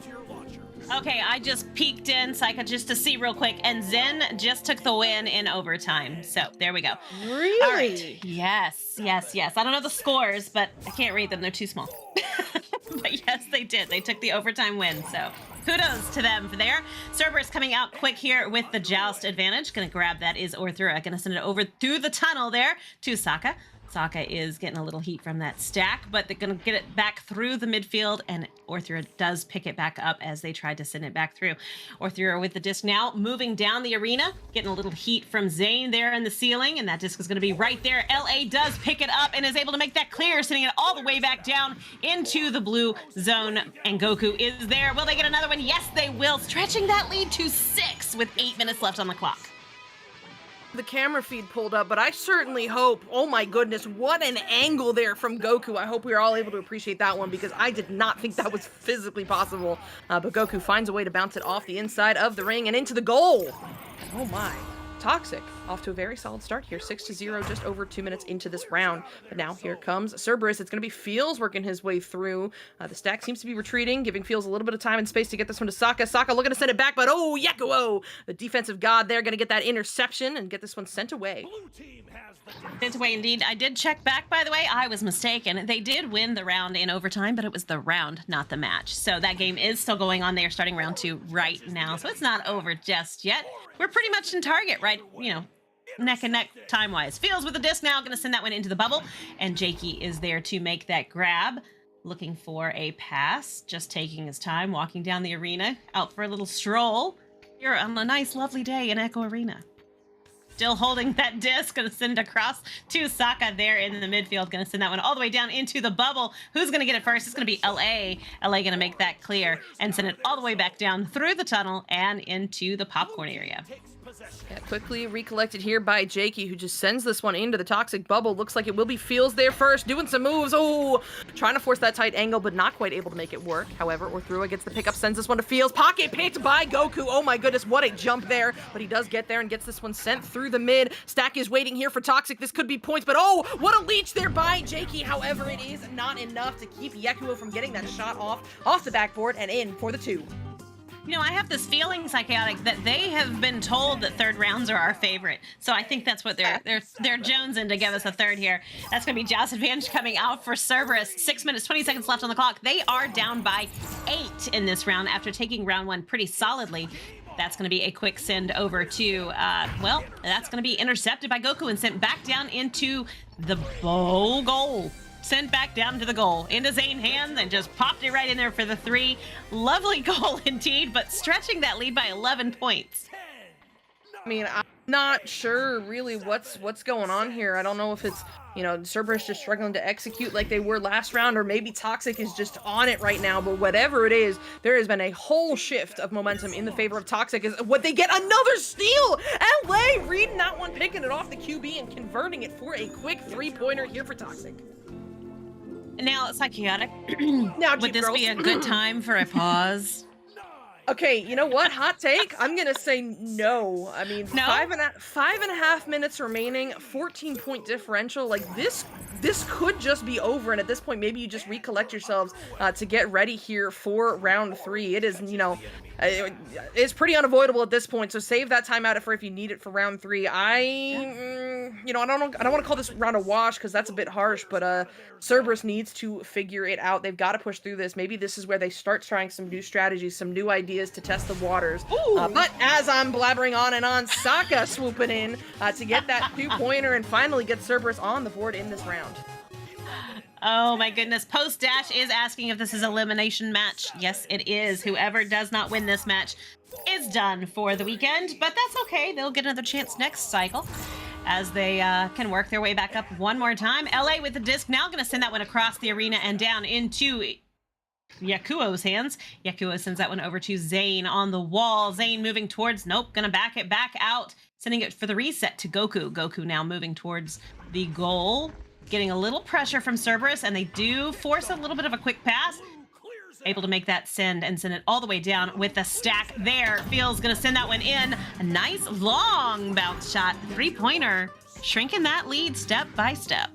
Speaker 18: Okay, I just peeked in, Psycho, just to see real quick, and Zen just took the win in overtime. So, there we go.
Speaker 17: Really?
Speaker 18: All right. Yes. I don't know the scores, but I can't read them. They're too small. But yes, they did. They took the overtime win, so kudos to them for there. Cerberus coming out quick here with the joust advantage. Gonna grab that is Orthura. Gonna send it over through the tunnel there to Sokka. Sokka is getting a little heat from that stack, but they're going to get it back through the midfield, and Orthura does pick it back up as they tried to send it back through. Orthura with the disc now, moving down the arena, getting a little heat from Zane there in the ceiling, and that disc is going to be right there. LA does pick it up and is able to make that clear, sending it all the way back down into the blue zone, and Goku is there. Will they get another one? Yes, they will, stretching that lead to 6 with 8 minutes left on the clock.
Speaker 17: The camera feed pulled up, but I certainly hope, oh my goodness, what an angle there from Goku. I hope we are all able to appreciate that one because I did not think that was physically possible. But Goku finds a way to bounce it off the inside of the ring and into the goal. Oh my. Toxic off to a very solid start here, 6-0, just over 2 minutes into this round. But now here comes Cerberus. It's going to be Feels working his way through. The stack seems to be retreating, giving Feels a little bit of time and space to get this one to Sokka. Sokka looking to send it back, but oh, Yakuo, the defensive god there, going to get that interception and get this one sent away.
Speaker 18: Sent away indeed. I did check back, by the way. I was mistaken. They did win the round in overtime, but it was the round, not the match. So that game is still going on. They are starting round 2 right now, so it's not over just yet. We're pretty much in target, right? You know, neck and neck time-wise. Feels with the disc now, going to send that one into the bubble, and Jakey is there to make that grab. Looking for a pass, just taking his time, walking down the arena, out for a little stroll. You're on a nice, lovely day in Echo Arena. Still holding that disc, gonna send it across to Sokka there in the midfield, gonna send that one all the way down into the bubble. Who's gonna get it first? It's gonna be LA. LA gonna make that clear and send it all the way back down through the tunnel and into the popcorn area.
Speaker 17: Yeah, quickly recollected here by Jakey, who just sends this one into the toxic bubble. Looks like it will be Feels there first, doing some moves. Oh, trying to force that tight angle, but not quite able to make it work. However, Orthua gets the pickup, sends this one to Feels. Pocket picked by Goku. Oh my goodness, what a jump there. But he does get there and gets this one sent through the mid. Stack is waiting here for Toxic. This could be points, but oh, what a leech there by Jakey. However, it is not enough to keep Yakuo from getting that shot off the backboard and in for the 2.
Speaker 18: You know, I have this feeling, Psychotic, that they have been told that third rounds are our favorite. So I think that's what they're jonesing to give us a third here. That's going to be Joust advantage coming out for Cerberus. 6 minutes, 20 seconds left on the clock. They are down by 8 in this round after taking round 1 pretty solidly. That's going to be a quick send over to, well, that's going to be intercepted by Goku and sent back down into the bow goal. Sent back down to the goal, into Zane's hands, and just popped it right in there for the 3. Lovely goal indeed, but stretching that lead by 11 points.
Speaker 17: I mean, I'm not sure really what's going on here. I don't know if it's, you know, Cerberus just struggling to execute like they were last round, or maybe Toxic is just on it right now, but whatever it is, there has been a whole shift of momentum in the favor of Toxic. Is what they get another steal! LA reading that one, picking it off the QB and converting it for a quick 3-pointer here for Toxic.
Speaker 18: Now, Psychotic,
Speaker 17: now,
Speaker 18: would this be a good time for a pause?
Speaker 17: Okay, you know what? Hot take. I'm gonna say no. I mean,
Speaker 18: no?
Speaker 17: 5.5 minutes remaining, 14-point differential. Like this could just be over. And at this point, maybe you just recollect yourselves to get ready here for round 3. It is, you know, it's pretty unavoidable at this point. So save that timeout for if you need it for round 3. I don't want to call this round a wash because that's a bit harsh, but Cerberus needs to figure it out. They've got to push through this. Maybe this is where they start trying some new strategies, some new ideas to test the waters. But as I'm blabbering on and on, Saka swooping in to get that 2-pointer and finally get Cerberus on the board in this round.
Speaker 18: Oh my goodness. Post Dash is asking if this is elimination match. Yes, it is. Whoever does not win this match is done for the weekend, but that's okay. They'll get another chance next cycle as they can work their way back up one more time. LA with the disc now going to send that one across the arena and down into Yakuo's hands. Yakuo sends that one over to Zane on the wall. Zane moving towards, nope, gonna back it back out, sending it for the reset to Goku. Goku now moving towards the goal, getting a little pressure from Cerberus, and they do force a little bit of a quick pass. Able to make that send and send it all the way down with the stack there. Feels gonna send that one in. A nice long bounce shot, 3-pointer, shrinking that lead step by step.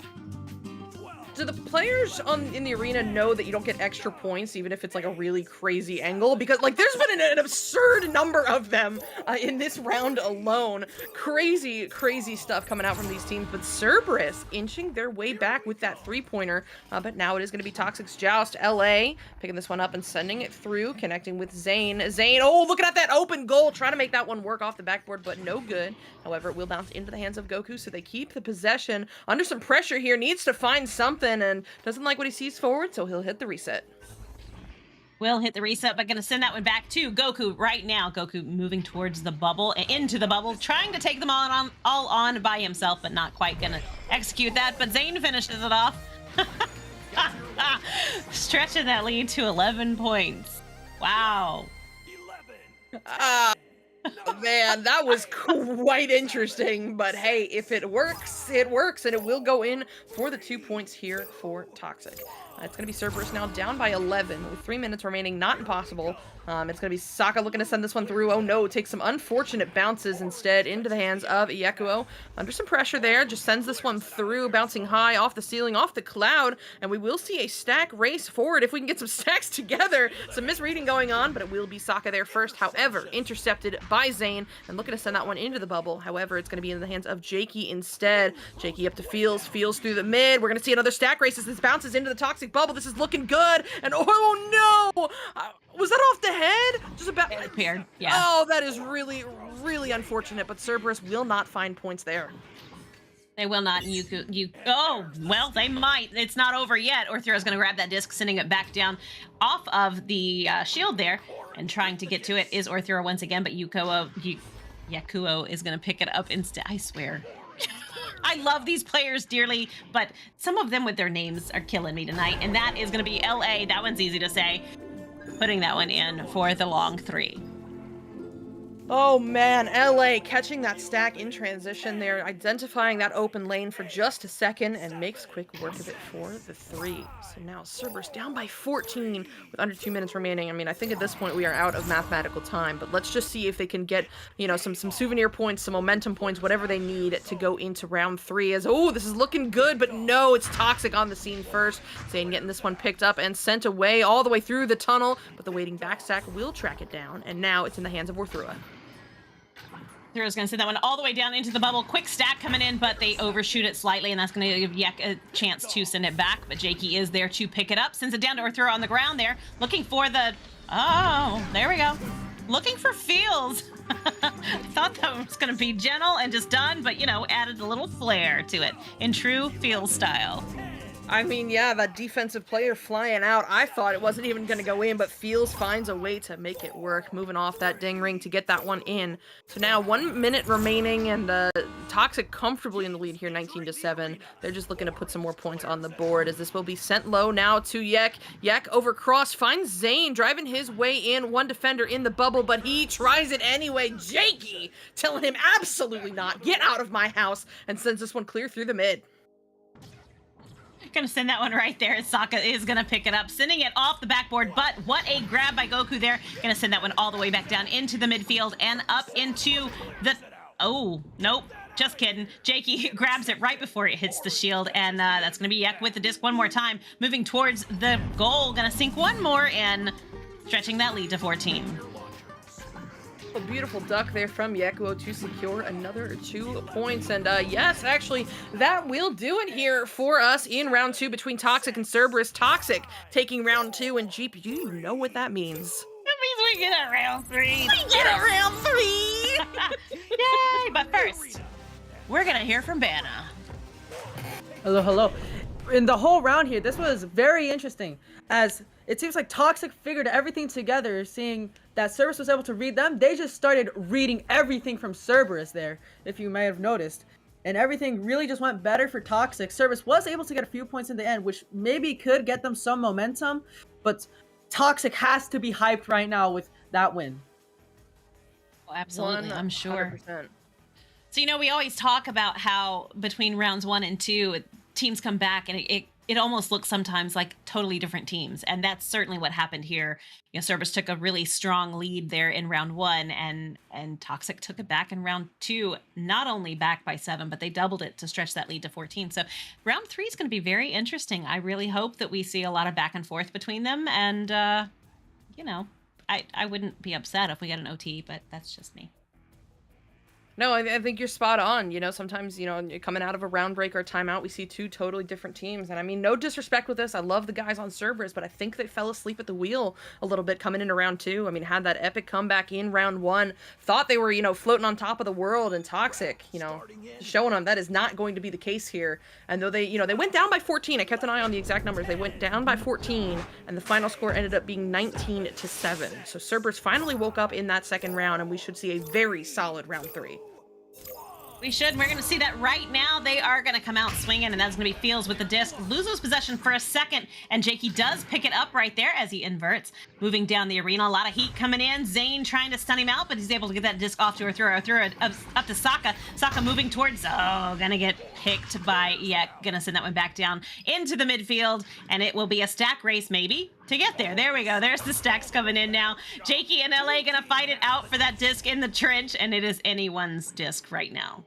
Speaker 17: Do the players in the arena know that you don't get extra points even if it's like a really crazy angle? Because like there's been an absurd number of them in this round alone. Crazy stuff coming out from these teams. But Cerberus inching their way back with that 3-pointer. But now it is going to be Toxic's joust. LA picking this one up and sending it through, connecting with Zane. Zane, oh, looking at that open goal, trying to make that one work off the backboard, but no good. However, it will bounce into the hands of Goku, so they keep the possession. Under some pressure here, needs to find something and doesn't like what he sees forward, so he'll hit the reset.
Speaker 18: Will hit the reset, but gonna send that one back to Goku right now. Goku moving towards the bubble, into the bubble, trying to take them all on by himself, but not quite gonna execute that. But Zane finishes it off. Stretching that lead to 11 points. Wow.
Speaker 17: Oh, man, that was quite interesting, but hey, if it works, it works, and it will go in for the 2 points here for Toxic. It's going to be Cerberus now down by 11 with 3 minutes remaining. Not impossible. It's going to be Saka looking to send this one through. Oh no, takes some unfortunate bounces instead into the hands of Yakuo. Under some pressure there, just sends this one through, bouncing high off the ceiling, off the cloud, and we will see a stack race forward if we can get some stacks together. Some misreading going on, but it will be Saka there first. However, intercepted by Zane, and looking to send that one into the bubble. However, it's going to be in the hands of Jakey instead. Jakey up to Feels through the mid. We're going to see another stack race as this bounces into the Toxic bubble. This is looking good, and oh no! Was that off the head? Just about.
Speaker 18: It appeared, yeah.
Speaker 17: Oh, that is really unfortunate, but Cerberus will not find points there.
Speaker 18: They will not. Oh, well, they might. It's not over yet. Orthero's going to grab that disc, sending it back down off of the shield there, and trying to get to it is Orthero once again, but Yakuo is going to pick it up instead. I swear. I love these players dearly, but some of them with their names are killing me tonight, and that is going to be LA. That one's easy to say. Putting that one in for the long 3.
Speaker 17: Oh man, LA catching that stack in transition there, identifying that open lane for just a second, and makes quick work of it for the 3. So now Cerberus down by 14 with under 2 minutes remaining. I mean, I think at this point we are out of mathematical time, but let's just see if they can get, some souvenir points, some momentum points, whatever they need to go into round 3. As, oh, this is looking good, but no, it's Toxic on the scene first. Zane getting this one picked up and sent away all the way through the tunnel, but the waiting backstack will track it down, and now it's in the hands of Orthero.
Speaker 18: Thero's going to send that one all the way down into the bubble. Quick stack coming in, but they overshoot it slightly, and that's going to give Yek a chance to send it back. But Jakey is there to pick it up. Sends it down to Orthero on the ground there. Looking for the... Oh, there we go. Looking for Feels. I thought that was going to be gentle and just done, but, added a little flair to it in true Feels style.
Speaker 17: I mean, yeah, that defensive player flying out. I thought it wasn't even going to go in, but Feels finds a way to make it work, moving off that ding ring to get that one in. So now 1 minute remaining, and Toxic comfortably in the lead here, 19-7. They're just looking to put some more points on the board, as this will be sent low now to Yek. Yek over cross, finds Zane, driving his way in. One defender in the bubble, but he tries it anyway. Jakey telling him absolutely not. Get out of my house, and sends this one clear through the mid.
Speaker 18: Gonna send that one right there. Saka is gonna pick it up, sending it off the backboard, but what a grab by Goku there. Gonna send that one all the way back down into the midfield and up into the... Oh, nope. Just kidding. Jakey grabs it right before it hits the shield, and that's gonna be Yek with the disc one more time. Moving towards the goal, gonna sink one more in, stretching that lead to 14.
Speaker 17: A beautiful duck there from Yekuo to secure another 2 points. And yes, actually, that will do it here for us in round 2 between Toxic and Cerberus. Toxic taking round 2, and Jeep, do you know what that means?
Speaker 18: That means we get a round 3.
Speaker 17: We get a round 3!
Speaker 18: Yay! But first, we're gonna hear from Bana.
Speaker 19: Hello, hello. In the whole round here, this was very interesting, as it seems like Toxic figured everything together, seeing that Cerberus was able to read them. They just started reading everything from Cerberus there, if you may have noticed. And everything really just went better for Toxic. Cerberus was able to get a few points in the end, which maybe could get them some momentum, but Toxic has to be hyped right now with that win.
Speaker 18: Oh, absolutely, I'm sure.
Speaker 17: 100%.
Speaker 18: So, you know, we always talk about how between rounds 1 and 2, teams come back and it almost looks sometimes like totally different teams. And that's certainly what happened here. You know, Cerberus took a really strong lead there in round 1 and Toxic took it back in round 2, not only back by 7, but they doubled it to stretch that lead to 14. So round 3 is going to be very interesting. I really hope that we see a lot of back and forth between them. And, you know, I wouldn't be upset if we got an OT, but that's just me.
Speaker 17: No, I think you're spot on. You know, sometimes, you know, coming out of a round break or timeout, we see 2 totally different teams. And I mean, no disrespect with this. I love the guys on Cerberus, but I think they fell asleep at the wheel a little bit coming into round 2. I mean, had that epic comeback in round 1. Thought they were, you know, floating on top of the world, and Toxic, you know, showing them that is not going to be the case here. And though they, you know, they went down by 14. I kept an eye on the exact numbers. They went down by 14, and the final score ended up being 19-7. So Cerberus finally woke up in that second round, and we should see a very solid round 3.
Speaker 18: We should. We're going to see that right now. They are going to come out swinging, and that's going to be Fields with the disc. Loses possession for a second, and Jakey does pick it up right there as he inverts. Moving down the arena, a lot of heat coming in. Zane trying to stun him out, but he's able to get that disc off to her thrower. Thrower up to Sokka. Sokka moving towards, going to get picked by Yek. Going to send that one back down into the midfield, and it will be a stack race maybe to get there. There we go. There's the stacks coming in now. Jakey and LA going to fight it out for that disc in the trench, and it is anyone's disc right now.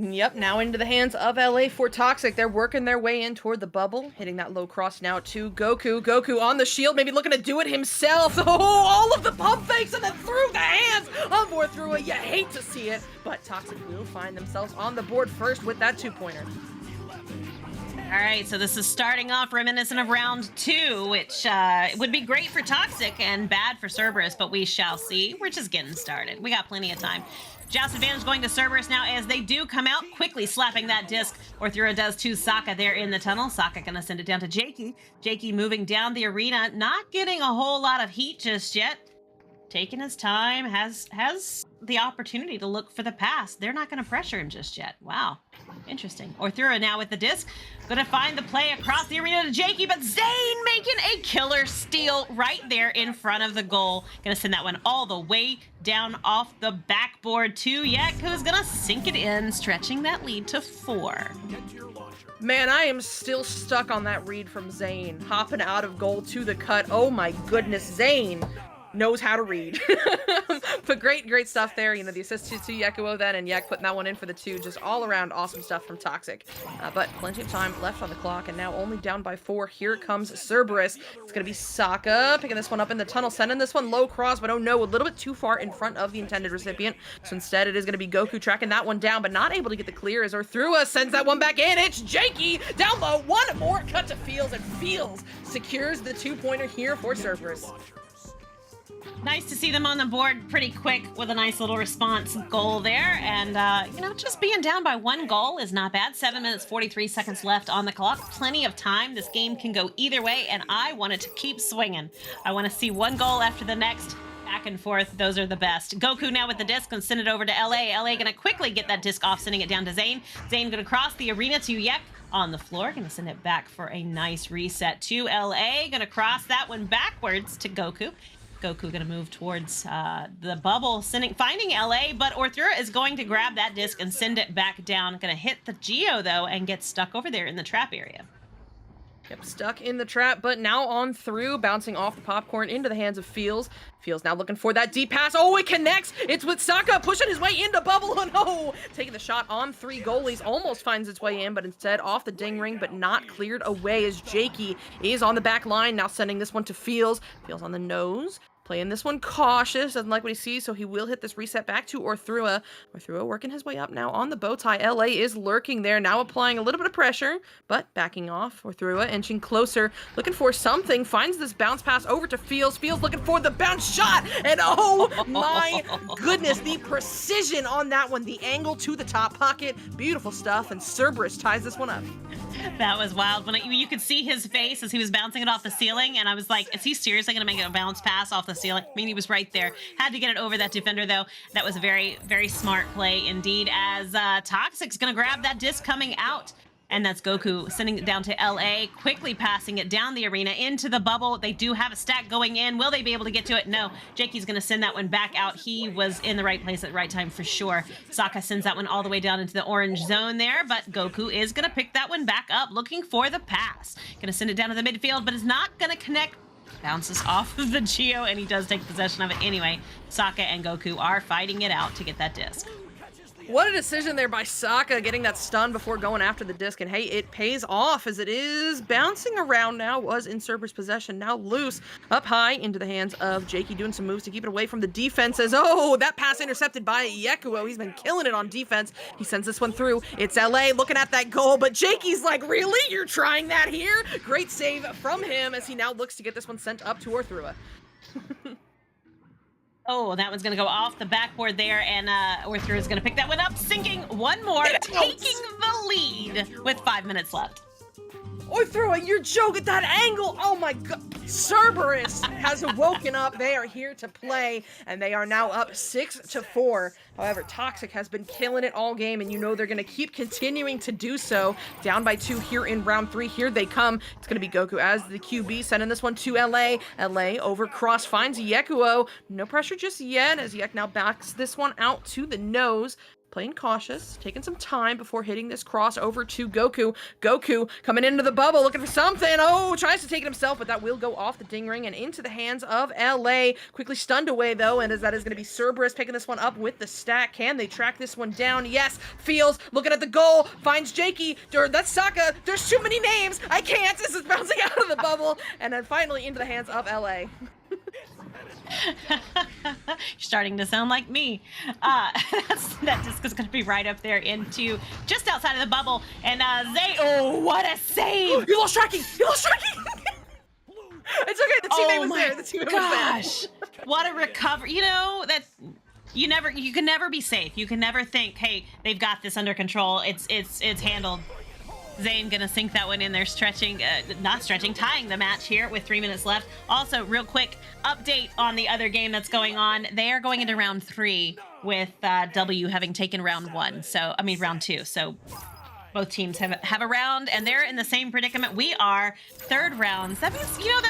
Speaker 17: Yep, now into the hands of LA for Toxic. They're working their way in toward the bubble, hitting that low cross now to Goku. Goku on the shield, maybe looking to do it himself. Oh, all of the pump fakes and then through the hands on board through it. You hate to see it, but Toxic will find themselves on the board first with that 2-pointer.
Speaker 18: All right, so this is starting off reminiscent of round 2, which would be great for Toxic and bad for Cerberus, but we shall see. We're just getting started. We got plenty of time. Joust advantage going to Cerberus now as they do come out, quickly slapping that disc. Orthura does to Sokka there in the tunnel. Sokka gonna send it down to Jakey. Jakey moving down the arena, not getting a whole lot of heat just yet. Taking his time, has the opportunity to look for the pass. They're not going to pressure him just yet. Wow. Interesting. Orthura now with the disc. Going to find the play across the arena to Jakey, but Zane making a killer steal right there in front of the goal. Going to send that one all the way down off the backboard to Yek, who's going to sink it in, stretching that lead to 4.
Speaker 17: Man, I am still stuck on that read from Zane. Hopping out of goal to the cut. Oh my goodness, Zane knows how to read. But great stuff there. You know, the assist to Yekuo then, and Yek putting that one in for the 2. Just all around awesome stuff from Toxic. But plenty of time left on the clock, and now only down by 4. Here comes Cerberus. It's going to be Sokka picking this one up in the tunnel, sending this one low cross, but oh no, a little bit too far in front of the intended recipient. So instead it is going to be Goku tracking that one down, but not able to get the clear as Orthura sends that one back in. It's Jakey down low. One more cut to Fields, and Fields secures the 2-pointer here for Cerberus.
Speaker 18: Nice to see them on the board pretty quick with a nice little response goal there. And, you know, just being down by 1 goal is not bad. 7 minutes, 43 seconds left on the clock. Plenty of time. This game can go either way, and I want it to keep swinging. I want to see 1 goal after the next. Back and forth. Those are the best. Goku now with the disc and send it over to LA. LA going to quickly get that disc off, sending it down to Zane. Zane going to cross the arena to Yek on the floor. Going to send it back for a nice reset to LA. Going to cross that one backwards to Goku. Goku going to move towards the bubble, finding LA, but Orthura is going to grab that disc and send it back down. Going to hit the Geo, though, and get stuck over there in the trap area.
Speaker 17: Yep, stuck in the trap, but now on through, bouncing off the popcorn into the hands of Fields. Fields now looking for that deep pass. Oh, it connects. It's with Sokka pushing his way into bubble. Oh, no. Taking the shot on 3 goalies. Almost finds its way in, but instead off the ding ring, but not cleared away as Jakey is on the back line. Now sending this one to Fields. Fields on the nose. Playing this one cautious, doesn't like what he sees, so he will hit this reset back to Orthrua. Orthrua working his way up now on the bow tie. LA is lurking there, now applying a little bit of pressure, but backing off. Orthrua inching closer, looking for something, finds this bounce pass over to Fields. Fields looking for the bounce shot, and oh my goodness, the precision on that one, the angle to the top pocket, beautiful stuff, and Cerberus ties this one up.
Speaker 18: That was wild. When you could see his face as he was bouncing it off the ceiling, and I was like, is he seriously going to make a bounce pass off the ceiling? I mean, he was right there. Had to get it over that defender, though. That was a very, very smart play indeed, as Toxic's going to grab that disc coming out. And that's Goku sending it down to LA, quickly passing it down the arena into the bubble. They do have a stack going in. Will they be able to get to it? No. Jakey's going to send that one back out. He was in the right place at the right time for sure. Sokka sends that one all the way down into the orange zone there, but Goku is going to pick that one back up, looking for the pass. Going to send it down to the midfield, but is not going to connect. Bounces off of the Geo, and he does take possession of it anyway. Sokka and Goku are fighting it out to get that disc.
Speaker 17: What a decision there by Sokka, getting that stun before going after the disc. And hey, it pays off as it is bouncing around now, was in Cerberus possession, now loose, up high into the hands of Jakey, doing some moves to keep it away from the defenses. Oh, that pass intercepted by Yekuo. He's been killing it on defense. He sends this one through. It's LA looking at that goal, but Jakey's like, really? You're trying that here? Great save from him as he now looks to get this one sent up to Orthrua.
Speaker 18: Oh, that one's going to go off the backboard there, and Orthrua is going to pick that one up, sinking one more, taking the lead with 5 minutes left.
Speaker 17: Orthrua, you're joking, that angle! Oh my god! Cerberus has woken up. They are here to play, and they are now up 6-4. However, Toxic has been killing it all game, and you know they're going to keep continuing to do so. Down by 2 here in round 3. Here they come. It's going to be Goku as the QB, sending this one to LA. LA over cross finds Yekuo. No pressure just yet, as Yek now backs this one out to the nose. Playing cautious, taking some time before hitting this cross over to Goku. Goku coming into the bubble, looking for something. Oh, tries to take it himself, but that will go off the ding ring and into the hands of LA. Quickly stunned away, though, and as that is going to be Cerberus picking this one up with the stack. Can they track this one down? Yes. Feels, looking at the goal, finds Jakey. That's Sokka. There's too many names. I can't. This is bouncing out of the bubble. And then finally into the hands of LA.
Speaker 18: You're starting to sound like me. That disc is going to be right up there into just outside of the bubble. And oh, what a save!
Speaker 17: You lost tracking! You lost tracking! It's okay. The teammate was there. The teammate was there.
Speaker 18: What a recovery! You know that you can never be safe. You can never think, hey, they've got this under control. It's handled. Zane gonna sink that one in there, tying the match here with 3 minutes left. Also, real quick update on the other game that's going on. They are going into round 3 with W having taken round 2. So both teams have a round, and they're in the same predicament we are. Third rounds. That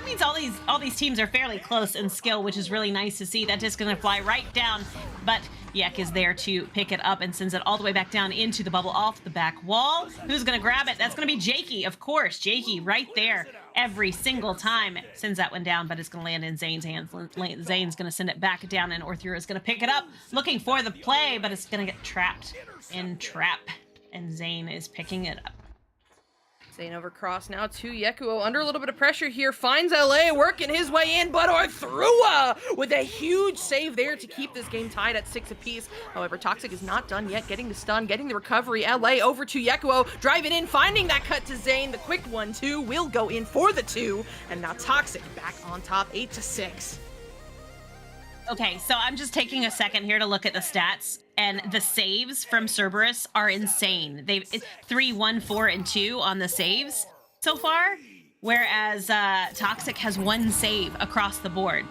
Speaker 18: means all these teams are fairly close in skill, which is really nice to see. That disc gonna fly right down, but Yek is there to pick it up and sends it all the way back down into the bubble off the back wall. Who's gonna grab it? That's gonna be Jakey, of course. Jakey right there every single time sends that one down, but it's gonna land in Zane's hands. Zane's gonna send it back down, and Orthrua is gonna pick it up, looking for the play, but it's gonna get trapped in trap, and Zane is picking it up.
Speaker 17: Zane over cross now to Yekuo, under a little bit of pressure here, finds LA, working his way in, but Orthrua with a huge save there to keep this game tied at 6 apiece. However, Toxic is not done yet, getting the stun, getting the recovery. LA over to Yekuo, driving in, finding that cut to Zane. The quick 1-2 will go in for the 2, and now Toxic back on top, 8-6.
Speaker 18: Okay, so I'm just taking a second here to look at the stats, and the saves from Cerberus are insane. They've 3, 1, 4, and 2 on the saves so far, whereas Toxic has 1 save across the board.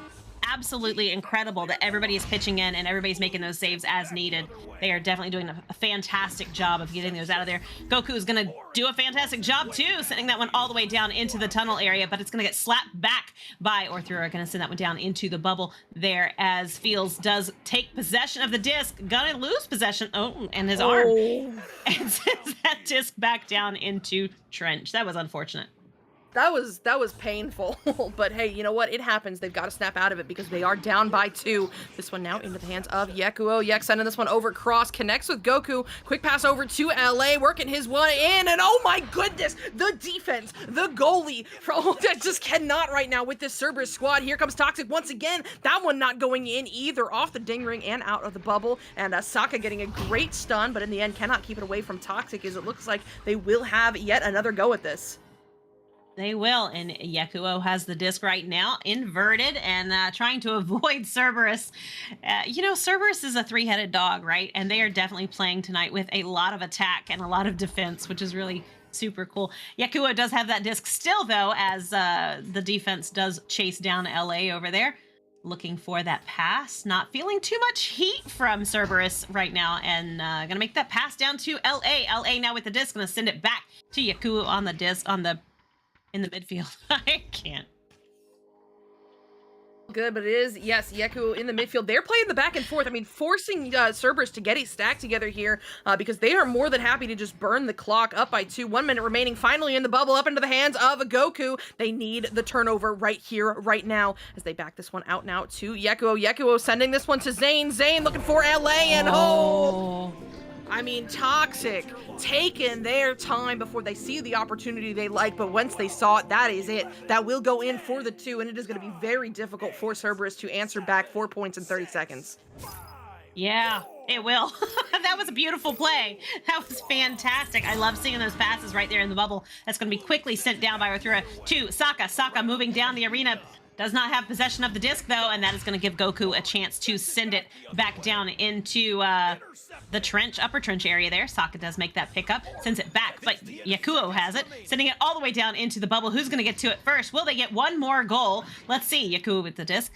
Speaker 18: Absolutely incredible that everybody is pitching in and everybody's making those saves as needed. They are definitely doing a fantastic job of getting those out of there. Goku is going to do a fantastic job too, sending that one all the way down into the tunnel area, but it's going to get slapped back by Orthrua. Going to send that one down into the bubble there as Fields does take possession of the disc. Gonna lose possession. Oh, and his arm. And sends that disc back down into Trench. That was unfortunate.
Speaker 17: that was painful. But hey, you know what? It happens. They've got to snap out of it because they are down by 2. This one now into the hands of Yekuo. Yek sending this one over cross, connects with Goku. Quick pass over to LA, working his one in, and oh my goodness, the defense, the goalie, that just cannot right now with this Cerberus squad. Here comes Toxic once again. That one not going in either, off the ding ring and out of the bubble. And Sokka getting a great stun, but in the end cannot keep it away from Toxic, as it looks like they will have yet another go at this.
Speaker 18: They will, and Yekuo has the disc right now, inverted, and trying to avoid Cerberus. You know, Cerberus is a 3-headed dog, right? And they are definitely playing tonight with a lot of attack and a lot of defense, which is really super cool. Yekuo does have that disc still, though, as the defense does chase down LA over there. Looking for that pass, not feeling too much heat from Cerberus right now, and gonna make that pass down to LA. LA now with the disc, gonna send it back to Yekuo on the disc, in the midfield. I can't.
Speaker 17: Good, but it is, yes, Yekuo in the midfield. They're playing the back and forth. I mean, forcing Cerberus to get a stack together here because they are more than happy to just burn the clock up by 2. 1 minute remaining, finally in the bubble, up into the hands of Goku. They need the turnover right here, right now, as they back this one out now to Yekuo. Yekuo sending this one to Zane. Zane looking for LA, and I mean, Toxic taking their time before they see the opportunity they like, but once they saw it, that is it. That will go in for the 2, and it is going to be very difficult for Cerberus to answer back 4 points in 30 seconds.
Speaker 18: Yeah, it will. That was a beautiful play. That was fantastic. I love seeing those passes right there in the bubble. That's going to be quickly sent down by Arthura to Sokka. Sokka moving down the arena. Does not have possession of the disc, though, and that is going to give Goku a chance to send it back down into the trench, upper trench area there. Sokka does make that pickup, sends it back, but Yekuo has it, sending it all the way down into the bubble. Who's going to get to it first? Will they get one more goal? Let's see. Yekuo with the disc,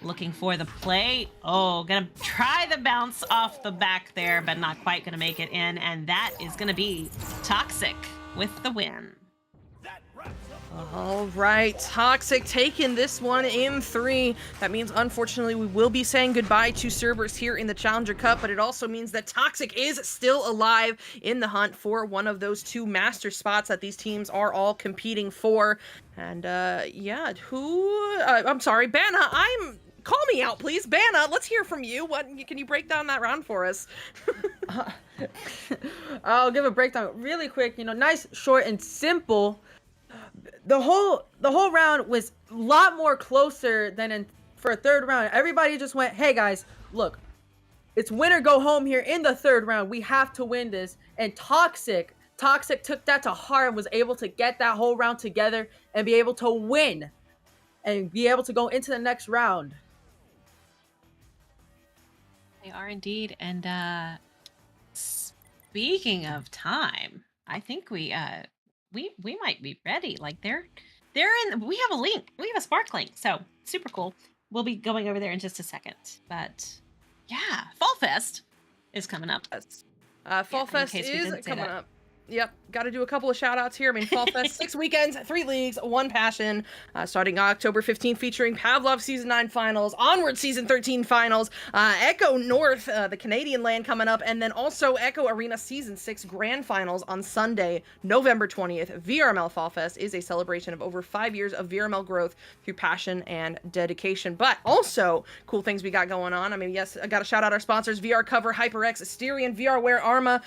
Speaker 18: looking for the play. Oh, going to try the bounce off the back there, but not quite going to make it in, and that is going to be Toxic with the win.
Speaker 17: All right, Toxic taking this one in 3. That means, unfortunately, we will be saying goodbye to Cerberus here in the Challenger Cup, but it also means that Toxic is still alive in the hunt for one of those 2 master spots that these teams are all competing for. And, yeah, I'm sorry, Banna, call me out, please. Banna, let's hear from you. Can you break down that round for us?
Speaker 19: I'll give a breakdown really quick. You know, nice, short, and simple. The whole round was a lot more closer than for a 3rd round. Everybody just went, hey guys, look, it's win or go home here in the 3rd round. We have to win this. And Toxic took that to heart and was able to get that whole round together and be able to win and be able to go into the next round.
Speaker 18: They are indeed. And speaking of time, I think we might be ready. Like they're in. We have a link. We have a Spark link. So super cool. We'll be going over there in just a second. But yeah, Fall Fest is coming up.
Speaker 17: Fall Fest is coming up. Yep, got to do a couple of shout outs here. I mean, Fall Fest, 6 weekends, 3 leagues, 1 passion, starting October 15th, featuring Pavlov Season 9 Finals, Onward Season 13 Finals, Echo North, the Canadian land coming up, and then also Echo Arena Season 6 Grand Finals on Sunday, November 20th. VRML Fall Fest is a celebration of over 5 years of VRML growth through passion and dedication, but also cool things we got going on. I mean, yes, I got to shout out our sponsors, VR Cover, HyperX, Asterion, VRware, Arma,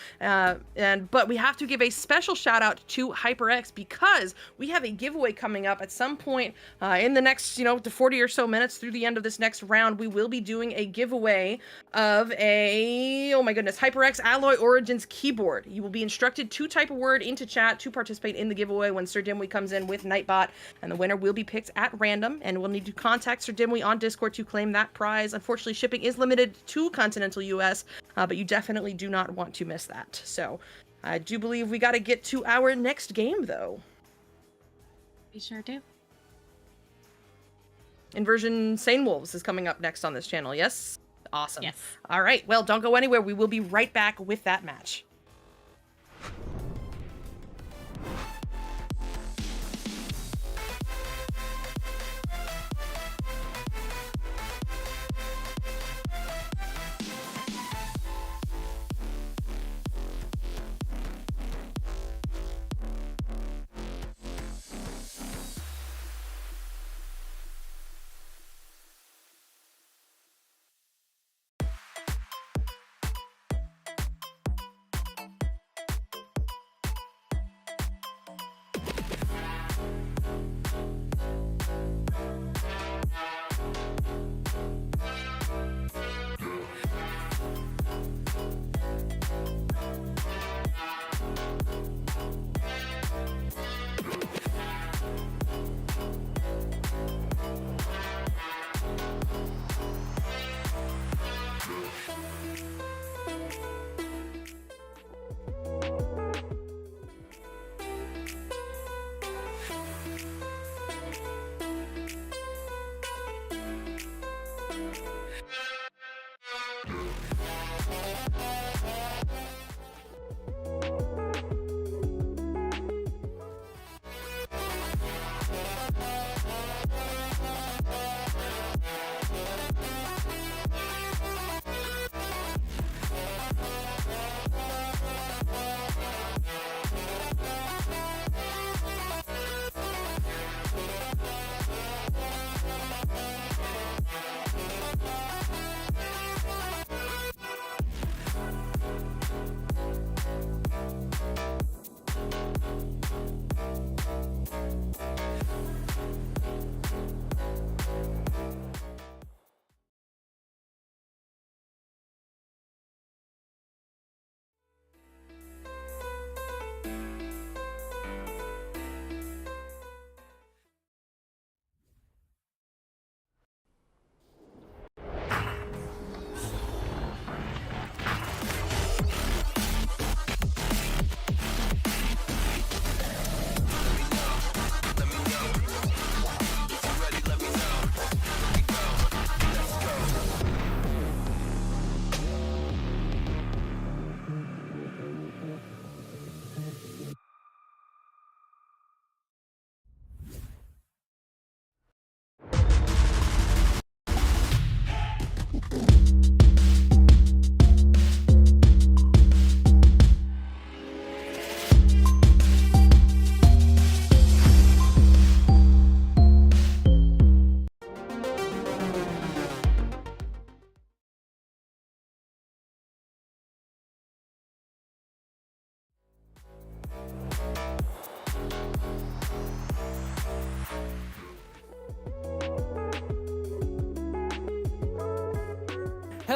Speaker 17: but we have to give a special shout out to HyperX because we have a giveaway coming up at some point in the next, the 40 or so minutes through the end of this next round. We will be doing a giveaway of a, oh my goodness, HyperX Alloy Origins keyboard. You will be instructed to type a word into chat to participate in the giveaway when Sir Dimwee comes in with Nightbot, and the winner will be picked at random, and we'll need to contact Sir Dimwee on Discord to claim that prize. Unfortunately, shipping is limited to continental US, but you definitely do not want to miss that. So I do believe we got to get to our next game, though.
Speaker 18: We sure do.
Speaker 17: Inversion Sane Wolves is coming up next on this channel, yes? Awesome.
Speaker 18: Yes.
Speaker 17: All right, well, don't go anywhere. We will be right back with that match.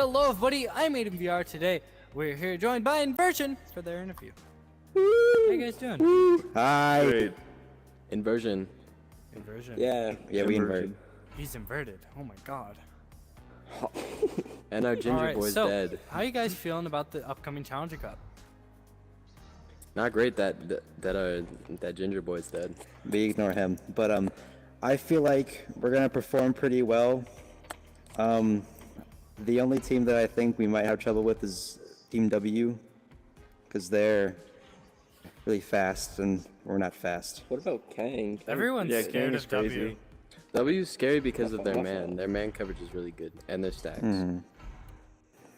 Speaker 8: Hello, everybody. I'm Aiden VR today. We're here joined by Inversion for their interview. How you guys doing?
Speaker 7: Hi.
Speaker 16: Great. Inversion.
Speaker 8: Inversion.
Speaker 7: Yeah, we invert.
Speaker 8: He's inverted. Oh my god.
Speaker 16: And our ginger
Speaker 8: Alright,
Speaker 16: boy's
Speaker 8: so,
Speaker 16: dead.
Speaker 8: how you guys feeling about the upcoming Challenger Cup?
Speaker 16: Not great that ginger boy's dead.
Speaker 7: We ignore him, but I feel like we're gonna perform pretty well. The only team that I think we might have trouble with is Team W, because they're really fast and we're not fast.
Speaker 4: What about Kang?
Speaker 8: Everyone's
Speaker 16: Yeah,
Speaker 8: scared
Speaker 16: Kang is
Speaker 8: of W.
Speaker 16: crazy. W's scary because of their man. Their man coverage is really good, and their stacks.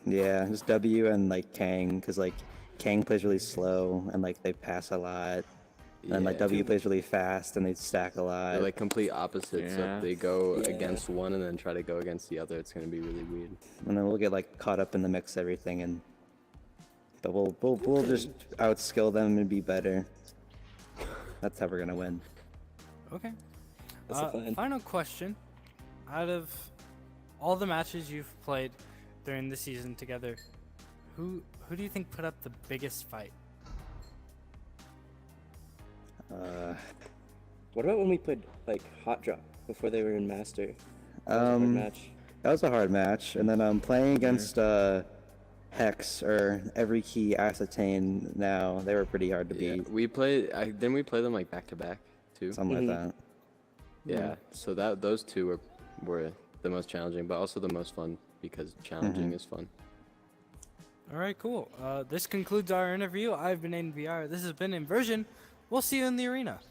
Speaker 7: Yeah, just W and like Kang, because like Kang plays really slow and like they pass a lot. And like W plays really fast and they stack a lot.
Speaker 16: They're like complete opposites. So if they go against one and then try to go against the other, it's gonna be really weird.
Speaker 7: And then we'll get like caught up in the mix of everything, and but we'll just outskill them and be better. That's how we're gonna win.
Speaker 8: Okay.
Speaker 4: That's the plan.
Speaker 8: Final question. Out of all the matches you've played during the season together, who do you think put up the biggest fight?
Speaker 6: What about when we played like Hot Drop before they were in Master?
Speaker 7: That was a hard match, and then I'm playing against Hex or Every Key Ascertain now. They were pretty hard to beat.
Speaker 16: We played. Didn't we play them like back to back too?
Speaker 7: Something like that.
Speaker 16: Yeah. So those two were the most challenging, but also the most fun because challenging is fun.
Speaker 8: All right, cool. This concludes our interview. I've been Aiden VR. This has been Inversion. We'll see you in the arena.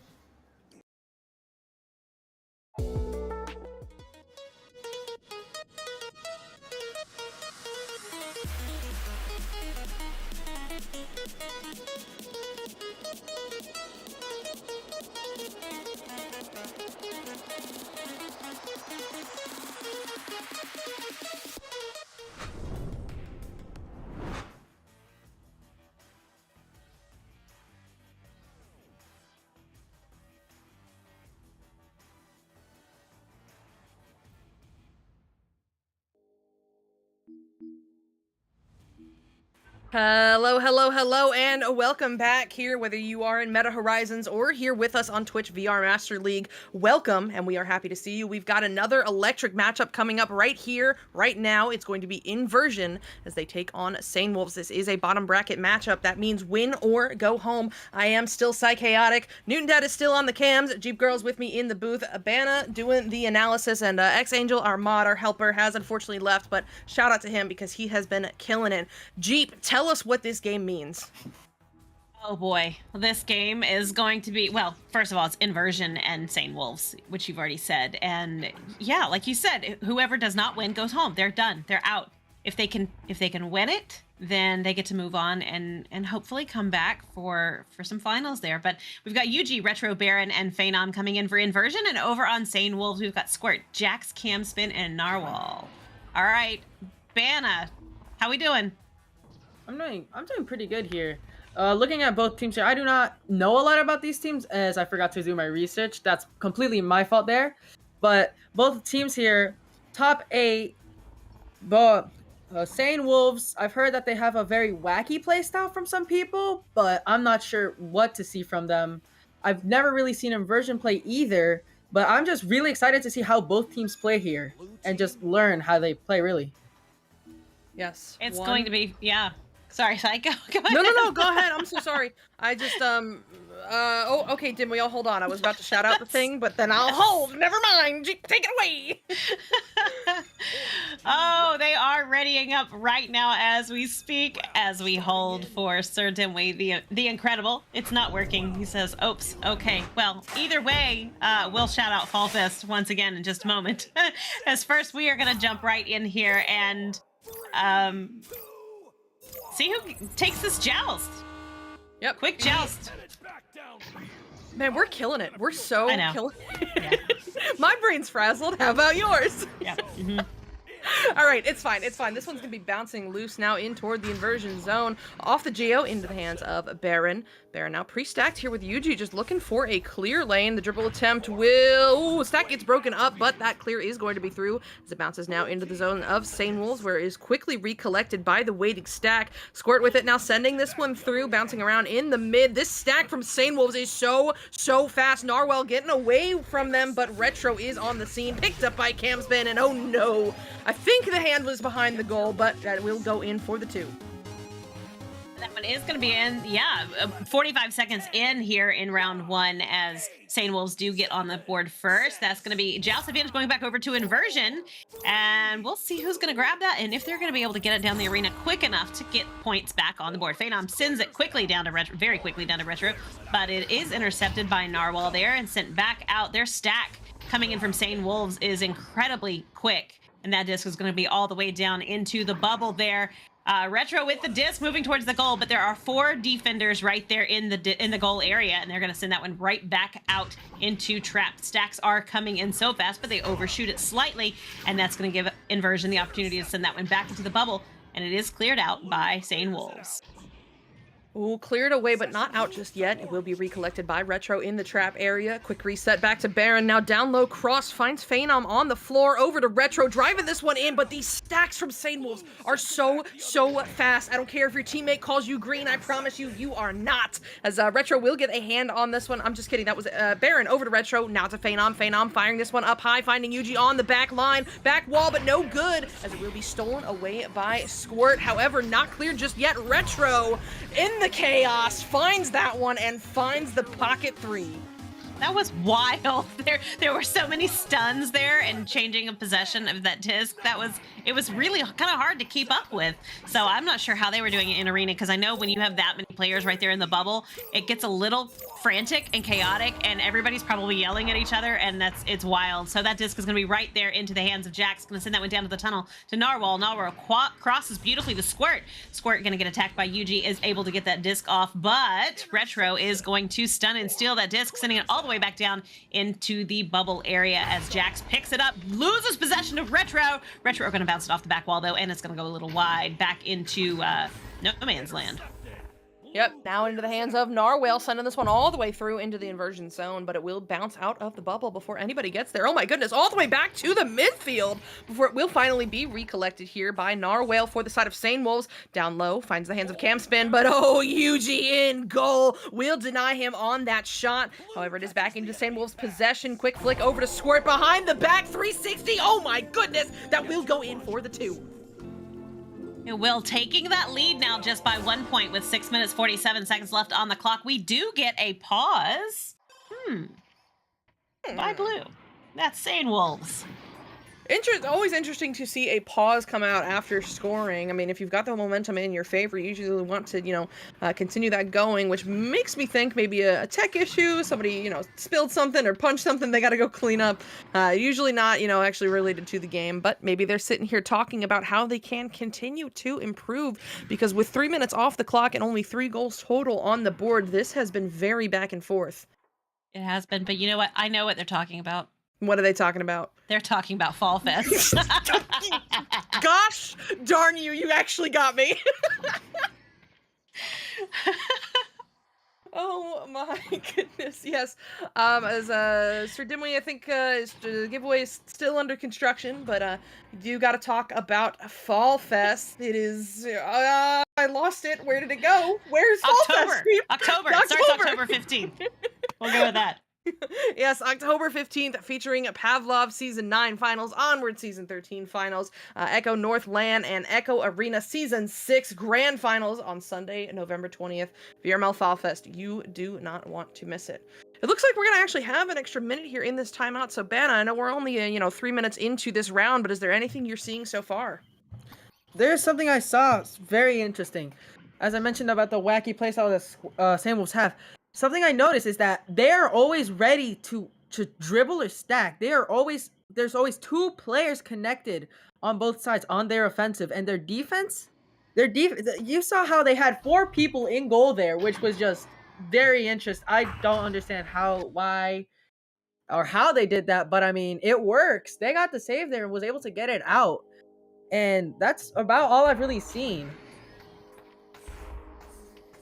Speaker 17: Hello, and welcome back here, whether you are in Meta Horizons or here with us on Twitch VR Master League. Welcome, and we are happy to see you. We've got another electric matchup coming up right here, right now. It's going to be Inversion as they take on Sane Wolves. This is a bottom bracket matchup. That means win or go home. I am still Psychaotic. Newton Dad is still on the cams. Jeep Girl's with me in the booth. Abana doing the analysis, and X-Angel, our mod, our helper, has unfortunately left, but shout out to him because he has been killing it. Jeep, tell us what this game means.
Speaker 18: Oh boy, this game is going to be, well, first of all, it's Inversion and Sane Wolves, which you've already said. And yeah, like you said, whoever does not win goes home. They're done. They're out. If they can win it, then they get to move on and hopefully come back for some finals there. But we've got UG, Retro Baron, and Phenom coming in for Inversion. And over on Sane Wolves, we've got Squirt, Jax, Camspin, and Narwhal. All right, Bana, how we doing?
Speaker 19: I'm doing pretty good here. Looking at both teams here, I do not know a lot about these teams as I forgot to do my research. That's completely my fault there. But both teams here, top 8, but Sane Wolves, I've heard that they have a very wacky playstyle from some people, but I'm not sure what to see from them. I've never really seen Inversion play either, but I'm just really excited to see how both teams play here and just learn how they play, really.
Speaker 17: Yes.
Speaker 18: It's going to be, yeah. Sorry, Psycho. Go ahead.
Speaker 17: No, go ahead. I'm so sorry. I just, oh, okay, Dim, we all hold on. I was about to shout out the thing, but then I'll hold. Never mind. Take it away.
Speaker 18: Oh, they are readying up right now as we speak, as we hold for Sir Dimway, the Incredible. It's not working. He says, oops, okay. Well, either way, we'll shout out Fall Fist once again in just a moment. As first, we are going to jump right in here and see who takes this joust.
Speaker 17: Yep.
Speaker 18: Quick joust.
Speaker 17: Man, we're killing it. We're so
Speaker 18: I know.
Speaker 17: killing it. My brain's frazzled. How about yours?
Speaker 18: Yeah.
Speaker 17: All right, it's fine. It's fine. This one's going to be bouncing loose now in toward the inversion zone. Off the Geo into the hands of Baron. Baron now pre-stacked here with Yuji, just looking for a clear lane. The dribble attempt will... Ooh, stack gets broken up, but that clear is going to be through as it bounces now into the zone of Sane Wolves, where it is quickly recollected by the waiting stack. Squirt with it now, sending this one through, bouncing around in the mid. This stack from Sane Wolves is so fast. Narwhal getting away from them, but Retro is on the scene, picked up by Camspin, and oh no, I think the hand was behind the goal, but that will go in for the 2.
Speaker 18: That one is going to be in, 45 seconds in here in round 1 as Sane Wolves do get on the board first. That's going to be Joust Advantage going back over to Inversion, and we'll see who's going to grab that and if they're going to be able to get it down the arena quick enough to get points back on the board. Phenom sends it quickly down to Retro, very quickly down to Retro, but it is intercepted by Narwhal there and sent back out. Their stack coming in from Sane Wolves is incredibly quick, and that disc is going to be all the way down into the bubble there. Retro with the disc moving towards the goal, but there are 4 defenders right there in the goal area, and they're going to send that one right back out into trap. Stacks are coming in so fast, but they overshoot it slightly, and that's going to give Inversion the opportunity to send that one back into the bubble, and it is cleared out by Sane Wolves.
Speaker 17: Ooh, cleared away, but not out just yet. It will be recollected by Retro in the trap area. Quick reset back to Baron. Now down low, Cross finds Phenom on the floor. Over to Retro, driving this one in, but these stacks from Sane Wolves are so fast. I don't care if your teammate calls you green. I promise you, you are not. As Retro will get a hand on this one. I'm just kidding. That was Baron over to Retro. Now to Phenom. Phenom firing this one up high, finding Yuji on the back line. Back wall, but no good, as it will be stolen away by Squirt. However, not cleared just yet. Retro in the chaos finds that one and finds the pocket 3.
Speaker 18: That was wild. There were so many stuns there and changing of possession of that disc. It was really kind of hard to keep up with. So I'm not sure how they were doing it in arena, because I know when you have that many players right there in the bubble, it gets a little frantic and chaotic, and everybody's probably yelling at each other, and it's wild. So that disc is going to be right there into the hands of Jax. Going to send that one down to the tunnel to Narwhal. Narwhal crosses beautifully to Squirt. Squirt going to get attacked by Yuji, is able to get that disc off, but Retro is going to stun and steal that disc, sending it all the way back down into the bubble area as Jax picks it up, loses possession of Retro. Retro are going to bounce it off the back wall, though, and it's going to go a little wide back into no man's land.
Speaker 17: Yep, now into the hands of Narwhal, sending this one all the way through into the inversion zone, but it will bounce out of the bubble before anybody gets there. Oh my goodness, all the way back to the midfield before it will finally be recollected here by Narwhal for the side of Sane Wolves. Down low, finds the hands of Camspin, but oh, Yuji in goal will deny him on that shot. However, it is back into Sane Wolves' possession. Quick flick over to Squirt behind the back, 360. Oh my goodness, that will go in for the 2.
Speaker 18: Will taking that lead now just by 1 point with 6 minutes 47 seconds left on the clock. We do get a pause. By Blue. That's Sane Wolves.
Speaker 17: Always interesting to see a pause come out after scoring. I mean, if you've got the momentum in your favor, you usually want to, continue that going, which makes me think maybe a tech issue, somebody, spilled something or punched something they got to go clean up. Usually not, actually related to the game, but maybe they're sitting here talking about how they can continue to improve, because with 3 minutes off the clock and only 3 goals total on the board, this has been very back and forth.
Speaker 18: It has been, but you know what? I know what they're talking about.
Speaker 17: What are they talking about?
Speaker 18: They're talking about Fall Fest.
Speaker 17: Gosh darn you, you actually got me. Oh my goodness, yes. As Sir Dimwee, I think the giveaway is still under construction, but you do got to talk about Fall Fest. It is, I lost it. Where did it go? Where's Fall Fest?
Speaker 18: October. It starts October 15th. We'll go with that.
Speaker 17: Yes, October 15th, featuring Pavlov Season 9 Finals, Onward Season 13 Finals, Echo North LAN, and Echo Arena Season 6 Grand Finals on Sunday, November 20th. VRML Fall Fest. You do not want to miss it. It looks like we're going to actually have an extra minute here in this timeout, so Banna, I know we're only, 3 minutes into this round, but is there anything you're seeing so far?
Speaker 19: There's something I saw very interesting. As I mentioned about the wacky playstyle that Sane Wolves have, something I noticed is that they're always ready to dribble or stack. There's always 2 players connected on both sides on their offensive, and their defense, you saw how they had 4 people in goal there, which was just very interesting. I don't understand why they did that, but I mean, it works. They got the save there and was able to get it out. And that's about all I've really seen.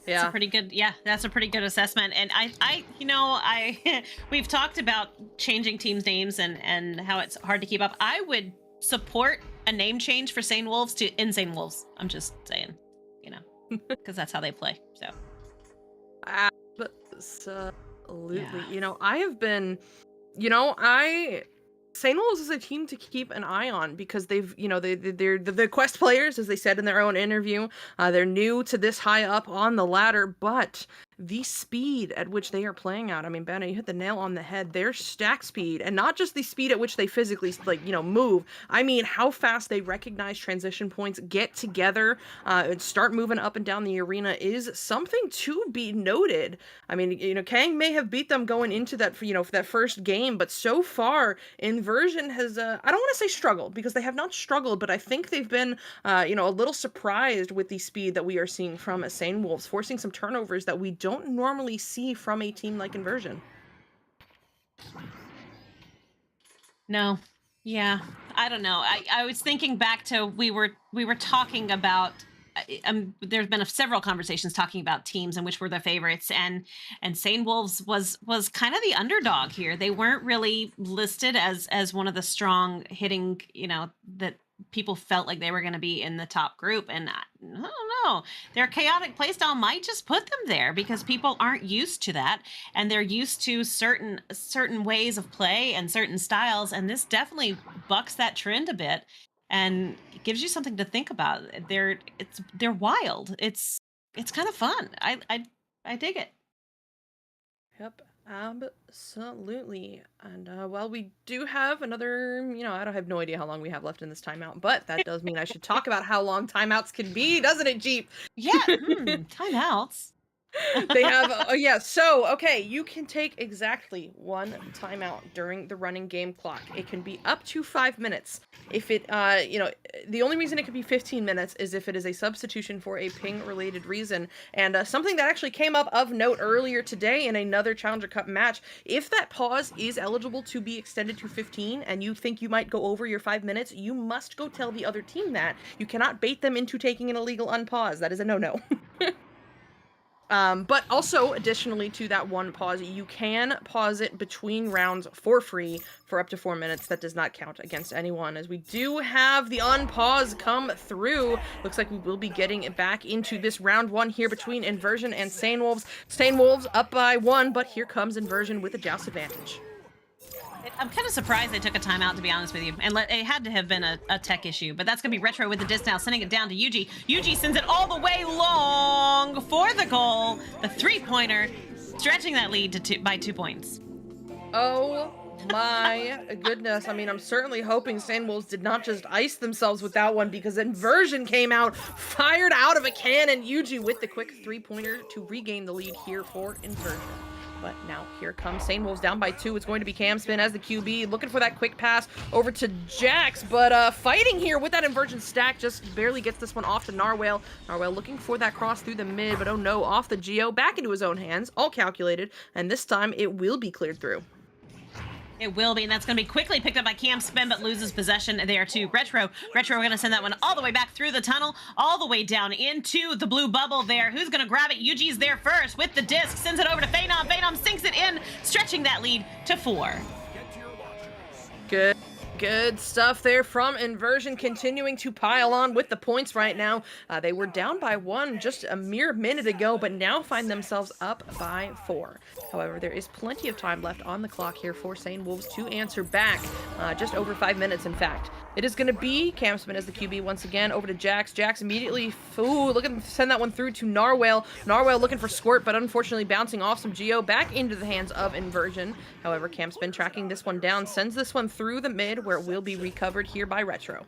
Speaker 18: That's a pretty good, that's a pretty good assessment. And we've talked about changing teams' names and how it's hard to keep up. I would support a name change for Sane Wolves to Insane Wolves. I'm just saying, because that's how they play. So.
Speaker 17: Absolutely. I have been, St. Louis is a team to keep an eye on because they're the quest players, as they said in their own interview. They're new to this high up on the ladder, but the speed at which they are playing out. I mean, Benna, you hit the nail on the head. Their stack speed, and not just the speed at which they physically move. I mean, how fast they recognize transition points, get together, and start moving up and down the arena is something to be noted. I mean, Kang may have beat them going into that, for that first game, but so far, Inversion has, I don't want to say struggled, because they have not struggled, but I think they've been, a little surprised with the speed that we are seeing from Sane Wolves, forcing some turnovers that we don't normally see from a team like Inversion.
Speaker 18: No. Yeah. I don't know. I was thinking back to we were talking about there's been several conversations talking about teams and which were their favorites, and Sane Wolves was kind of the underdog here. They weren't really listed as one of the strong hitting, that people felt like they were going to be in the top group, and I don't know. Their chaotic playstyle might just put them there because people aren't used to that, and they're used to certain ways of play and certain styles, and this definitely bucks that trend a bit and gives you something to think about. They're wild. It's kind of fun. I dig it.
Speaker 17: Yep. Absolutely. And well, we do have another, I have no idea how long we have left in this timeout, but that does mean I should talk about how long timeouts can be, doesn't it, Jeep?
Speaker 18: Yeah, timeouts.
Speaker 17: They have, so, okay, you can take exactly one timeout during the running game clock. It can be up to 5 minutes. If it, the only reason it could be 15 minutes is if it is a substitution for a ping-related reason. And something that actually came up of note earlier today in another Challenger Cup match, if that pause is eligible to be extended to 15 and you think you might go over your 5 minutes, you must go tell the other team that. You cannot bait them into taking an illegal unpause. That is a no-no. But also, additionally to that one pause, you can pause it between rounds for free for up to 4 minutes. That does not count against anyone, as we do have the unpause come through. Looks like we will be getting it back into this round one here between Inversion and Sane Wolves. Sane Wolves up by 1, but here comes Inversion with a joust advantage.
Speaker 18: I'm kind of surprised they took a timeout, to be honest with you. And it had to have been a tech issue. But that's going to be Retro with the disc now, sending it down to Yuji. Yuji sends it all the way long for the goal. The three-pointer, stretching that lead by 2 points.
Speaker 17: Oh my goodness. I mean, I'm certainly hoping Sane Wolves did not just ice themselves with that one, because Inversion came out, fired out of a cannon. Yuji with the quick three-pointer to regain the lead here for Inversion. But now here comes Sane Wolves down by 2. It's going to be Camspin as the QB, looking for that quick pass over to Jax, but fighting here with that Inversion stack, just barely gets this one off to Narwhal. Narwhal looking for that cross through the mid, but oh no, off the Geo, back into his own hands, all calculated, and this time it will be cleared through.
Speaker 18: It will be, and that's going to be quickly picked up by Camspin, but loses possession there to Retro. Retro, we're going to send that one all the way back through the tunnel, all the way down into the blue bubble there. Who's going to grab it? Yuji's there first with the disc, sends it over to Phenom. Phenom sinks it in, stretching that lead to 4.
Speaker 17: Good stuff there from Inversion, continuing to pile on with the points right now. They were down by 1 just a mere minute ago, but now find themselves up by 4. However, there is plenty of time left on the clock here for Sane Wolves to answer back. Just over 5 minutes, in fact. It is going to be Camspin as the QB once again, over to Jax. Jax immediately, looking to send that one through to Narwhal. Narwhal looking for Squirt, but unfortunately bouncing off some Geo back into the hands of Inversion. However, Camspin tracking this one down, sends this one through the mid, where it will be recovered here by Retro.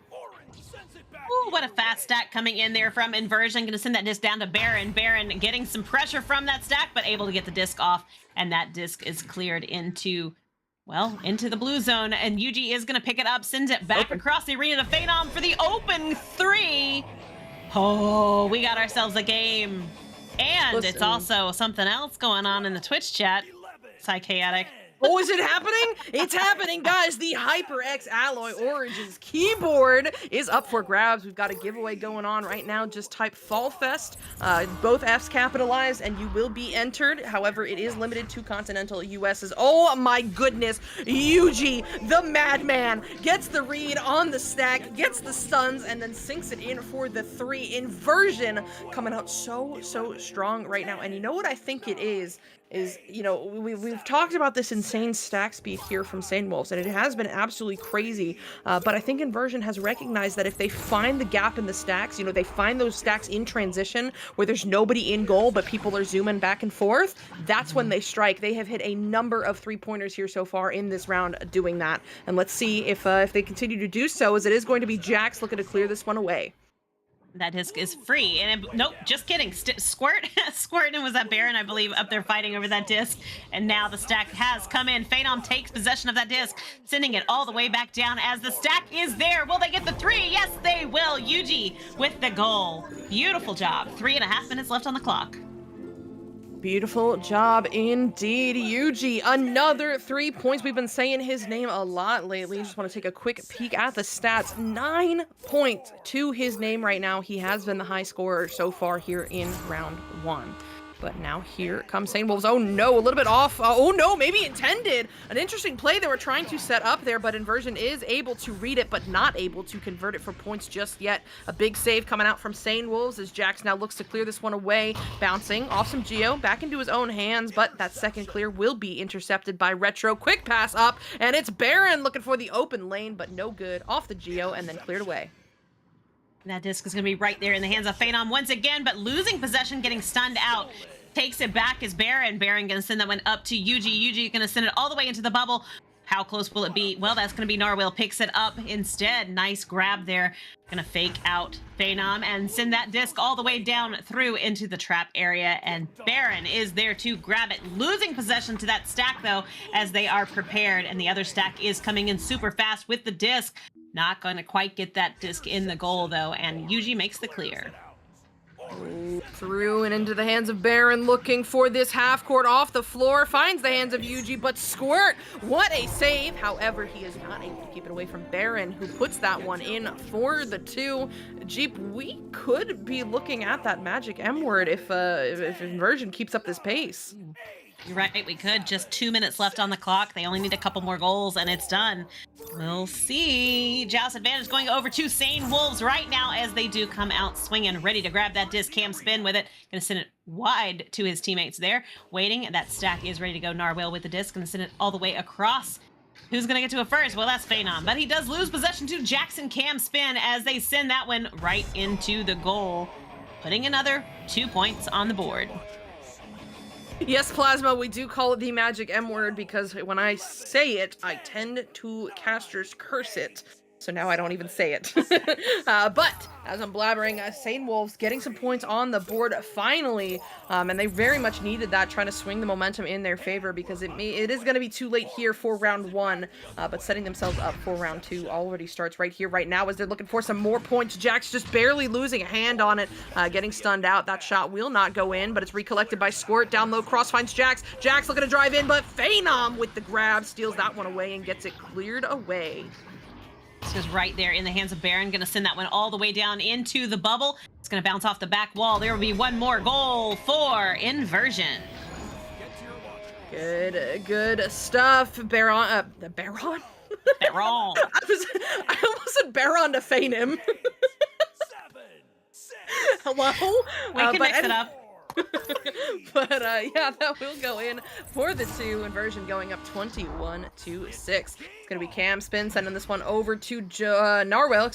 Speaker 18: Ooh, what a fast stack coming in there from Inversion. Going to send that disc down to Baron. Baron getting some pressure from that stack, but able to get the disc off, and that disc is cleared into the blue zone, and Yuji is going to pick it up, sends it back across the arena to Phenom for the open 3. Oh, we got ourselves a game. And it's also something else going on in the Twitch chat. Chaotic.
Speaker 17: Oh, is it happening? It's happening, guys. The HyperX Alloy Orange's keyboard is up for grabs. We've got a giveaway going on right now. Just type FallFest, both F's capitalized, and you will be entered. However, it is limited to continental US's. Oh my goodness. Yuji, the madman, gets the read on the stack, gets the stuns, and then sinks it in for the 3. Inversion coming out so strong right now. And you know what I think it is, you know, we've talked about this insane stack speed here from Sane Wolves, and it has been absolutely crazy, but I think Inversion has recognized that if they find the gap in the stacks, you know, they find those stacks in transition where there's nobody in goal but people are zooming back and forth, that's when they strike. They have hit a number of 3-pointers here so far in this round doing that, and let's see if they continue to do so, as it is going to be Jax looking to clear this one away.
Speaker 18: That disc is free. And nope, just kidding. Squirt and was that Baron, I believe, up there fighting over that disc. And now the stack has come in. Phenom takes possession of that disc, sending it all the way back down as the stack is there. Will they get the 3? Yes, they will. Yuji with the goal. Beautiful job. 3.5 minutes left on the clock.
Speaker 17: Beautiful job indeed, Yuji. Another 3 points. We've been saying his name a lot lately. Just want to take a quick peek at the stats. 9 points to his name right now. He has been the high scorer so far here in round 1. But now here comes Sane Wolves. Oh no, a little bit off. Oh no, maybe intended. An interesting play they were trying to set up there, but Inversion is able to read it, but not able to convert it for points just yet. A big save coming out from Sane Wolves as Jax now looks to clear this one away. Bouncing off some Geo, back into his own hands, but that second clear will be intercepted by Retro. Quick pass up, and it's Baron looking for the open lane, but no good. Off the Geo, and then cleared away.
Speaker 18: That disc is going to be right there in the hands of Phenom once again, but losing possession, getting stunned out. Takes it back is Baron. Baron going to send that one up to Yuji. Yuji going to send it all the way into the bubble. How close will it be? Well, that's going to be Narwhal. Picks it up instead. Nice grab there. Going to fake out Phenom and send that disc all the way down through into the trap area. And Baron is there to grab it. Losing possession to that stack, though, as they are prepared. And the other stack is coming in super fast with the disc. Not going to quite get that disc in the goal, though. And Yuji makes the clear.
Speaker 17: Through and into the hands of Baron, looking for this half court off the floor, finds the hands of Yuji, but Squirt, what a save. However, he is not able to keep it away from Baron, who puts that one in for the 2. Jeep, we could be looking at that magic M word if Inversion keeps up this pace.
Speaker 18: You're right, we could. Just 2 minutes left on the clock. They only need a couple more goals, and it's done. We'll see. Joust advantage going over to Sane Wolves right now as they do come out swinging, ready to grab that disc. Cam spin with it. Going to send it wide to his teammates there. Waiting. That stack is ready to go. Narwhal with the disc. Going to send it all the way across. Who's going to get to it first? Well, that's Phenom. But he does lose possession to Jackson Cam spin as they send that one right into the goal, putting another 2 points on the board.
Speaker 17: Yes, Plasma, we do call it the magic M word because when I say it, I tend to casters curse it. So now I don't even say it. But as I'm blabbering, Sane Wolves getting some points on the board finally. And they very much needed that, trying to swing the momentum in their favor because it is going to be too late here for round 1. But setting themselves up for round 2 already starts right here, right now, as they're looking for some more points. Jax just barely losing a hand on it, getting stunned out. That shot will not go in, but it's recollected by Squirt. Down low, cross finds Jax. Jax looking to drive in, but Phenom with the grab steals that one away and gets it cleared away.
Speaker 18: This is right there in the hands of Baron. Going to send that one all the way down into the bubble. It's going to bounce off the back wall. There will be one more goal for Inversion.
Speaker 17: Good stuff. Baron?
Speaker 18: Baron.
Speaker 17: I almost said Baron to feign him. Hello?
Speaker 18: We can mix it up.
Speaker 17: But yeah, that will go in for the 2. Inversion going up 21-6. It's gonna be Cam spin, sending this one over to Narwhal.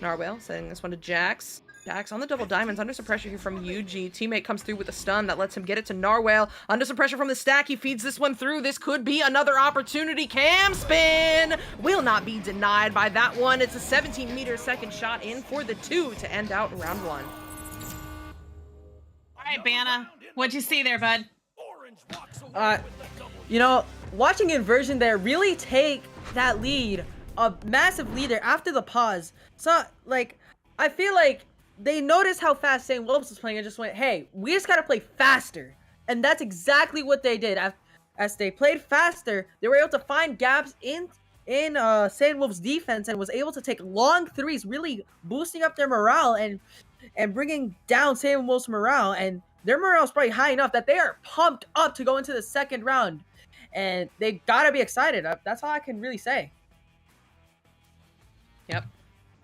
Speaker 17: Narwhal sending this one to Jax. Jax on the double diamonds, under some pressure here from Yuji. Teammate comes through with a stun that lets him get it to Narwhal. Under some pressure from the stack, he feeds this one through. This could be another opportunity. Cam spin will not be denied by that one. It's a 17-meter second shot in for the 2 to end out round 1.
Speaker 18: All right, Banna, what'd you see there, bud?
Speaker 19: You know, watching Inversion there really take that lead, a massive lead there after the pause. So, like, I feel like they noticed how fast Sane Wolves was playing and just went, hey, we just gotta play faster. And that's exactly what they did. as they played faster, they were able to find gaps in Sane Wolves defense and was able to take long threes, really boosting up their morale and bringing down Sane Wolves' morale. And their morale is probably high enough that they are pumped up to go into the second round. And they gotta be excited. That's all I can really say.
Speaker 17: Yep.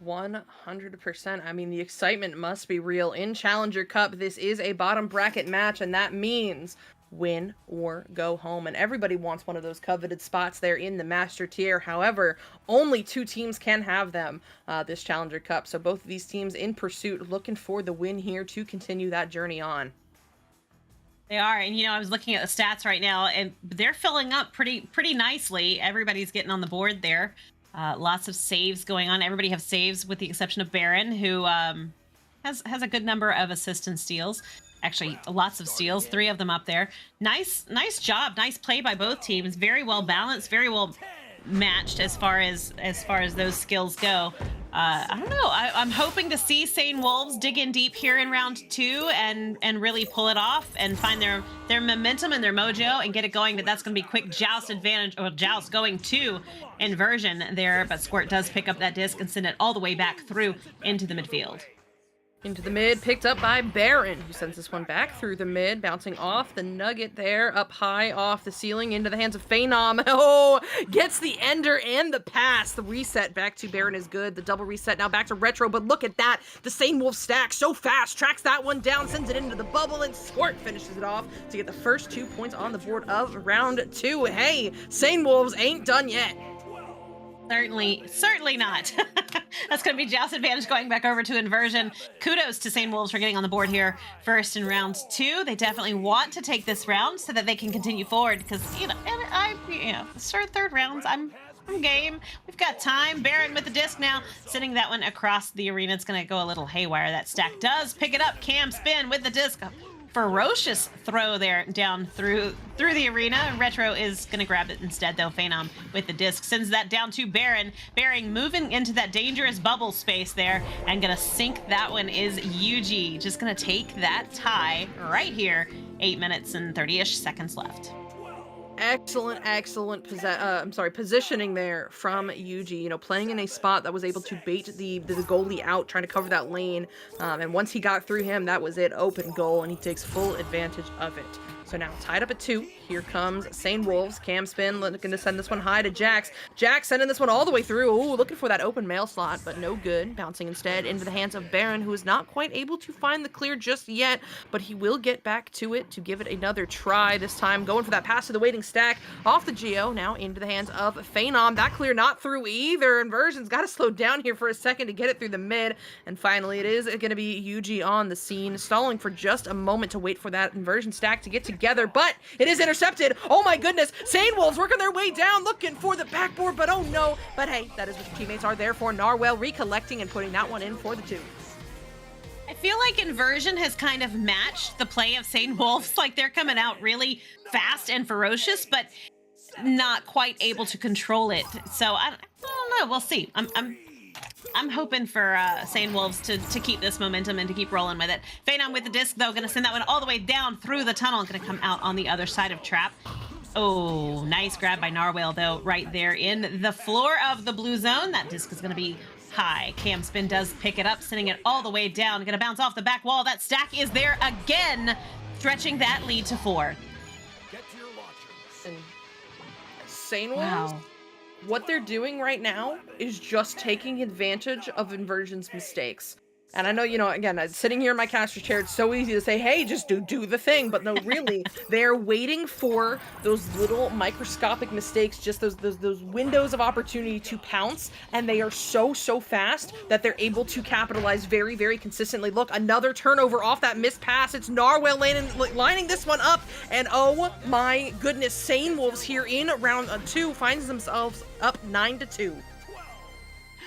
Speaker 17: 100%. I mean, the excitement must be real. In Challenger Cup, this is a bottom bracket match, and that means win or go home. And everybody wants one of those coveted spots there in the Master Tier. However, only 2 teams can have them this Challenger Cup. So both of these teams in pursuit, looking for the win here to continue that journey on.
Speaker 18: They are, and I was looking at the stats right now, and they're filling up pretty nicely. Everybody's getting on the board there. Lots of saves going on. Everybody have saves with the exception of Baron, who has a good number of assist and steals. Actually, lots of steals, 3 of them up there. Nice job, nice play by both teams. Very well balanced, very well matched as far as those skills go. I don't know. I'm hoping to see Sane Wolves dig in deep here in round 2 and really pull it off and find their momentum and their mojo and get it going. But that's going to be quick joust advantage, or joust going to Inversion there. But Squirt does pick up that disc and send it all the way back through into the midfield.
Speaker 17: Into the mid, picked up by Baron, who sends this one back through the mid, bouncing off the nugget there, up high off the ceiling, into the hands of Phenom. Oh, gets the ender and the pass. The reset back to Baron is good. The double reset now back to Retro, but look at that. The Sane Wolf stack so fast, tracks that one down, sends it into the bubble, and Squirt finishes it off to get the first 2 points on the board of round 2. Hey, Sane Wolves ain't done yet.
Speaker 18: Certainly not. That's going to be Joust advantage going back over to Inversion. Kudos to Sane Wolves for getting on the board here first in round 2. They definitely want to take this round so that they can continue forward because, third rounds, I'm game. We've got time. Baron with the disc now, sending that one across the arena. It's going to go a little haywire. That stack does pick it up. Cam spin with the disc. Ferocious throw there down through the arena. Retro is going to grab it instead, though. Phenom with the disc sends that down to Baron. Baron moving into that dangerous bubble space there and going to sink that one is UG. Just going to take that tie right here. 8 minutes and 30-ish seconds left.
Speaker 17: Excellent positioning there from UG, playing in a spot that was able to bait the goalie out, trying to cover that lane, and once he got through him, that was it, open goal, and he takes full advantage of it. So now tied up at 2. Here comes Sane Wolves. Cam spin, looking to send this one high to Jax. Jax sending this one all the way through. Ooh, looking for that open mail slot, but no good. Bouncing instead into the hands of Baron, who is not quite able to find the clear just yet, but he will get back to it to give it another try. This time going for that pass to the waiting stack off the Geo. Now into the hands of Phenom. That clear not through either. Inversion's got to slow down here for a second to get it through the mid. And finally, it is going to be UG on the scene, stalling for just a moment to wait for that Inversion stack to get together, but it is intercepted. Oh my goodness, Sane Wolves working their way down, looking for the backboard, but oh no. But hey, that is what your teammates are there for. Narwhal recollecting and putting that one in for the 2.
Speaker 18: I feel like Inversion has kind of matched the play of Sane Wolves. Like they're coming out really fast and ferocious, but not quite able to control it. So I don't know. We'll see. I'm hoping for Sane Wolves to keep this momentum and to keep rolling with it. Phenom with the disc, though, going to send that one all the way down through the tunnel. Going to come out on the other side of Trap. Oh, nice grab by Narwhal, though, right there in the floor of the blue zone. That disc is going to be high. Cam spin does pick it up, sending it all the way down. Going to bounce off the back wall. That stack is there again, stretching that lead to 4.
Speaker 17: And Sane Wolves? Wow. What they're doing right now is just taking advantage of Inversion's mistakes. And I know, again, sitting here in my caster chair, it's so easy to say, hey, just do the thing. But no, really, they're waiting for those little microscopic mistakes, just those windows of opportunity to pounce. And they are so fast that they're able to capitalize very, very consistently. Look, another turnover off that missed pass. It's Narwhal lining this one up. And oh my goodness, Sane Wolves here in round 2 finds themselves up 9-2.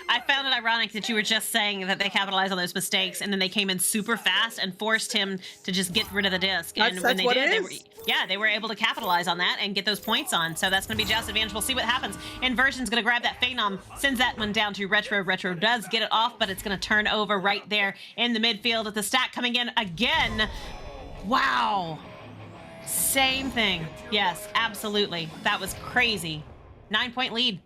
Speaker 18: I found it ironic that you were just saying that they capitalized on those mistakes and then they came in super fast and forced him to just get rid of the disc. And when they did, they were able to capitalize on that and get those points on. So that's going to be Joust advantage. We'll see what happens. Inversion's going to grab that Phenom, sends that one down to Retro. Retro does get it off, but it's going to turn over right there in the midfield at the stack coming in again. Wow. Same thing. Yes, absolutely. That was crazy. 9-point lead.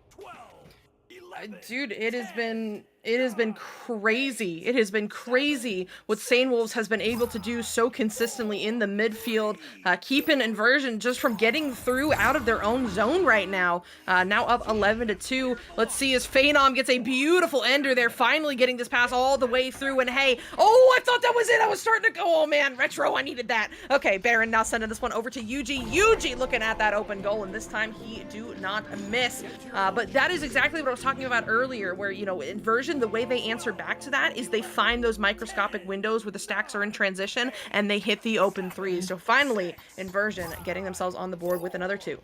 Speaker 17: Dude, it has been crazy. It has been crazy what Sane Wolves has been able to do so consistently in the midfield, keeping Inversion just from getting through out of their own zone right now. Now up 11-2. Let's see as Phenom gets a beautiful ender there, finally getting this pass all the way through. And hey, oh, I thought that was it. I was starting to go. Oh man, Retro, I needed that. Okay, Baron now sending this one over to Yuji. Yuji looking at that open goal, and this time he do not miss. But that is exactly what I was talking about earlier, where, you know, Inversion, the way they answer back to that is they find those microscopic windows where the stacks are in transition and they hit the open threes. So finally, Inversion getting themselves on the board with another 2.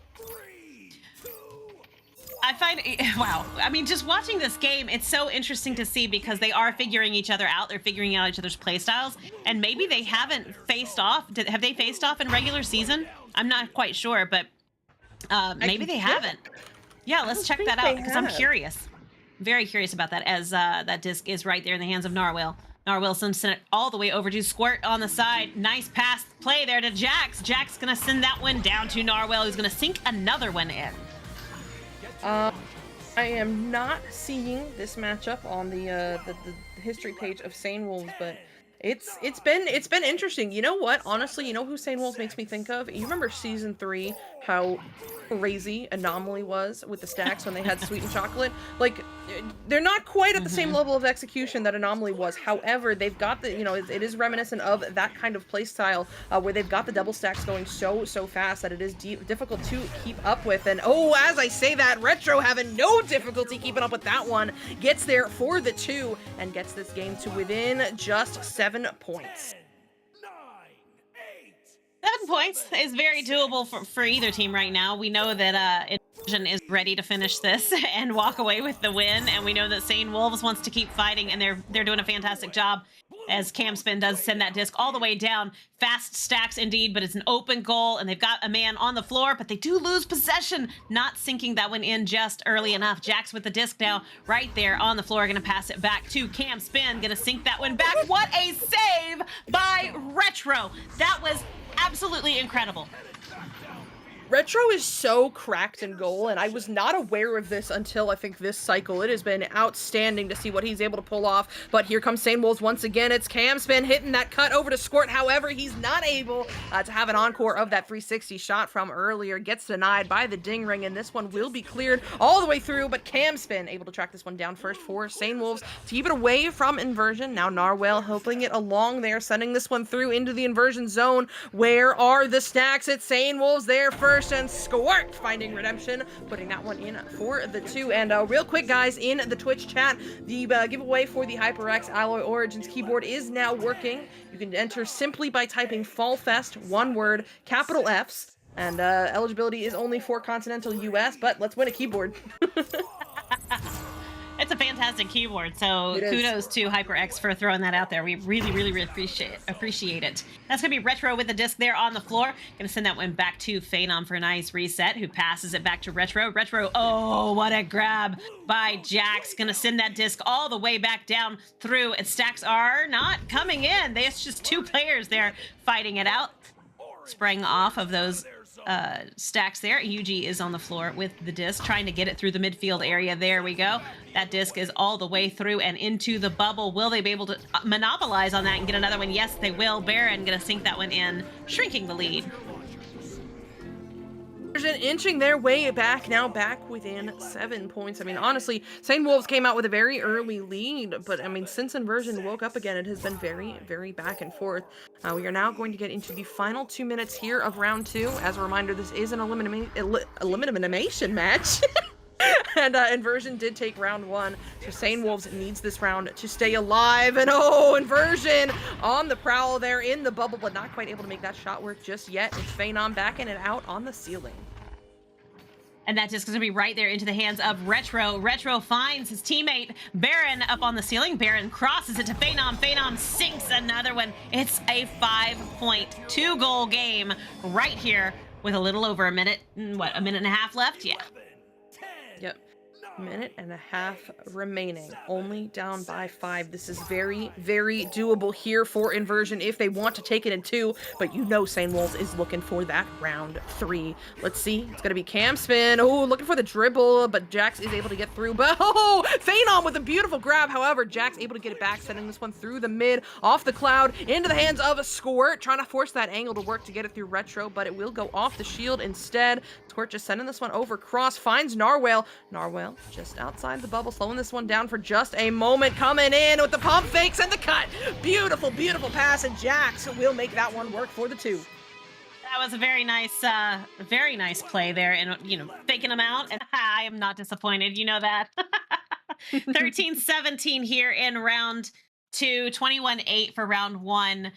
Speaker 18: I find, wow, I mean, just watching this game, it's so interesting to see because they are figuring each other out. They're figuring out each other's play styles, and maybe they haven't faced off. Have they faced off in regular season? I'm not quite sure, but maybe they haven't. Yeah, let's check that out because I'm curious. Very curious about that, as that disc is right there in the hands of Narwhal. Narwhal sent it all the way over to Squirt on the side. Nice pass play there to Jax. Jax gonna send that one down to Narwhal, who's gonna sink another one in.
Speaker 17: I am not seeing this matchup on the history page of Sane Wolves, but it's been interesting. You know what? Honestly, you know who Sane Wolves makes me think of? You remember season 3, how crazy Anomaly was with the stacks when they had Sweet and Chocolate? Like, they're not quite at the same level of execution that Anomaly was. However, they've got the, you know, it is reminiscent of that kind of play style where they've got the double stacks going so fast that it is difficult to keep up with. And oh, as I say that, Retro having no difficulty keeping up with that one, gets there for the 2 and gets this game to within just 7 points.
Speaker 18: 7 points is very doable for either team right now. We know that Inversion is ready to finish this and walk away with the win, and we know that Sane Wolves wants to keep fighting, and they're doing a fantastic job as Camspin does send that disc all the way down. Fast stacks indeed, but it's an open goal, and they've got a man on the floor, but they do lose possession, not sinking that one in just early enough. Jax with the disc now right there on the floor, gonna pass it back to Camspin, gonna sink that one back. What a save by Retro! That was absolutely incredible.
Speaker 17: Retro is so cracked in goal, and I was not aware of this until I think this cycle. It has been outstanding to see what he's able to pull off, but here comes Sane Wolves once again. It's Camspin hitting that cut over to Squirt. However, he's not able to have an encore of that 360 shot from earlier. Gets denied by the ding ring, and this one will be cleared all the way through, but Camspin able to track this one down first for Sane Wolves to keep it away from Inversion. Now Narwhal helping it along there, sending this one through into the Inversion zone. Where are the stacks? It's Sane Wolves there first, and Squirt finding redemption, putting that one in for the 2. And real quick, guys, in the Twitch chat, the giveaway for the HyperX Alloy Origins keyboard is now working. You can enter simply by typing FallFest, one word, capital Fs, and eligibility is only for continental US, but let's win a keyboard.
Speaker 18: It's a fantastic keyboard, so kudos to HyperX for throwing that out there. We really appreciate it. That's gonna be Retro with the disc there on the floor. Gonna send that one back to Phenom for a nice reset, who passes it back to Retro. Retro, oh, what a grab by Jax. Gonna send that disc all the way back down through, and stacks are not coming in. There's just 2 players there fighting it out. Spraying off of those stacks there. Yuji is on the floor with the disc, trying to get it through the midfield area. There we go. That disc is all the way through and into the bubble. Will they be able to monopolize on that and get another one? Yes, they will. Baron gonna sink that one in, shrinking the lead.
Speaker 17: Inching their way back, now back within 7 points. I mean, honestly, Sane Wolves came out with a very early lead, but I mean, since Inversion woke up again, it has been very back and forth. We are now going to get into the final 2 minutes here of round 2. As a reminder, this is an elimination match. And Inversion did take round 1, so Sane Wolves needs this round to stay alive. And oh, Inversion on the prowl there in the bubble, but not quite able to make that shot work just yet. It's Phenom backing it out on the ceiling.
Speaker 18: And that disc is going to be right there into the hands of Retro. Retro finds his teammate Baron up on the ceiling. Baron crosses it to Phenom. Phenom sinks another one. It's a 5-point, 2-goal game right here with a little over a minute. What, a minute and a half left? Yeah.
Speaker 17: Yep. Minute and a half remaining, only down by 5. This is very, very doable here for Inversion if they want to take it in 2, but you know Sane Wolves is looking for that round 3. Let's see, it's gonna be Cam Spin. Oh, looking for the dribble, but Jax is able to get through. But oh, Phenom with a beautiful grab. However, Jax able to get it back, sending this one through the mid, off the cloud, into the hands of a Squirt, trying to force that angle to work to get it through Retro, but it will go off the shield instead. Squirt just sending this one over cross, finds Narwhal. Narwhal just outside the bubble, slowing this one down for just a moment, coming in with the pump fakes and the cut. Beautiful, beautiful pass, and Jax will make that one work for the 2.
Speaker 18: That was a very nice play there, and faking them out. And I am not disappointed. You know that. 13-17 here in round 2, 21-8 for round 1.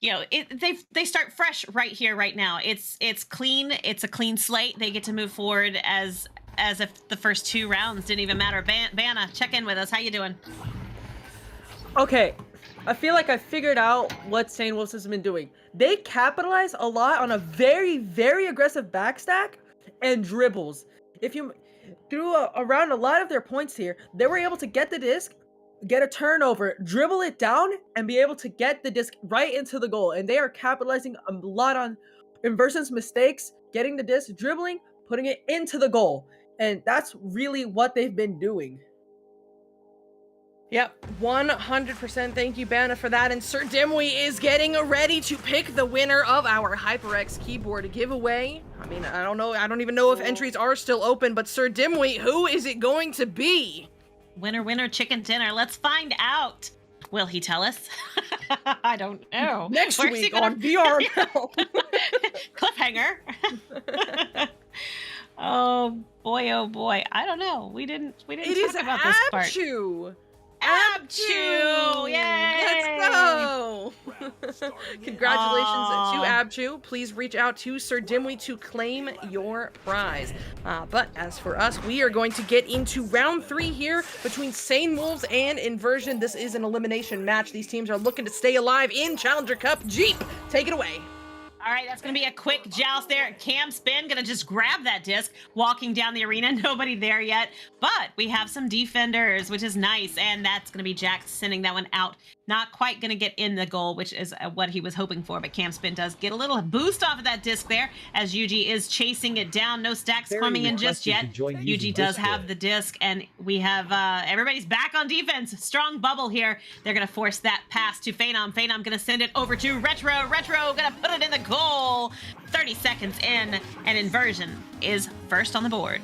Speaker 18: They start fresh right here, right now. It's clean. It's a clean slate. They get to move forward as if the first 2 rounds didn't even matter. Vanna, check in with us. How you doing?
Speaker 19: Okay, I feel like I figured out what Sane Wolves has been doing. They capitalize a lot on a very, very aggressive backstack and dribbles. If you threw around a lot of their points here, they were able to get the disc, get a turnover, dribble it down, and be able to get the disc right into the goal. And they are capitalizing a lot on Inversion's mistakes, getting the disc, dribbling, putting it into the goal. And that's really what they've been doing.
Speaker 17: Yep, 100%. Thank you, Banna, for that. And Sir Dimwee is getting ready to pick the winner of our HyperX keyboard giveaway. I mean, I don't know. I don't even know if entries are still open, but Sir Dimwee, who is it going to be?
Speaker 18: Winner, winner, chicken dinner. Let's find out. Will he tell us? I don't know.
Speaker 17: Next week on VRML.
Speaker 18: Cliffhanger. Oh boy. I don't know. We didn't talk about this part.
Speaker 17: Abchu.
Speaker 18: Abchu! Yay!
Speaker 17: Let's go! Congratulations to Abchu. Please reach out to Sir Dimwee to claim your prize. But as for us, we are going to get into round 3 here between Sane Wolves and Inversion. This is an elimination match. These teams are looking to stay alive in Challenger Cup. Jeep, take it away.
Speaker 18: All right, that's going to be a quick joust there. Cam Spin going to just grab that disc, walking down the arena. Nobody there yet, but we have some defenders, which is nice, and that's going to be Jax sending that one out. Not quite going to get in the goal, which is what he was hoping for, but Cam Spin does get a little boost off of that disc there as Yuji is chasing it down. No stacks coming in just yet. Yuji does have the disc, and we have everybody's back on defense. Strong bubble here. They're going to force that pass to Phenom. Phenom going to send it over to Retro. Retro going to put it in the goal. 30 seconds in, and Inversion is first on the board.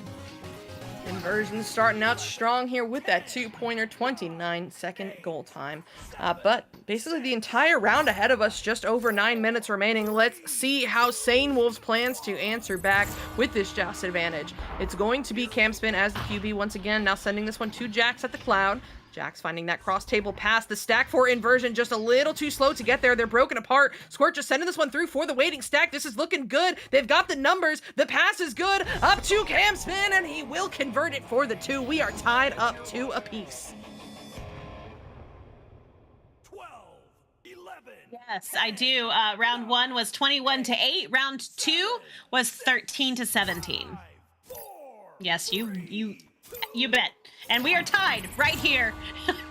Speaker 17: Inversion starting out strong here with that 2-pointer, 29-second goal time. But basically the entire round ahead of us, just over 9 minutes remaining. Let's see how Sane Wolves plans to answer back with this joust advantage. It's going to be Cam Spin as the QB once again, now sending this one to Jax at the cloud. Jax finding that cross-table pass. The stack for Inversion just a little too slow to get there. They're broken apart. Squirt just sending this one through for the waiting stack. This is looking good. They've got the numbers. The pass is good. Up to Cam Spin, and he will convert it for the 2. We are tied up 2 apiece.
Speaker 18: Yes, I do. Round 1 was 21-8. Round 2 was 13-17. Yes, you bet. And we are tied right here.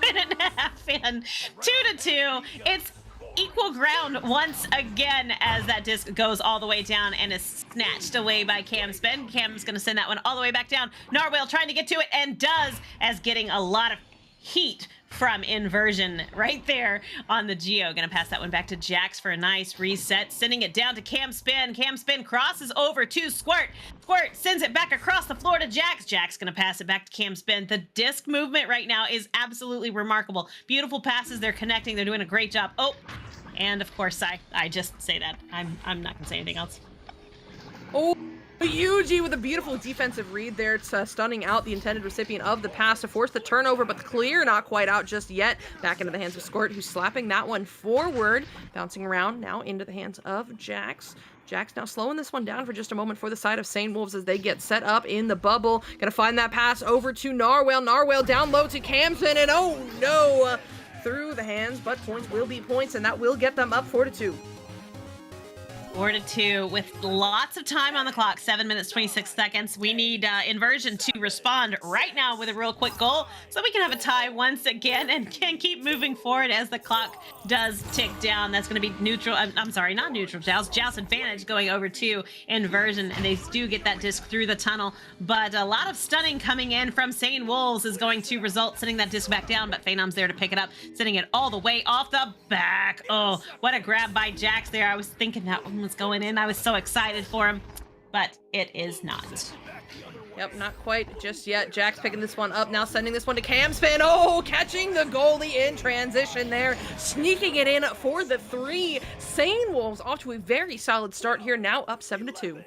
Speaker 18: Minute and a half in. 2-2. It's equal ground once again as that disc goes all the way down and is snatched away by Cam Spin. Cam's going to send that one all the way back down. Narwhal trying to get to it and does, as getting a lot of heat from Inversion right there on the Geo. Gonna pass that one back to Jax for a nice reset, sending it down to Cam Spin. Cam Spin crosses over to Squirt. Squirt sends it back across the floor to Jax. Jax gonna pass it back to Cam Spin. The disc movement right now is absolutely remarkable. Beautiful passes, they're connecting, they're doing a great job. Oh, and of course I just say that. I'm not gonna say anything else.
Speaker 17: Oh, Yuji with a beautiful defensive read there. It's stunning out the intended recipient of the pass to force the turnover, but the clear not quite out just yet. Back into the hands of Squirt, who's slapping that one forward. Bouncing around now into the hands of Jax. Jax now slowing this one down for just a moment for the side of Sane Wolves as they get set up in the bubble. Gonna find that pass over to Narwhal. Narwhal down low to Camson, and oh no! Through the hands, but points will be points, and that will get them up 4-2.
Speaker 18: 4-2 with lots of time on the clock, 7 minutes, 26 seconds. We need Inversion to respond right now with a real quick goal so we can have a tie once again and can keep moving forward as the clock does tick down. That's going to be neutral. I'm sorry, not neutral. Joust advantage going over to Inversion, and they do get that disc through the tunnel. But a lot of stunning coming in from Sane Wolves is going to result sending that disc back down, but Phenom's there to pick it up, sending it all the way off the back. Oh, what a grab by Jax there. I was thinking that one was going in. I was so excited for him, but it is not.
Speaker 17: Yep, not quite just yet. Jax picking this one up now, sending this one to Camspin. Oh, catching the goalie in transition there, sneaking it in for the 3. Sane Wolves off to a very solid start here, now up 7-2.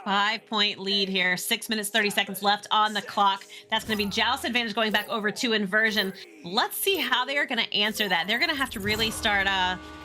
Speaker 18: 5-point lead here. 6 minutes, 30 seconds left on the clock. That's going to be Joust advantage going back over to Inversion. Let's see how they are going to answer that. They're going to have to really start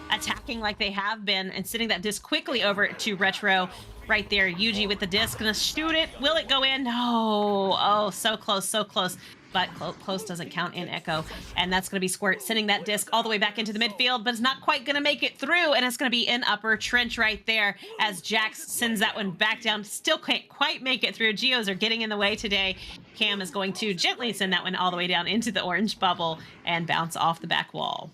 Speaker 18: attacking like they have been and sending that disc quickly over to Retro. Right there, Yuji with the disc, gonna shoot it. Will it go in? No. Oh, so close, so close. But close doesn't count in Echo. And that's gonna be Squirt sending that disc all the way back into the midfield, but it's not quite gonna make it through, and it's gonna be in upper trench right there as Jax sends that one back down. Still can't quite make it through. Geos are getting in the way today. Cam is going to gently send that one all the way down into the orange bubble and bounce off the back wall.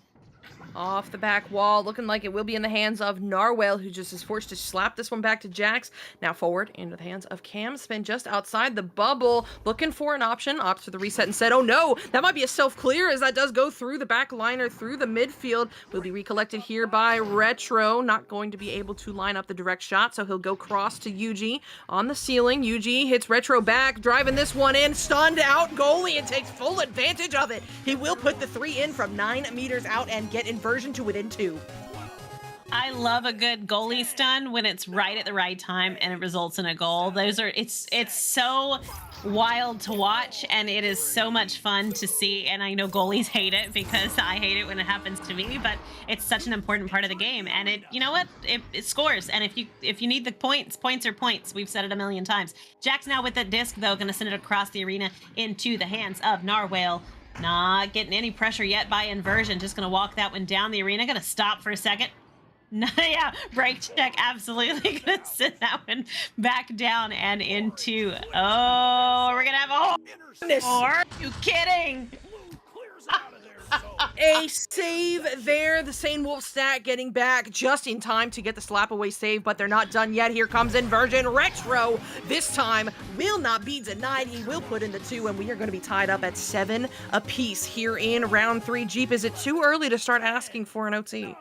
Speaker 17: Off the back wall, looking like it will be in the hands of Narwhal, who just is forced to slap this one back to Jax. Now forward into the hands of Camspin just outside the bubble, looking for an option. Opts for the reset and said, oh no, that might be a self-clear as that does go through the back liner, through the midfield. Will be recollected here by Retro. Not going to be able to line up the direct shot, so he'll go cross to Yuji on the ceiling. Yuji hits Retro back, driving this one in, stunned out goalie and takes full advantage of it. He will put the 3 in from 9 meters out and get Inversion to within 2.
Speaker 18: I love a good goalie stun when it's right at the right time and it results in a goal. It's so wild to watch, and it is so much fun to see. And I know goalies hate it because I hate it when it happens to me, but it's such an important part of the game. And you know what? It scores. And if you need the points are points. We've said it a million times. Jax now with the disc though, gonna send it across the arena into the hands of Narwhal. Not getting any pressure yet by Inversion. Just gonna walk that one down the arena. Gonna stop for a second. Yeah, break check, absolutely. Gonna send that one back down and into. Oh, we're gonna have a whole. Are you kidding?
Speaker 17: A save there. The Sane Wolf stat getting back just in time to get the slap away save, but they're not done yet. Here comes Inversion. Retro this time will not be denied. He will put in the 2, and we are going to be tied up at 7 apiece here in round 3. Jeep, is it too early to start asking for an OT?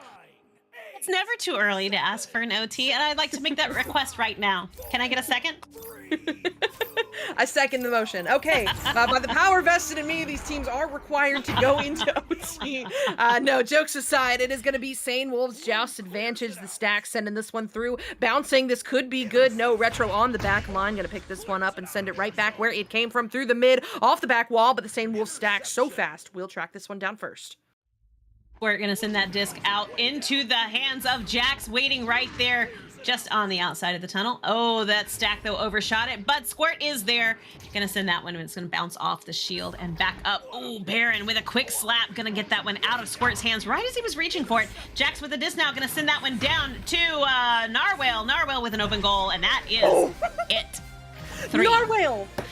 Speaker 18: It's never too early to ask for an OT, and I'd like to make that request right now. Can I get a second?
Speaker 17: I second the motion. Okay, by the power vested in me, these teams are required to go into OT. No, jokes aside, it is going to be Sane Wolves Joust advantage. The stack sending this one through, bouncing. This could be good. No, Retro on the back line. Going to pick this one up and send it right back where it came from, through the mid, off the back wall, but the Sane Wolves stack so fast. We'll track this one down first.
Speaker 18: We're going to send that disc out into the hands of Jax, waiting right there just on the outside of the tunnel. Oh, that stack, though, overshot it, but Squirt is there. Gonna send that one, and it's gonna bounce off the shield and back up. Oh, Baron with a quick slap, gonna get that one out of Squirt's hands right as he was reaching for it. Jax with the disc now, gonna send that one down to Narwhal. Narwhal with an open goal, and that is it. 3.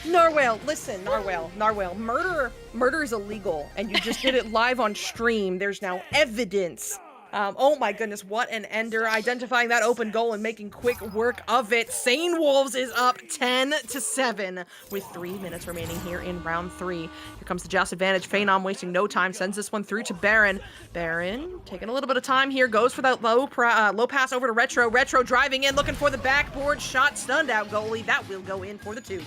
Speaker 17: Narwhal, listen, Narwhal, murder is illegal, and you just did it live on stream. There's now evidence. Oh my goodness, what an ender. Identifying that open goal and making quick work of it. Sane Wolves is up 10-7 with 3 minutes remaining here in round 3. Here comes the Joust advantage. Phenom wasting no time, sends this one through to Baron. Baron taking a little bit of time here, goes for that low pass over to Retro. Retro driving in, looking for the backboard shot, stunned out goalie. That will go in for the 2.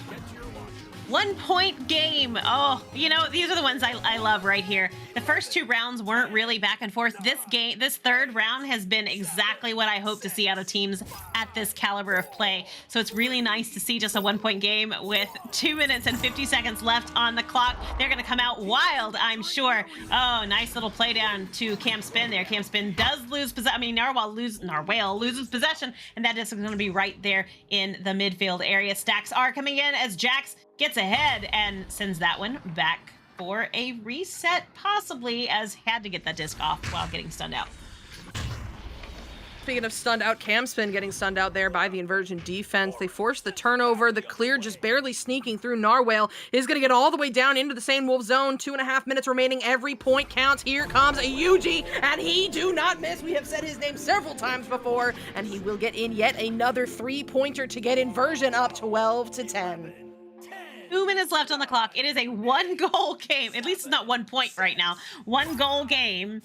Speaker 18: 1 point game. Oh, you know, these are the ones I love right here. The first 2 rounds weren't really back and forth. This third round has been exactly what I hope to see out of teams at this caliber of play. So it's really nice to see just a 1 point game with 2 minutes and 50 seconds left on the clock. They're going to come out wild, I'm sure. Oh, nice little play down to Camspin there. Camspin does lose possession. I mean, Narwhal loses possession, and that is going to be right there in the midfield area. Stacks are coming in as Jax gets ahead and sends that one back for a reset, possibly, as had to get that disc off while getting stunned out.
Speaker 17: speaking of stunned out, Camspin getting stunned out there by the Inversion defense. They force the turnover. The clear just barely sneaking through. Narwhale is going to get all the way down into the Sane Wolf zone. 2.5 minutes remaining. Every point counts. Here comes a Yuji, and he do not miss. We have said his name several times before, and he will get in yet another 3-pointer to get Inversion up 12-10.
Speaker 18: 2 minutes left on the clock. It is a 1-goal game. At least it's not 1 point right now. 1-goal game.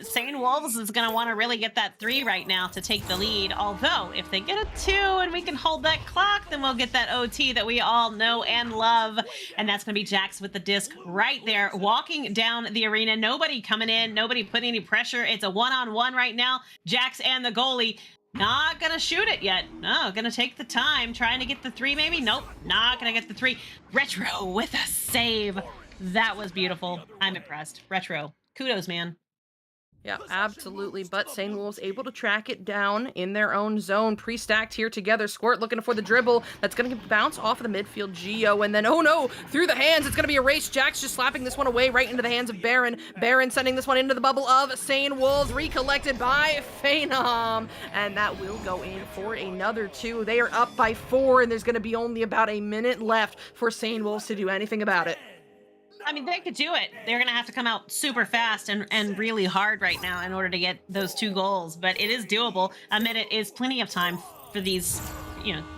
Speaker 18: Sane Wolves is going to want to really get that 3 right now to take the lead. Although, if they get a 2 and we can hold that clock, then we'll get that OT that we all know and love. And that's going to be Jax with the disc right there, walking down the arena. Nobody coming in, nobody putting any pressure. It's a one-on-one right now. Jax and the goalie. Not gonna shoot it yet. No, gonna take the time. Trying to get the 3 maybe? Nope, not gonna get the 3. Retro with a save. That was beautiful. I'm impressed. Retro, kudos, man.
Speaker 17: Yeah, absolutely. But Sane Wolves able to track it down in their own zone. Pre-stacked here together. Squirt looking for the dribble. That's going to bounce off of the midfield. Geo. And then, oh no, through the hands. It's going to be erased. Jax just slapping this one away right into the hands of Baron. Baron sending this one into the bubble of Sane Wolves. Recollected by Phenom. And that will go in for another 2. They are up by 4. And there's going to be only about a minute left for Sane Wolves to do anything about it.
Speaker 18: I mean, they could do it. They're going to have to come out super fast and really hard right now in order to get those 2 goals. But it is doable. A minute is plenty of time for these,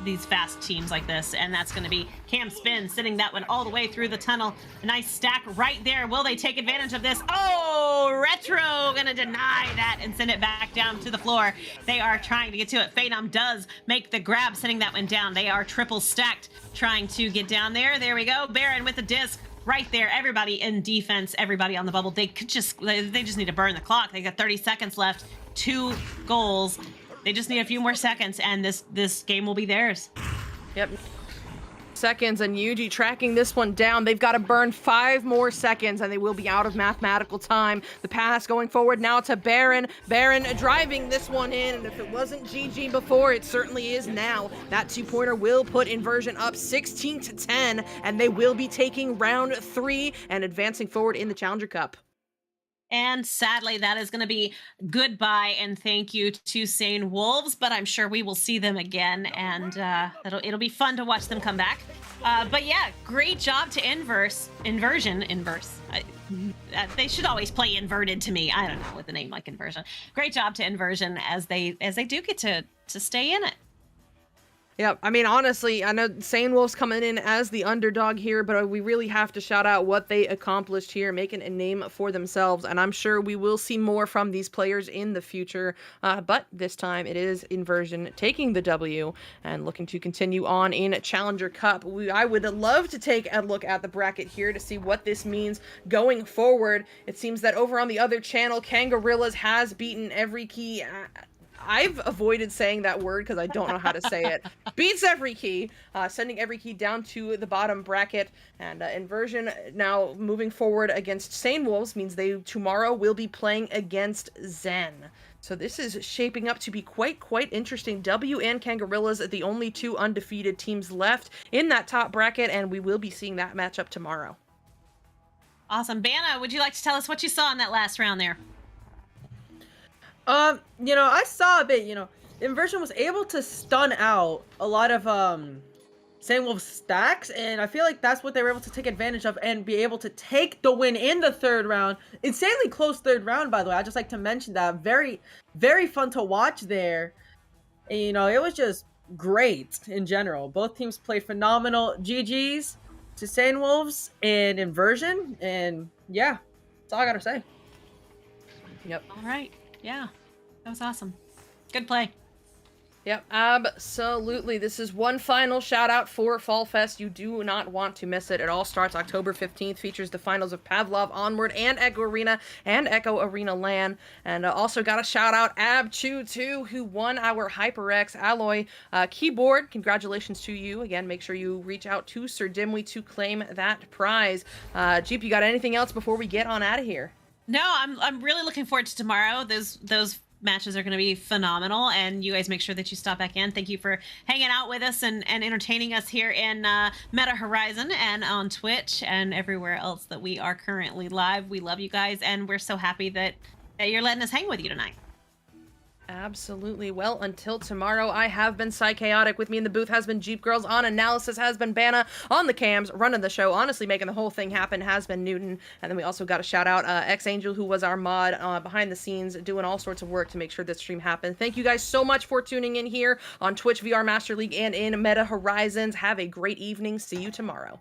Speaker 18: these fast teams like this. And that's going to be Cam Spin sitting that one all the way through the tunnel. A nice stack right there. Will they take advantage of this? Oh, Retro going to deny that and send it back down to the floor. They are trying to get to it. Phenom does make the grab, sending that one down. They are triple stacked trying to get down there. There we go. Baron with the disc. Right there, everybody in defense, everybody on the bubble. They just need to burn the clock. They got 30 seconds left, 2 goals. They just need a few more seconds, and this game will be theirs.
Speaker 17: Yep. Seconds, and Yuji tracking this one down. They've got to burn 5 more seconds, and they will be out of mathematical time. The pass going forward now to Baron. Baron driving this one in, and if it wasn't GG before, it certainly is now. That 2-pointer will put Inversion up 16-10, and they will be taking round 3 and advancing forward in the Challenger Cup.
Speaker 18: And sadly, that is going to be goodbye and thank you to Sane Wolves, but I'm sure we will see them again, and it'll be fun to watch them come back. But yeah, great job to Inversion. They should always play inverted to me. I don't know, with a name like Inversion. Great job to Inversion as they do get to stay in it.
Speaker 17: Yeah, I mean, honestly, I know Sane Wolves coming in as the underdog here, but we really have to shout out what they accomplished here, making a name for themselves, and I'm sure we will see more from these players in the future, but this time it is Inversion taking the W and looking to continue on in Challenger Cup. I would love to take a look at the bracket here to see what this means going forward. It seems that over on the other channel, Kangarillas has beaten every key... I've avoided saying that word because I don't know how to say it. Beats every key, sending every key down to the bottom bracket. And Inversion now moving forward against Sane Wolves means they tomorrow will be playing against Zen. So this is shaping up to be quite interesting. W and Kangarillas are the only 2 undefeated teams left in that top bracket, and we will be seeing that matchup tomorrow.
Speaker 18: Awesome. Banna, would you like to tell us what you saw in that last round there?
Speaker 19: I saw a bit, Inversion was able to stun out a lot of, Sane Wolves stacks, and I feel like that's what they were able to take advantage of and be able to take the win in the 3rd round. Insanely close 3rd round, by the way. I'd just like to mention that. Very, very fun to watch there. And, it was just great in general. Both teams played phenomenal. GG's to Sane Wolves and Inversion, and yeah, that's all I gotta say.
Speaker 17: Yep.
Speaker 18: All right. Yeah, that was awesome. Good play.
Speaker 17: Yep, absolutely. This is one final shout out for Fall Fest. You do not want to miss it. It all starts October 15th, features the finals of Pavlov Onward and Echo Arena LAN. And also got a shout out Ab22, who won our HyperX Alloy keyboard. Congratulations to you. Again, make sure you reach out to Sir Dimwee to claim that prize. Jeep, you got anything else before we get on out of here?
Speaker 18: No, I'm really looking forward to tomorrow. Those matches are going to be phenomenal, and you guys make sure that you stop back in. Thank you for hanging out with us and entertaining us here in Meta Horizon and on Twitch and everywhere else that we are currently live. We love you guys, and we're so happy that you're letting us hang with you tonight.
Speaker 17: Absolutely. Well, until tomorrow, I have been Psychaotic. With me in the booth has been Jeep Girls. On analysis has been Bana. On the cams, running the show, honestly making the whole thing happen, has been Newton. And then we also got a shout out X-Angel, who was our mod behind the scenes, doing all sorts of work to make sure this stream happened. Thank you guys so much for tuning in here on Twitch VR Master League and in Meta Horizons. Have a great evening. See you tomorrow.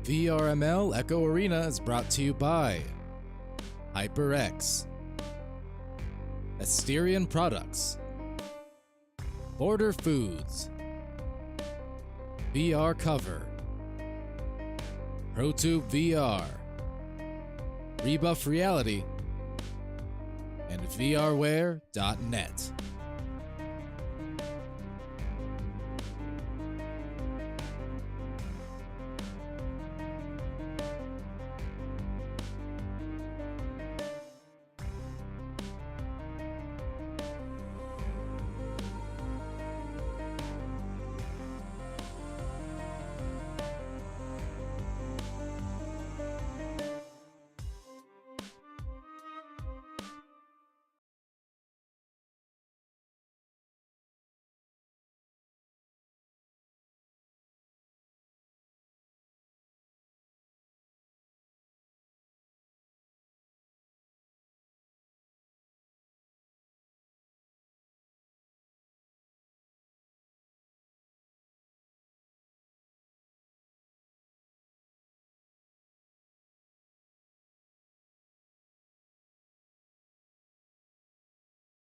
Speaker 20: VRML Echo Arena is brought to you by HyperX, Asterion Products, Border Foods, VR Cover, ProTube VR, Rebuff Reality, and VRware.net.